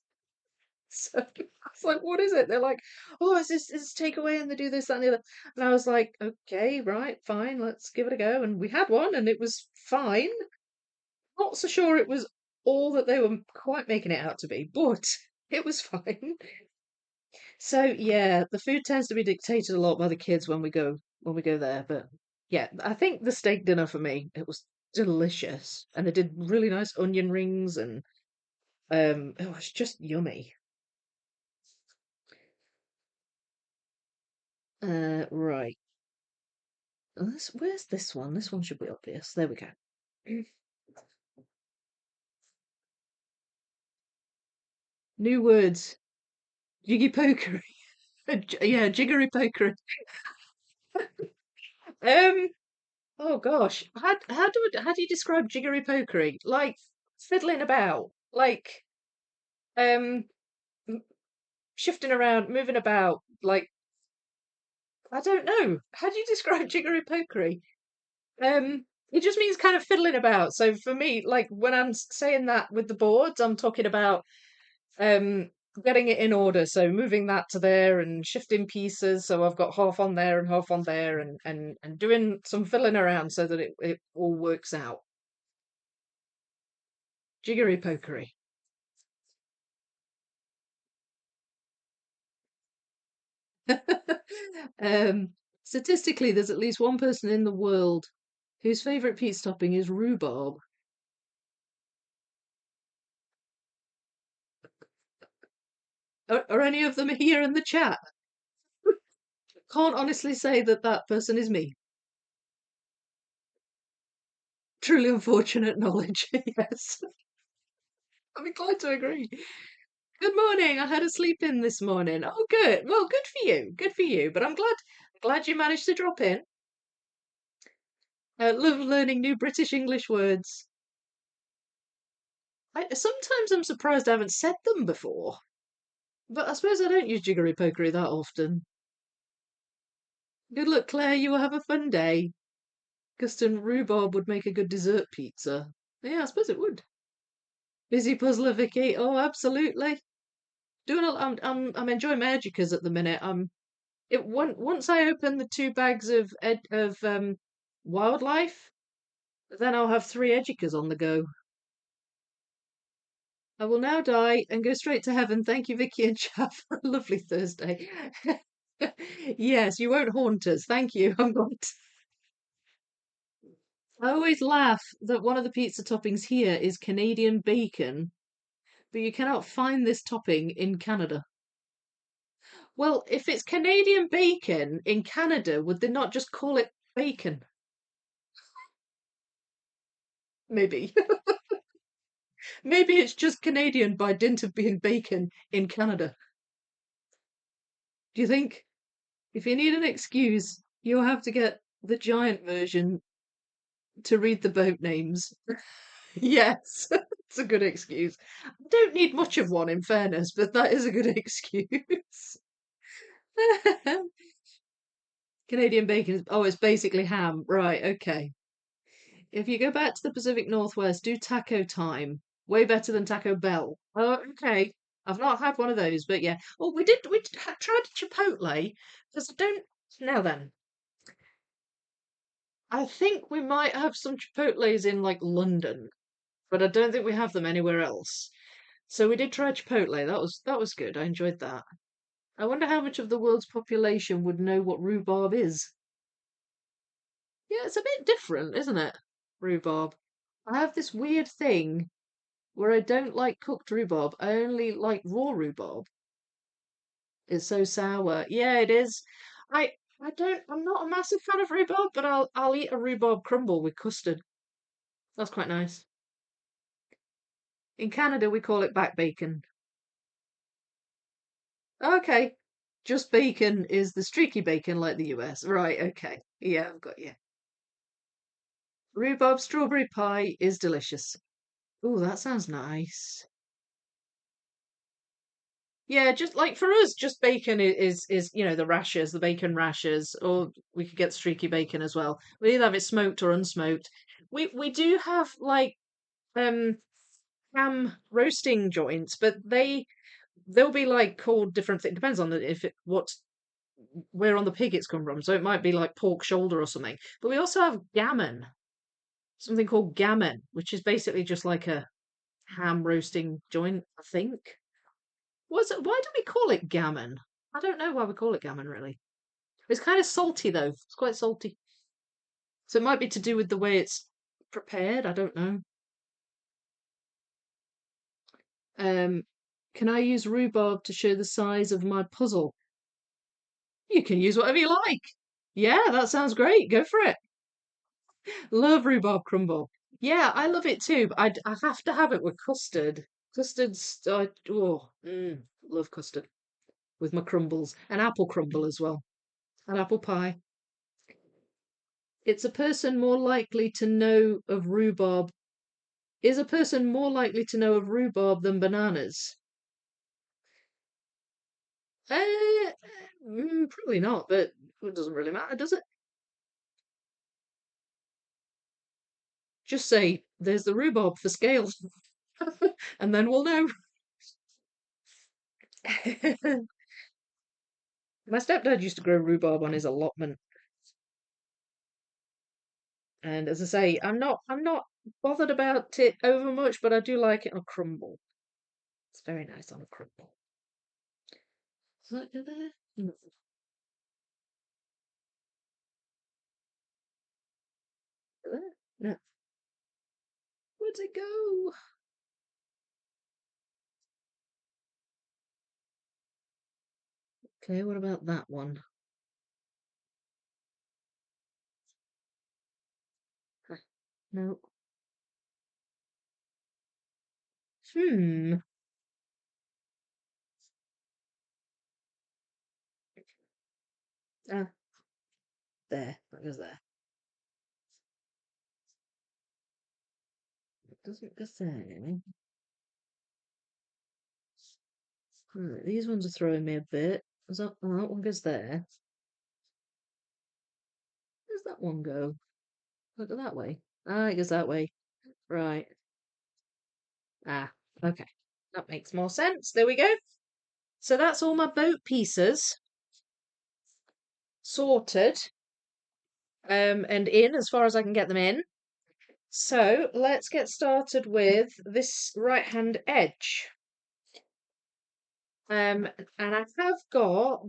So I was like, "What is it?" They're like, "Oh, it's takeaway, and they do this, that, and the other." And I was like, "Okay, right, fine, let's give it a go." And we had one, and it was fine. Not so sure it was all that they were quite making it out to be, but it was fine. So yeah, the food tends to be dictated a lot by the kids when we go there. But yeah, I think the steak dinner for me, it was delicious. And they did really nice onion rings and it was just yummy. Right. Where's this one? This one should be obvious. There we go. New words. Jiggy pokery. Yeah, jiggery pokery. Um, oh gosh. How do you describe jiggery pokery? Like fiddling about. Like um shifting around, moving about. Like I don't know. How do you describe jiggery pokery? It just means kind of fiddling about. So for me, like when I'm saying that with the boards, I'm talking about um getting it in order. So moving that to there and shifting pieces. So I've got half on there and half on there and doing some fiddling around so that it all works out. Jiggery pokery. um, Statistically, there's at least one person in the world whose favourite pizza topping is rhubarb. Are any of them here in the chat? Can't honestly say that that person is me. Truly unfortunate knowledge. Yes, I'm inclined to agree. Good morning. I had a sleep in this morning. Oh, good. Well, good for you. Good for you. But I'm glad you managed to drop in. I love learning new British English words. Sometimes I'm surprised I haven't said them before, but I suppose I don't use jiggery pokery that often. Good luck, Claire. You will have a fun day. Guston, rhubarb would make a good dessert pizza. Yeah, I suppose it would. Busy puzzler, Vicky. Oh, absolutely. I'm enjoying my educas at the minute. Once I open the two bags of wildlife, then I'll have three educas on the go. I will now die and go straight to heaven. Thank you, Vicky and Chav, for a lovely Thursday. Yes, you won't haunt us. Thank you. I'm not. I always laugh that one of the pizza toppings here is Canadian bacon, but you cannot find this topping in Canada. Well, if it's Canadian bacon in Canada, would they not just call it bacon? Maybe. Maybe it's just Canadian by dint of being bacon in Canada. Do you think? If you need an excuse, you'll have to get the giant version to read the boat names. Yes, it's a good excuse. I don't need much of one, in fairness, but that is a good excuse. Canadian bacon is, oh, it's basically ham. Right, okay. If you go back to the Pacific Northwest, do Taco Time. Way better than Taco Bell. Oh, okay. I've not had one of those, but yeah. Oh, tried Chipotle because I don't. Now then, I think we might have some Chipotles in like London, but I don't think we have them anywhere else. So we did try Chipotle. That was good. I enjoyed that. I wonder how much of the world's population would know what rhubarb is. Yeah, it's a bit different, isn't it? Rhubarb. I have this weird thing where I don't like cooked rhubarb. I only like raw rhubarb. It's so sour. Yeah, it is. I I'm not a massive fan of rhubarb, but I'll eat a rhubarb crumble with custard. That's quite nice. In Canada we call it back bacon. Okay. Just bacon is the streaky bacon like the US. Right, okay. Yeah, I've got you. Rhubarb strawberry pie is delicious. Oh, that sounds nice. Yeah, just like for us, just bacon is the rashers, the bacon rashers, or we could get streaky bacon as well. We either have it smoked or unsmoked. We do have like um ham roasting joints, but they'll be like called different things. Depends on if it what where on the pig it's come from. So it might be like pork shoulder or something. But we also have gammon, something called gammon, which is basically just like a ham roasting joint, I think. Was it? Why do we call it gammon? I don't know why we call it gammon really. It's kind of salty though. It's quite salty. So it might be to do with the way it's prepared. I don't know. Um, can I use rhubarb to show the size of my puzzle? You can use whatever you like. Yeah, that sounds great. Go for it. Love rhubarb crumble. Yeah, I love it too, but I have to have it with custard. Custard's, love custard with my crumbles. And apple crumble as well. And apple pie. It's a person more likely to know of rhubarb. Is a person more likely to know of rhubarb than bananas? Probably not, but it doesn't really matter, does it? Just say, there's the rhubarb for scale, and then we'll know. My stepdad used to grow rhubarb on his allotment, and as I say, I'm not bothered about it over much, but I do like it on a crumble. It's very nice on a crumble. Look at that. No. No. Where'd it go? Okay, what about that one? No. Hmm. Ah, there. That goes there. It doesn't go there. These ones are throwing me a bit. That one goes there. Where's that one go? Look at that way. Ah, it goes that way. Right. Ah, okay. That makes more sense. There we go. So that's all my boat pieces sorted and in as far as I can get them in. So let's get started with this right hand edge. And I have got,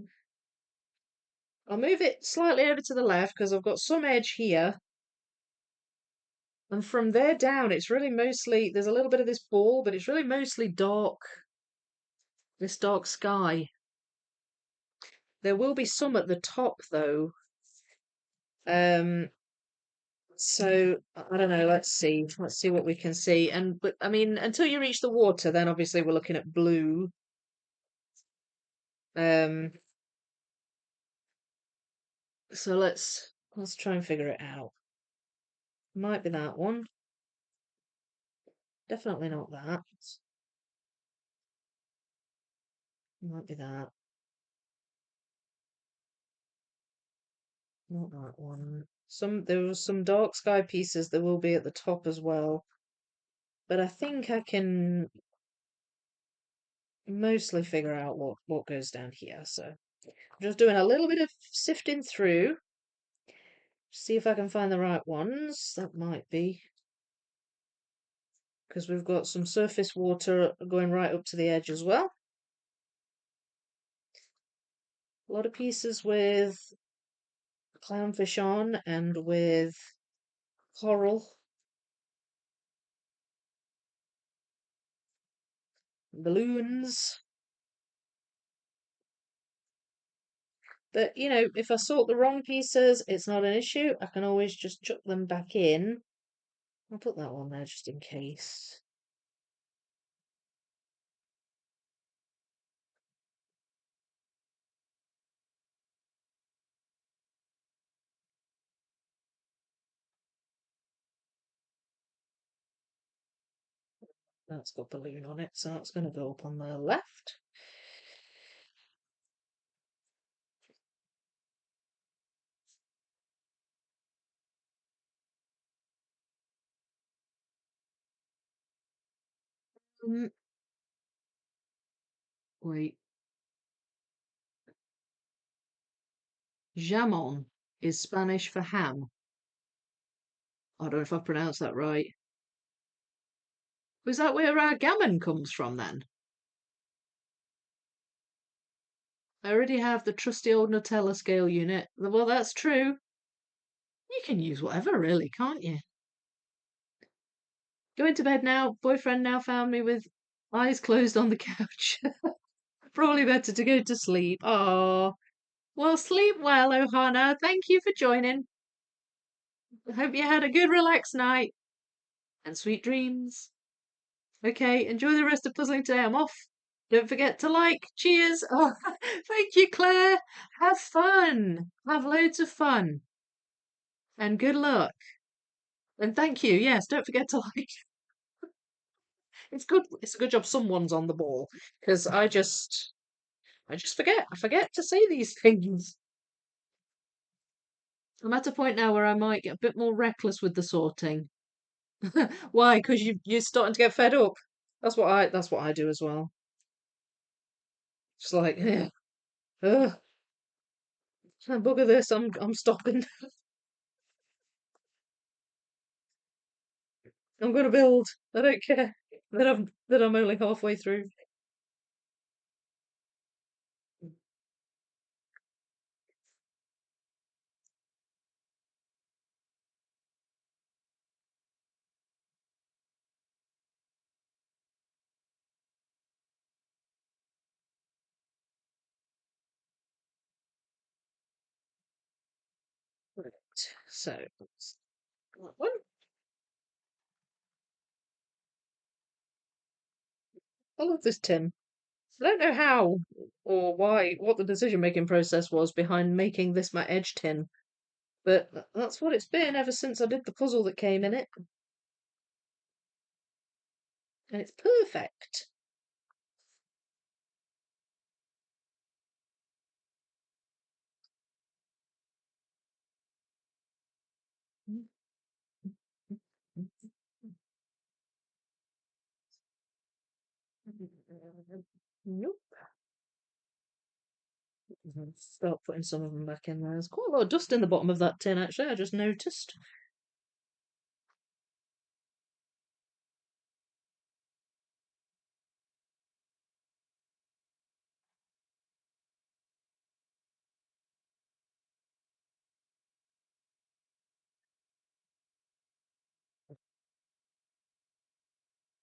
I'll move it slightly over to the left because I've got some edge here. And from there down, it's really mostly, there's a little bit of this ball, but it's really mostly dark, this dark sky. There will be some at the top though. Um, so I don't know, let's see. Let's see what we can see. But I mean, until you reach the water, then obviously we're looking at blue. Um, so let's try and figure it out. Might be that one. Definitely not that. Might be that. Not that one. There was some dark sky pieces that will be at the top as well. But I think I can mostly figure out what goes down here. So I'm just doing a little bit of sifting through, see if I can find the right ones. That might be because we've got some surface water going right up to the edge as well. A lot of pieces with clownfish on and with coral. balloons. But, you know, if I sort the wrong pieces, it's not an issue. I can always just chuck them back in. I'll put that one there just in case. That's got balloon on it, so that's going to go up on the left. Wait. Jamon is Spanish for ham. I don't know if I pronounced that right. Was that where our gammon comes from then? I already have the trusty old Nutella scale unit. Well, that's true. You can use whatever, really, can't you? Going to bed now. Boyfriend now found me with eyes closed on the couch. Probably better to go to sleep. Oh, well, sleep well, Ohana. Thank you for joining. I hope you had a good, relaxed night and sweet dreams. Okay, enjoy the rest of puzzling today. I'm off. Don't forget to like. Cheers. Oh, thank you, Claire. Have fun. Have loads of fun. And good luck. And thank you. Yes, don't forget to like. It's good. It's a good job someone's on the ball because I just forget. I forget to say these things. I'm at a point now where I might get a bit more reckless with the sorting. Why? Because you're starting to get fed up. That's what I do as well. Just like, ugh, bugger this. I'm stopping. I'm gonna build. I don't care that I'm only halfway through. Right. So that's that one. I love this tin. I don't know how or why, what the decision-making process was behind making this my edge tin, but that's what it's been ever since I did the puzzle that came in it, and it's perfect. Nope. Start putting some of them back in there. There's quite a lot of dust in the bottom of that tin, actually. I just noticed.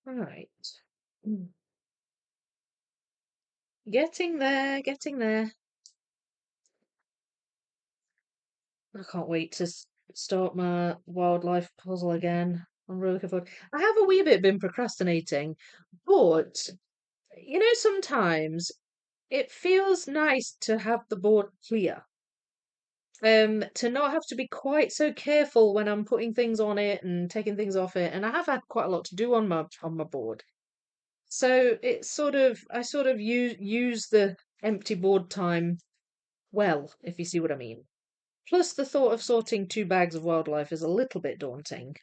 Right. Getting there, getting there. I can't wait to start my wildlife puzzle again. I'm really looking forward. I have a wee bit been procrastinating, but sometimes it feels nice to have the board clear. To not have to be quite so careful when I'm putting things on it and taking things off it. And I have had quite a lot to do on my board. So it's I sort of use the empty board time well, if you see what I mean. Plus, the thought of sorting 2 bags of wildlife is a little bit daunting.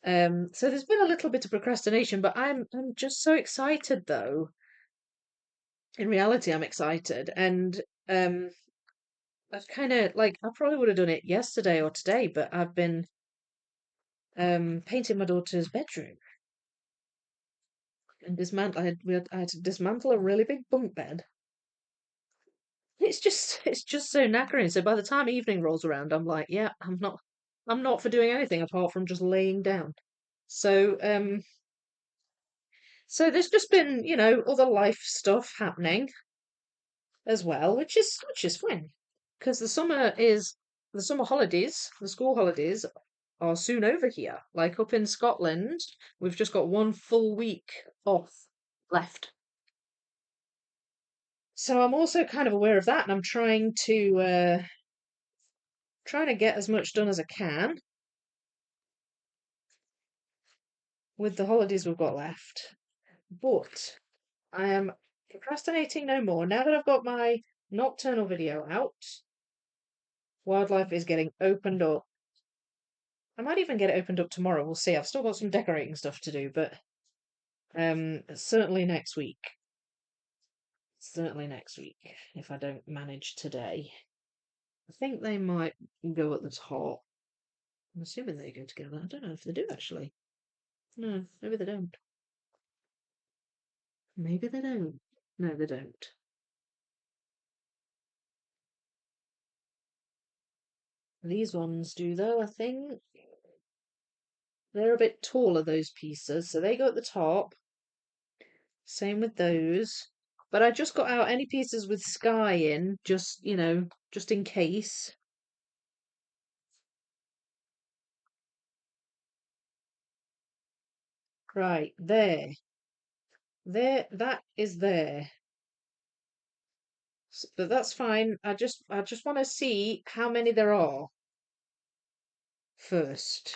So there's been a little bit of procrastination, but I'm just so excited though. In reality, I'm excited, and I've kind of like I probably would have done it yesterday or today, but I've been painting my daughter's bedroom and I had to dismantle a really big bunk bed. It's just so knackering. So by the time evening rolls around, I'm like, yeah, I'm not for doing anything apart from just laying down. So So there's just been, other life stuff happening as well, which is fine. Because the summer holidays, the school holidays are soon over here. Like up in Scotland, we've just got one full week off left. So I'm also kind of aware of that, and I'm trying to get as much done as I can with the holidays we've got left. But I am procrastinating no more. Now that I've got my nocturnal video out, wildlife is getting opened up. I might even get it opened up tomorrow. We'll see. I've still got some decorating stuff to do, but certainly next week. Certainly next week, if I don't manage today. I think they might go at the top. I'm assuming they go together. I don't know if they do actually. No, maybe they don't. Maybe they don't. No, they don't. These ones do though, I think. They're a bit taller, those pieces, so they go at the top. Same with those. But I just got out any pieces with sky in, just in case. Right, there. There, that is there. But that's fine. I just want to see how many there are first.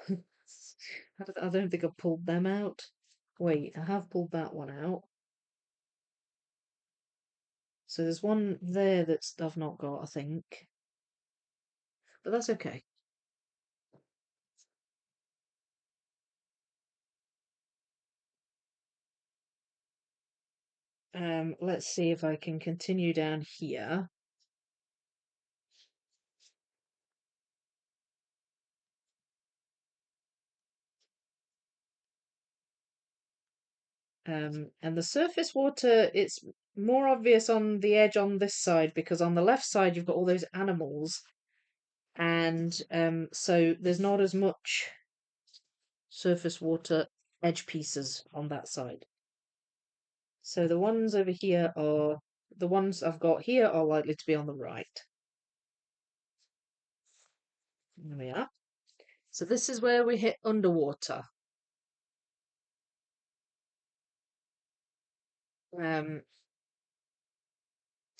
I don't think I've pulled them out. Wait, I have pulled that one out. So there's one there that I've not got, I think. But that's okay. Let's see if I can continue down here. And the surface water, it's more obvious on the edge on this side because on the left side you've got all those animals, and so there's not as much surface water edge pieces on that side. So the ones over here are the ones I've got here are likely to be on the right. There we are. So this is where we hit underwater. Um,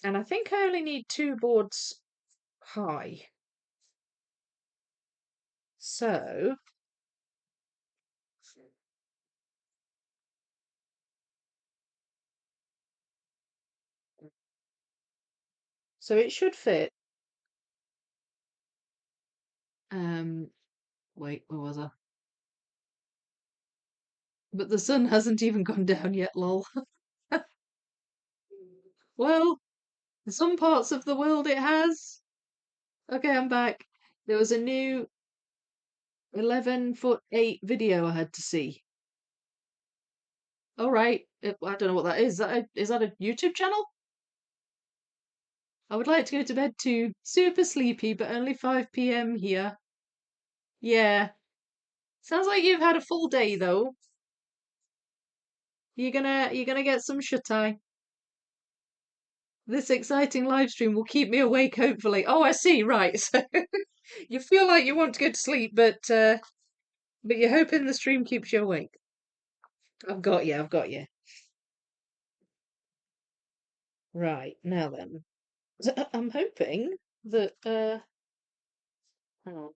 and I think I only need 2 boards high. So it should fit. Wait, where was I? But the sun hasn't even gone down yet, lol. Well, in some parts of the world it has. Okay, I'm back. There was a new 11'8" video I had to see. All right, I don't know what that is. Is that a YouTube channel? I would like to go to bed too. Super sleepy, but only 5 p.m. here. Yeah. Sounds like you've had a full day though. You're gonna get some shut eye. This exciting live stream will keep me awake, hopefully. Oh, I see. Right. So you feel like you want to go to sleep, but you're hoping the stream keeps you awake. I've got you. I've got you. Right now then, I'm hoping that. Hang on.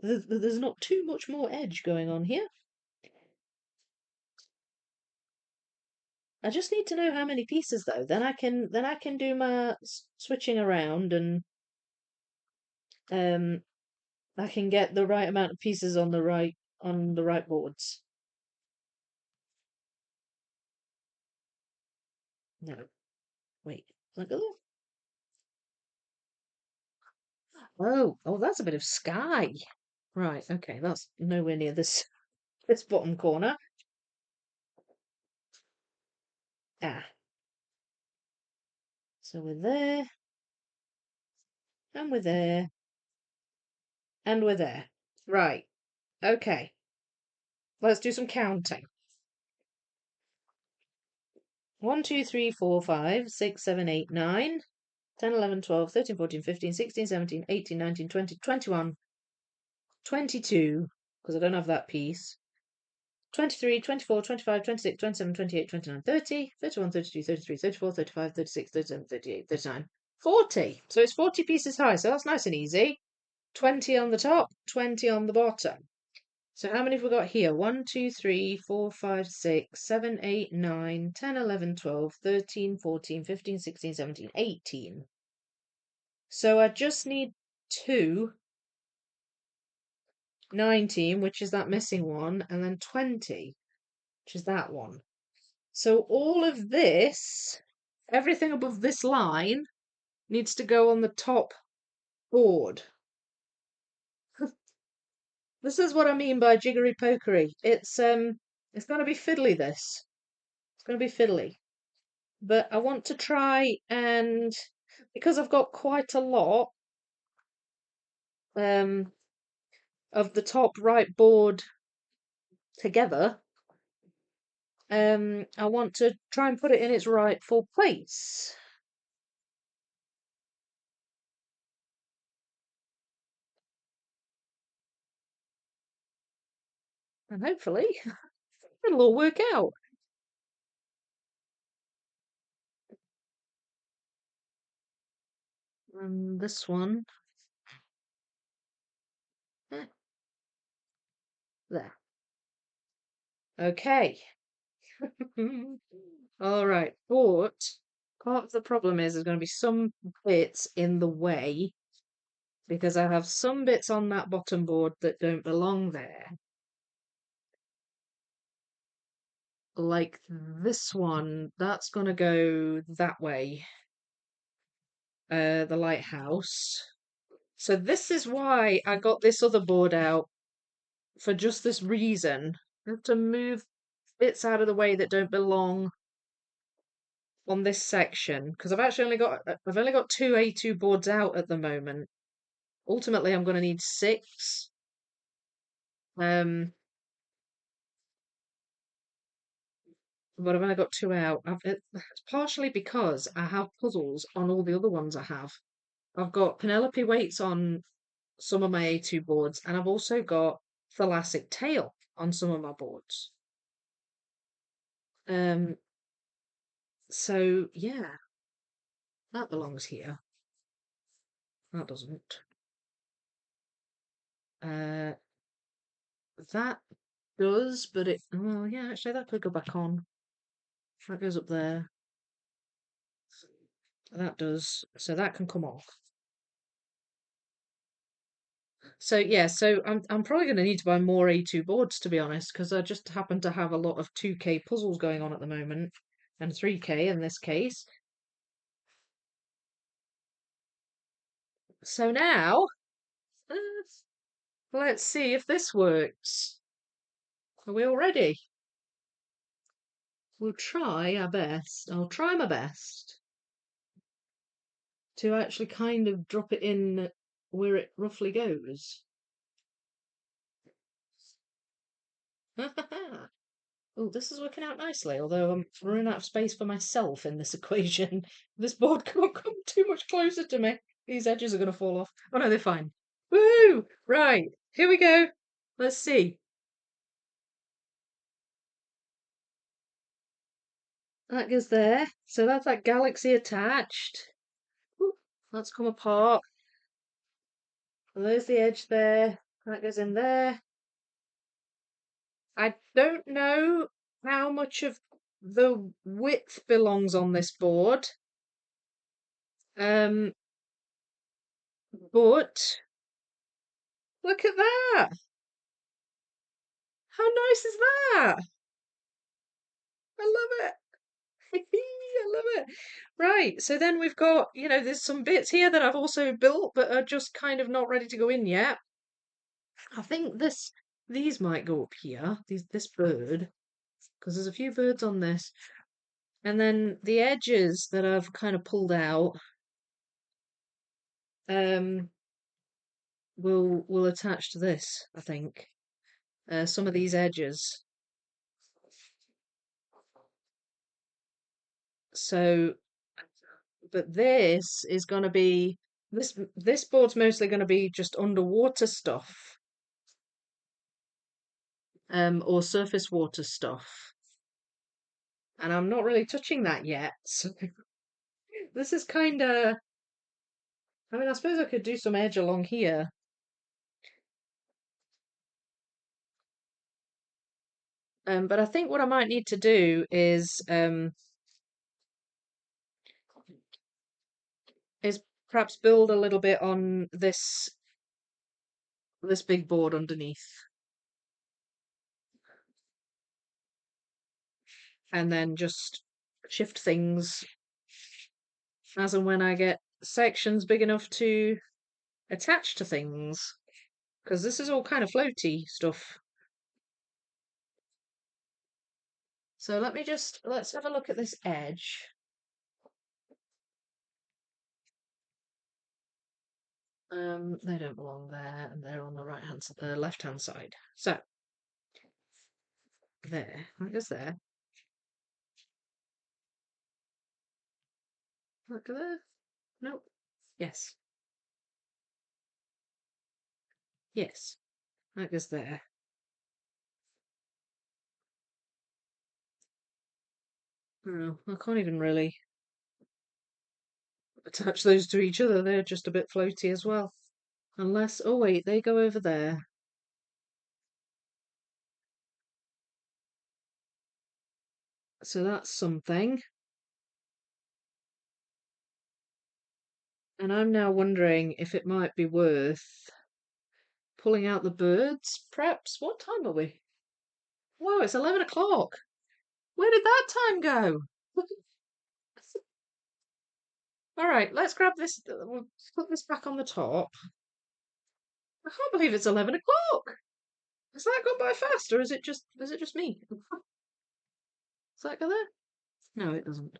There's not too much more edge going on here. I just need to know how many pieces though. Then I can do my switching around and um I can get the right amount of pieces on the right boards. No, wait. Look at that. Oh, that's a bit of sky. Right, okay, that's nowhere near this bottom corner. Ah, so we're there. And we're there. And we're there. Right. Okay. Let's do some counting. 1, 2, 3, 4, 5, 6, 7, 8, 9, 10, 11, 12, 13, 14, 15, 16, 17, 18, 19, 20, 21, 22, because I don't have that piece. 23, 24, 25, 26, 27, 28, 29, 30, 31, 32, 33, 34, 35, 36, 37, 38, 39, 40. So it's 40 pieces high, so that's nice and easy. 20 on the top, 20 on the bottom. So how many have we got here? 1, 2, 3, 4, 5, 6, 7, 8, 9, 10, 11, 12, 13, 14, 15, 16, 17, 18. So I just need 2, 19, which is that missing one, and then 20, which is that one. So all of this, everything above this line, needs to go on the top board. This is what I mean by jiggery pokery. It's going to be fiddly, this. It's going to be fiddly. But I want to try and, because I've got quite a lot of the top right board together, I want to try and put it in its rightful place. And hopefully it'll all work out. And this one, eh, there. Okay. All right. But part of the problem is there's going to be some bits in the way because I have some bits on that bottom board that don't belong there. Like this one, that's going to go that way. The lighthouse. So this is why I got this other board out for just this reason. I have to move bits out of the way that don't belong on this section because I've only got 2 A2 boards out at the moment. Ultimately, I'm going to need 6. But I've only got 2 out. It's partially because I have puzzles on all the other ones I have. I've got Penelope weights on some of my A2 boards, and I've also got Thalassic tail on some of my boards. Um, so yeah, that belongs here. That doesn't. That does, but oh yeah, actually that could go back on. That goes up there. That does, so that can come off. So yeah, so I'm probably going to need to buy more A2 boards to be honest, because I just happen to have a lot of 2K puzzles going on at the moment, and 3K in this case. So now, let's see if this works. Are we all ready? We'll try our best. I'll try my best to actually kind of drop it in where it roughly goes. Oh, this is working out nicely, although I'm running out of space for myself in this equation. This board can't come too much closer to me. These edges are going to fall off. Oh no, they're fine. Woo! Right, here we go. Let's see. That goes there. So that's that galaxy attached. Ooh, that's come apart. And there's the edge there. That goes in there. I don't know how much of the width belongs on this board. But look at that. How nice is that? I love it. I love it. Right, so then we've got, there's some bits here that I've also built but are just kind of not ready to go in yet. I think these might go up here, this bird, because there's a few birds on this. And then the edges that I've kind of pulled out, um, will attach to this, I think. Some of these edges. So, but this is going to be this board's mostly going to be just underwater stuff, or surface water stuff, and I'm not really touching that yet. So this is kind of. I mean, I suppose I could do some edge along here. But I think what I might need to do is perhaps build a little bit on this big board underneath, and then just shift things as and when I get sections big enough to attach to things, because this is all kind of floaty stuff. So let's have a look at this edge. They don't belong there, and they're on the the left-hand side. So there, that goes there. Look at there. Nope. Yes. Yes. That goes there. Oh, I can't even really attach those to each other. They're just a bit floaty as well. Unless, oh wait, they go over there. So that's something. And I'm now wondering if it might be worth pulling out the birds, perhaps. What time are we? Whoa, it's 11 o'clock. Where did that time go? All right, let's grab this. We'll put this back on the top. I can't believe it's 11 o'clock. Has that gone by fast, or is it just me? Does that go there? No, it doesn't.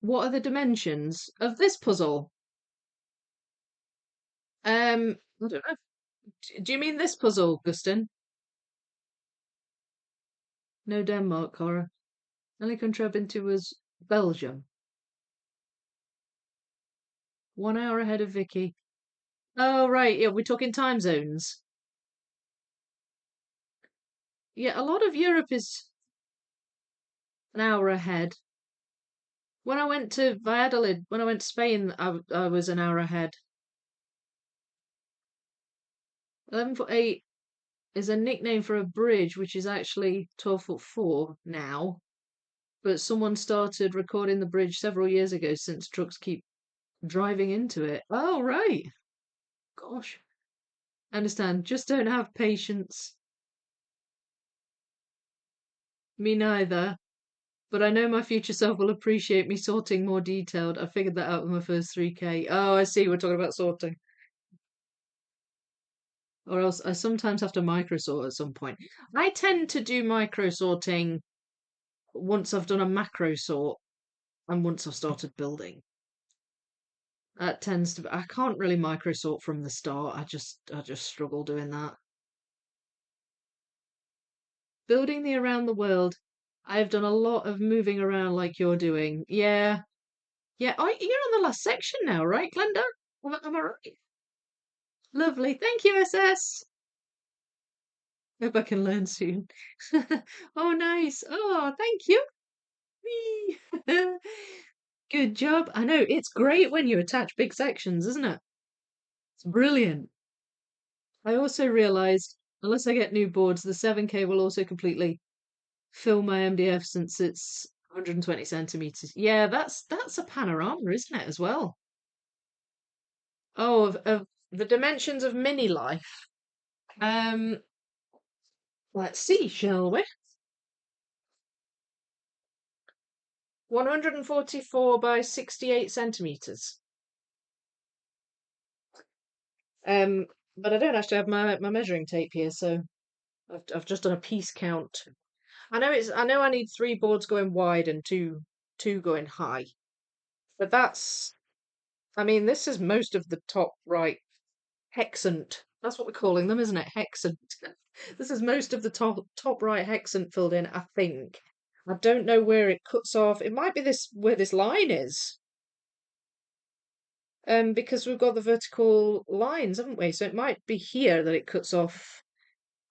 What are the dimensions of this puzzle? I don't know. Do you mean this puzzle, Gustin? No Denmark, Cora. Only country I've been to was Belgium. 1 hour ahead of Vicky. Oh, right. Yeah, we're talking time zones. Yeah, a lot of Europe is an hour ahead. When I went to Valladolid, when I went to Spain, I was an hour ahead. 11'8" is a nickname for a bridge, which is actually 12'4" now. But someone started recording the bridge several years ago since trucks keep driving into it. Oh, right. Gosh. I understand. Just don't have patience. Me neither. But I know my future self will appreciate me sorting more detailed. I figured that out with my first 3K. Oh, I see. We're talking about sorting. Or else I sometimes have to micro sort at some point. I tend to do micro sorting once I've done a macro sort and once I've started building. That tends to be, I can't really micro sort from the start. I just struggle doing that. Building the around the world, I've done a lot of moving around like you're doing. Yeah. Yeah, you're on the last section now, right, Glenda? Am I right? Lovely. Thank you, SS. Hope I can learn soon. Oh, nice. Oh, thank you. Whee! Good job. I know, it's great when you attach big sections, isn't it? It's brilliant. I also realised, unless I get new boards, the 7K will also completely fill my MDF since it's 120 centimeters. Yeah, that's a panorama, isn't it, as well? Oh, of the dimensions of mini life. Um, let's see, shall we? 144 by 68 centimeters. Um, but I don't actually have my measuring tape here, so I've just done a piece count. I know I need 3 boards going wide and 2 two going high. But I mean, this is most of the top right hexant. That's what we're calling them, isn't it? Hexant. This is most of the top right hexant filled in, I think. I don't know where it cuts off. It might be this where this line is. Because we've got the vertical lines, haven't we? So it might be here that it cuts off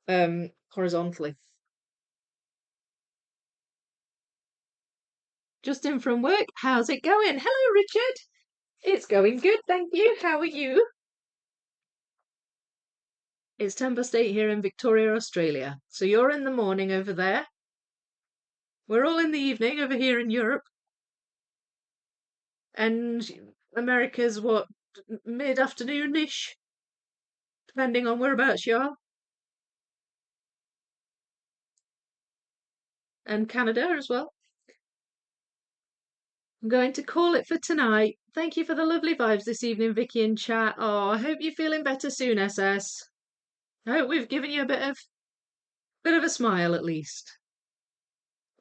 horizontally. Just in from work. How's it going? Hello, Richard. It's going good, thank you. How are you? It's 8 here in Victoria, Australia. So you're in the morning over there. We're all in the evening over here in Europe. And America's what, mid-afternoon-ish, depending on whereabouts you are. And Canada as well. I'm going to call it for tonight. Thank you for the lovely vibes this evening, Vicky in chat. Oh, I hope you're feeling better soon, SS. I hope we've given you a bit of a smile at least.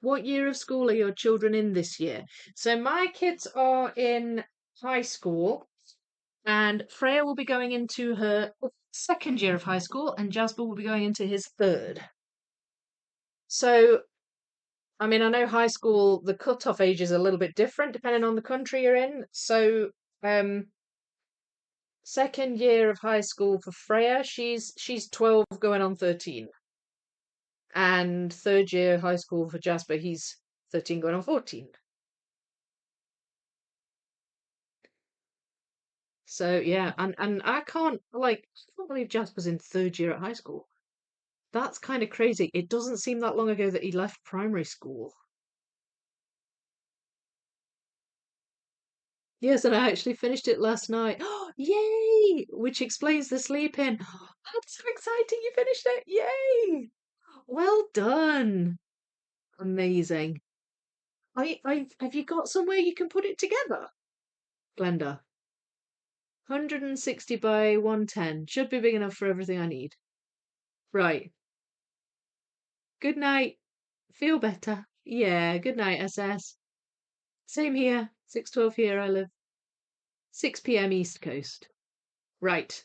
What year of school are your children in this year? So my kids are in high school, and Freya will be going into her second year of high school, and Jasper will be going into his third. So I mean, I know high school, the cutoff age is a little bit different depending on the country you're in. So, second year of high school for Freya, she's 12 going on 13. And third year high school for Jasper, he's 13 going on 14. So yeah, and I can't believe Jasper's in third year at high school. That's kind of crazy. It doesn't seem that long ago that he left primary school. Yes, and I actually finished it last night. Oh, yay! Which explains the sleep-in. That's so exciting, you finished it. Yay! Well done. Amazing. Have you got somewhere you can put it together, Glenda? 160 by 110. Should be big enough for everything I need. Right. Good night. Feel better. Yeah, good night, SS. Same here. 6:12 here I live. 6 p.m. East Coast. Right.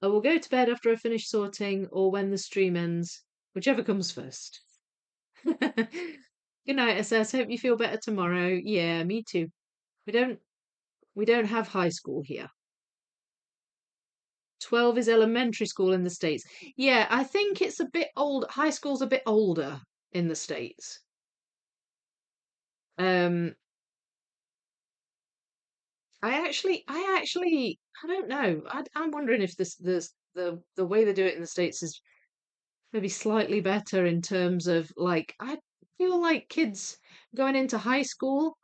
I will go to bed after I finish sorting or when the stream ends, whichever comes first. Good night, SS. Hope you feel better tomorrow. Yeah, me too. We don't have high school here. 12 is elementary school in the States. Yeah, I think it's a bit old. High school's a bit older in the States. Um, I don't know. I'm wondering if the way they do it in the States is maybe slightly better in terms of like I feel like kids going into high school,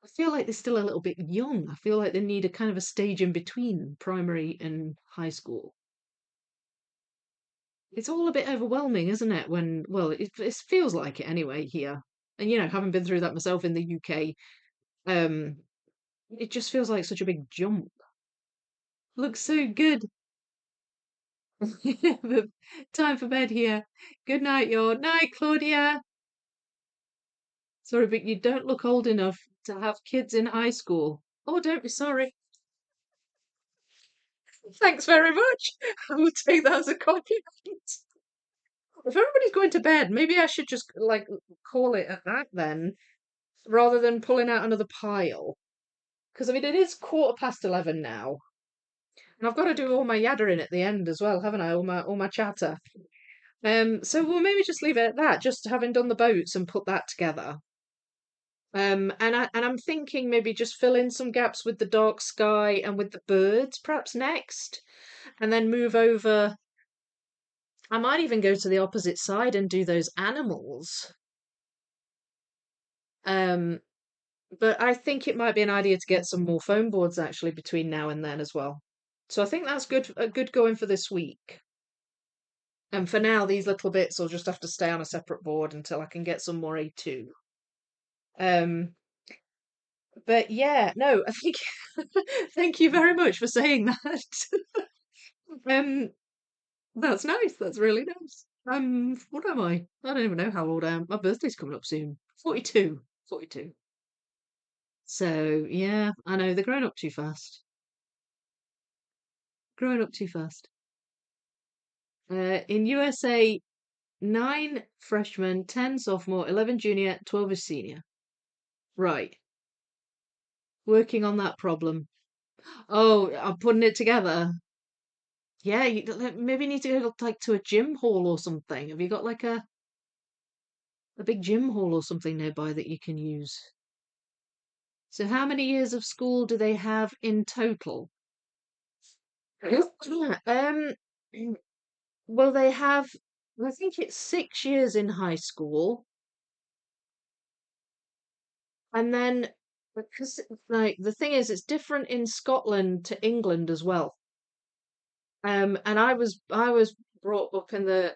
I feel like they're still a little bit young. I feel like they need a kind of a stage in between primary and high school. It's all a bit overwhelming, isn't it? Well, it feels like it anyway here. And having been through that myself in the UK, um, it just feels like such a big jump. Looks so good. But time for bed here. Good night, your night, Claudia. Sorry, but you don't look old enough to have kids in high school. Oh, don't be sorry. Thanks very much. I will take that as a compliment. If everybody's going to bed, maybe I should just call it at that then, rather than pulling out another pile. Because I mean, it is 11:15 now, and I've got to do all my yaddering at the end as well, haven't I? All my chatter. So we'll maybe just leave it at that, just having done the boats and put that together. And I'm thinking maybe just fill in some gaps with the dark sky and with the birds, perhaps next, and then move over. I might even go to the opposite side and do those animals. Um, but I think it might be an idea to get some more foam boards actually between now and then as well. So I think that's good going for this week. And for now, these little bits will just have to stay on a separate board until I can get some more A2. Um, but yeah, no, I think thank you very much for saying that. um, that's nice. That's really nice. What am I? I don't even know how old I am. My birthday's coming up soon. 42. 42. So, yeah, I know they're growing up too fast. Growing up too fast. In USA, 9 freshmen, 10 sophomore, 11 junior, 12 is senior. Right. Working on that problem. Oh, I'm putting it together. Yeah, maybe you need to go like to a gym hall or something. Have you got like a big gym hall or something nearby that you can use? So how many years of school do they have in total? Um, well, they have, I think it's 6 years in high school, and then because like the thing is, it's different in Scotland to England as well. And I was brought up in the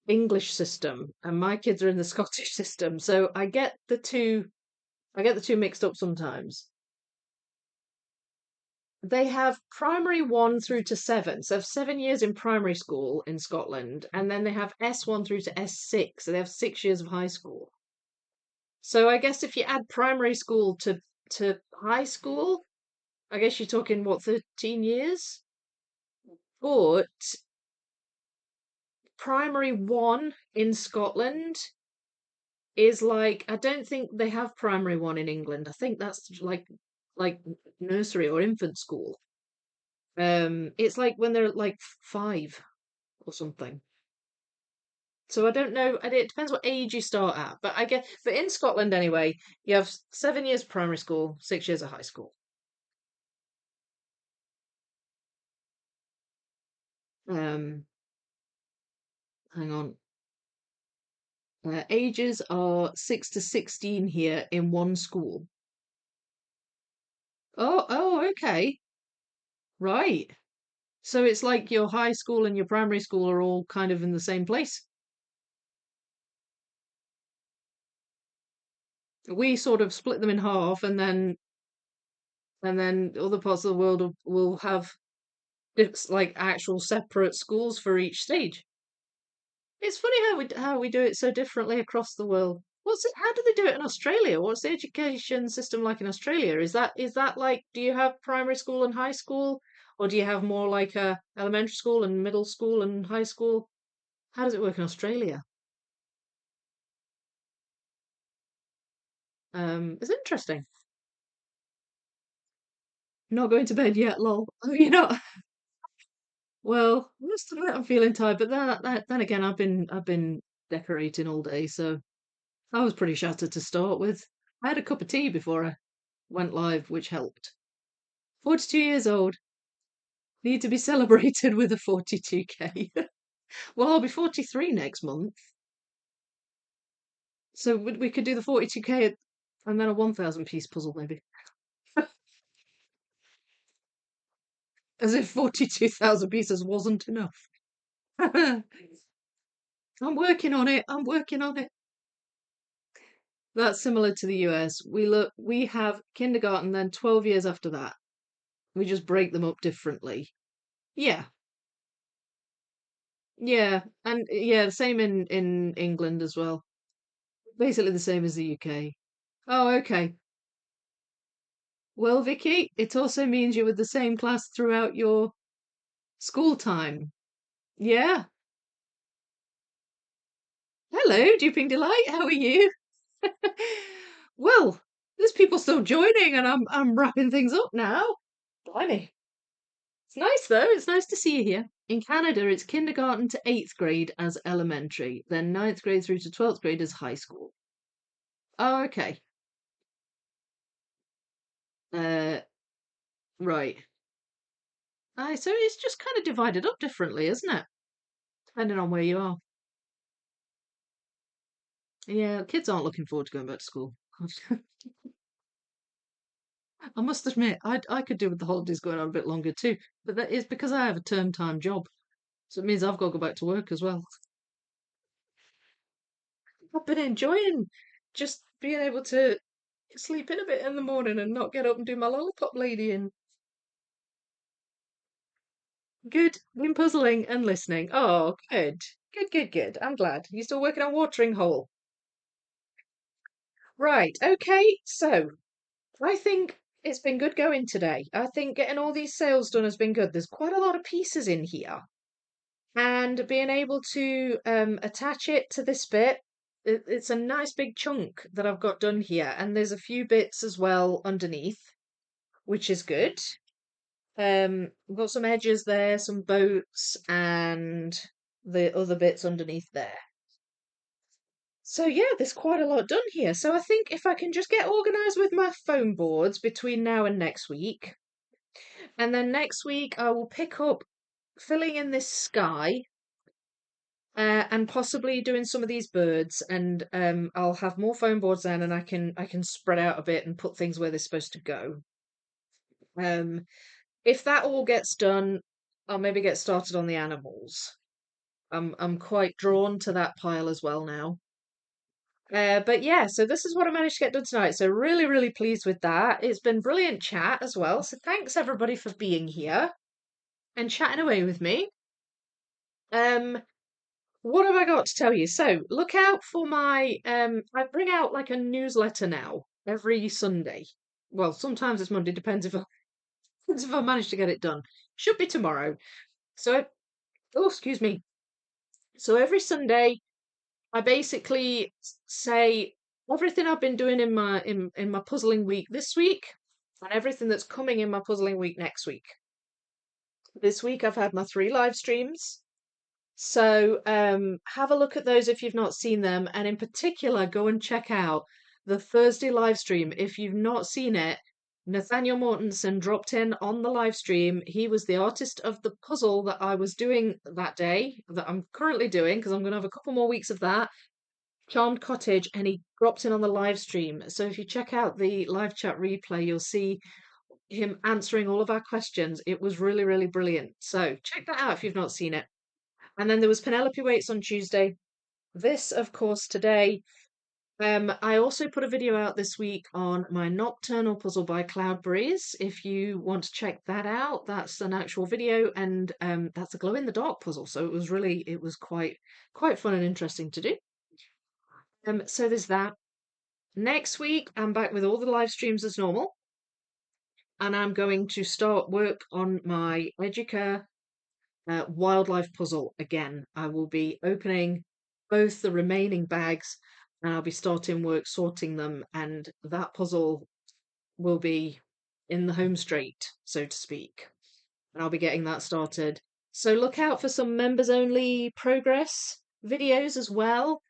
English system, and my kids are in the Scottish system, so I get the two mixed up sometimes. They have primary 1 through to 7, so they have 7 years in primary school in Scotland, and then they have S1 through to S6, so they have 6 years of high school. So I guess if you add primary school to high school, I guess you're talking what, 13 years? But primary 1 in Scotland is like, I don't think they have primary 1 in England. I think that's like nursery or infant school. It's like when they're like 5 or something. So I don't know. It depends what age you start at, but I guess, but in Scotland anyway, you have 7 years of primary school, 6 years of high school. Um, Hang on. Ages are 6 to 16 here in one school. Oh, okay, right. So it's like your high school and your primary school are all kind of in the same place. We sort of split them in half, and then other parts of the world will have it's like actual separate schools for each stage. It's funny how we do it so differently across the world. How do they do it in Australia? What's the education system like in Australia? Is that like, do you have primary school and high school, or do you have more like a elementary school and middle school and high school? How does it work in Australia? It's interesting. Not going to bed yet, lol. You know. Well, most of it I'm feeling tired, but then again, I've been decorating all day, so I was pretty shattered to start with. I had a cup of tea before I went live, which helped. 42 years old, need to be celebrated with a 42k. Well, I'll be 43 next month, so we could do the 42k and then a 1,000 piece puzzle maybe. As if 42,000 pieces wasn't enough. I'm working on it. I'm working on it. That's similar to the US. We have kindergarten, then 12 years after that. We just break them up differently. Yeah. Yeah. And yeah, the same in England as well. Basically the same as the UK. Oh, okay. Well, Vicky, it also means you're with the same class throughout your school time. Yeah. Hello, Duping Delight. How are you? Well, there's people still joining, and I'm wrapping things up now. Blimey. It's nice though. It's nice to see you here. In Canada, it's kindergarten to 8th grade as elementary, then 9th grade through to 12th grade as high school. Oh, okay. Uh, right. So it's just kind of divided up differently, isn't it? Depending on where you are. Yeah, kids aren't looking forward to going back to school. I must admit, I could do with the holidays going on a bit longer too, but that is because I have a term time job, so it means I've got to go back to work as well. I've been enjoying just being able to sleep in a bit in the morning and not get up and do my lollipop lady and good. Been puzzling and listening. Oh, good. Good, good, good. I'm glad. You still working on watering hole? Right, okay, so I think it's been good going today. I think getting all these sails done has been good. There's quite a lot of pieces in here. And being able to attach it to this bit, it's a nice big chunk that I've got done here. And there's a few bits as well underneath, which is good. We've got some edges there, some boats, and the other bits underneath there. So yeah, there's quite a lot done here. So I think if I can just get organised with my foam boards between now and next week, and then next week I will pick up filling in this sky, and possibly doing some of these birds, and I'll have more foam boards then, and I can spread out a bit and put things where they're supposed to go. Um, if that all gets done, I'll maybe get started on the animals. I'm quite drawn to that pile as well now. But yeah, so this is what I managed to get done tonight. So really, really pleased with that. It's been brilliant chat as well. So thanks everybody for being here and chatting away with me. Um, what have I got to tell you? So look out for my I bring out like a newsletter now every Sunday. Well, sometimes it's Monday, depends if I manage to get it done. Should be tomorrow. So oh, excuse me. So every Sunday I basically say everything I've been doing in my puzzling week this week and everything that's coming in my puzzling week next week. This week I've had my 3 live streams. So have a look at those if you've not seen them, and in particular go and check out the Thursday live stream. If you've not seen it, Nathaniel Mortensen dropped in on the live stream. He was the artist of the puzzle that I was doing that day, that I'm currently doing, because I'm going to have a couple more weeks of that. Charmed Cottage, and he dropped in on the live stream. So if you check out the live chat replay, you'll see him answering all of our questions. It was really, really brilliant. So check that out if you've not seen it. And then there was Penelope Waits on Tuesday. This, of course, today. I also put a video out this week on my Nocturnal puzzle by Cloud Breeze. If you want to check that out, that's an actual video, and that's a glow in the dark puzzle. So it was quite fun and interesting to do. So there's that. Next week, I'm back with all the live streams as normal, and I'm going to start work on my Educa wildlife puzzle again. I will be opening both the remaining bags, and I'll be starting work sorting them, and that puzzle will be in the home straight, so to speak. And I'll be getting that started. So look out for some members only progress videos as well.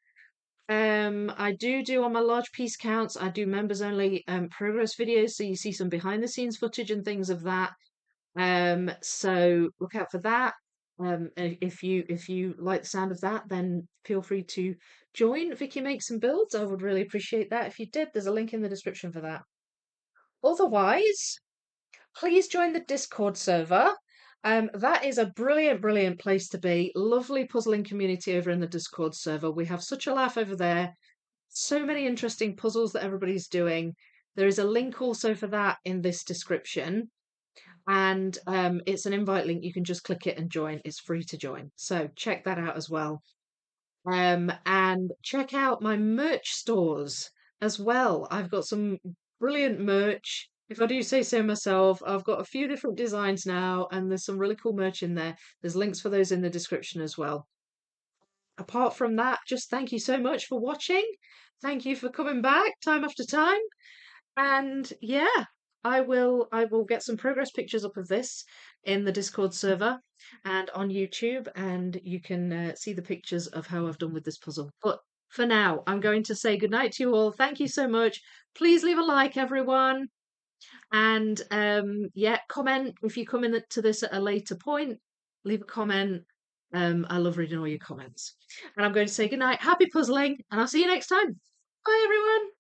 I do on my large piece counts, I do members only progress videos, so you see some behind the scenes footage and things of that. So look out for that. If you like the sound of that, then feel free to join Vicky Makes and Builds. I would really appreciate that if you did. There's a link in the description for that. Otherwise, please join the Discord server. That is a brilliant, brilliant place to be. Lovely puzzling community over in the Discord server. We have such a laugh over there. So many interesting puzzles that everybody's doing. There is a link also for that in this description. And it's an invite link. You can just click it and join. It's free to join. So check that out as well. And check out my merch stores as well. I've got some brilliant merch. If I do say so myself, I've got a few different designs now, and there's some really cool merch in there. There's links for those in the description as well. Apart from that, just thank you so much for watching. Thank you for coming back time after time. And yeah, I will get some progress pictures up of this in the Discord server and on YouTube, and you can see the pictures of how I've done with this puzzle. But for now, I'm going to say goodnight to you all. Thank you so much. Please leave a like, everyone. And yeah, comment if you come in to this at a later point. Leave a comment. I love reading all your comments. And I'm going to say goodnight. Happy puzzling, and I'll see you next time. Bye, everyone.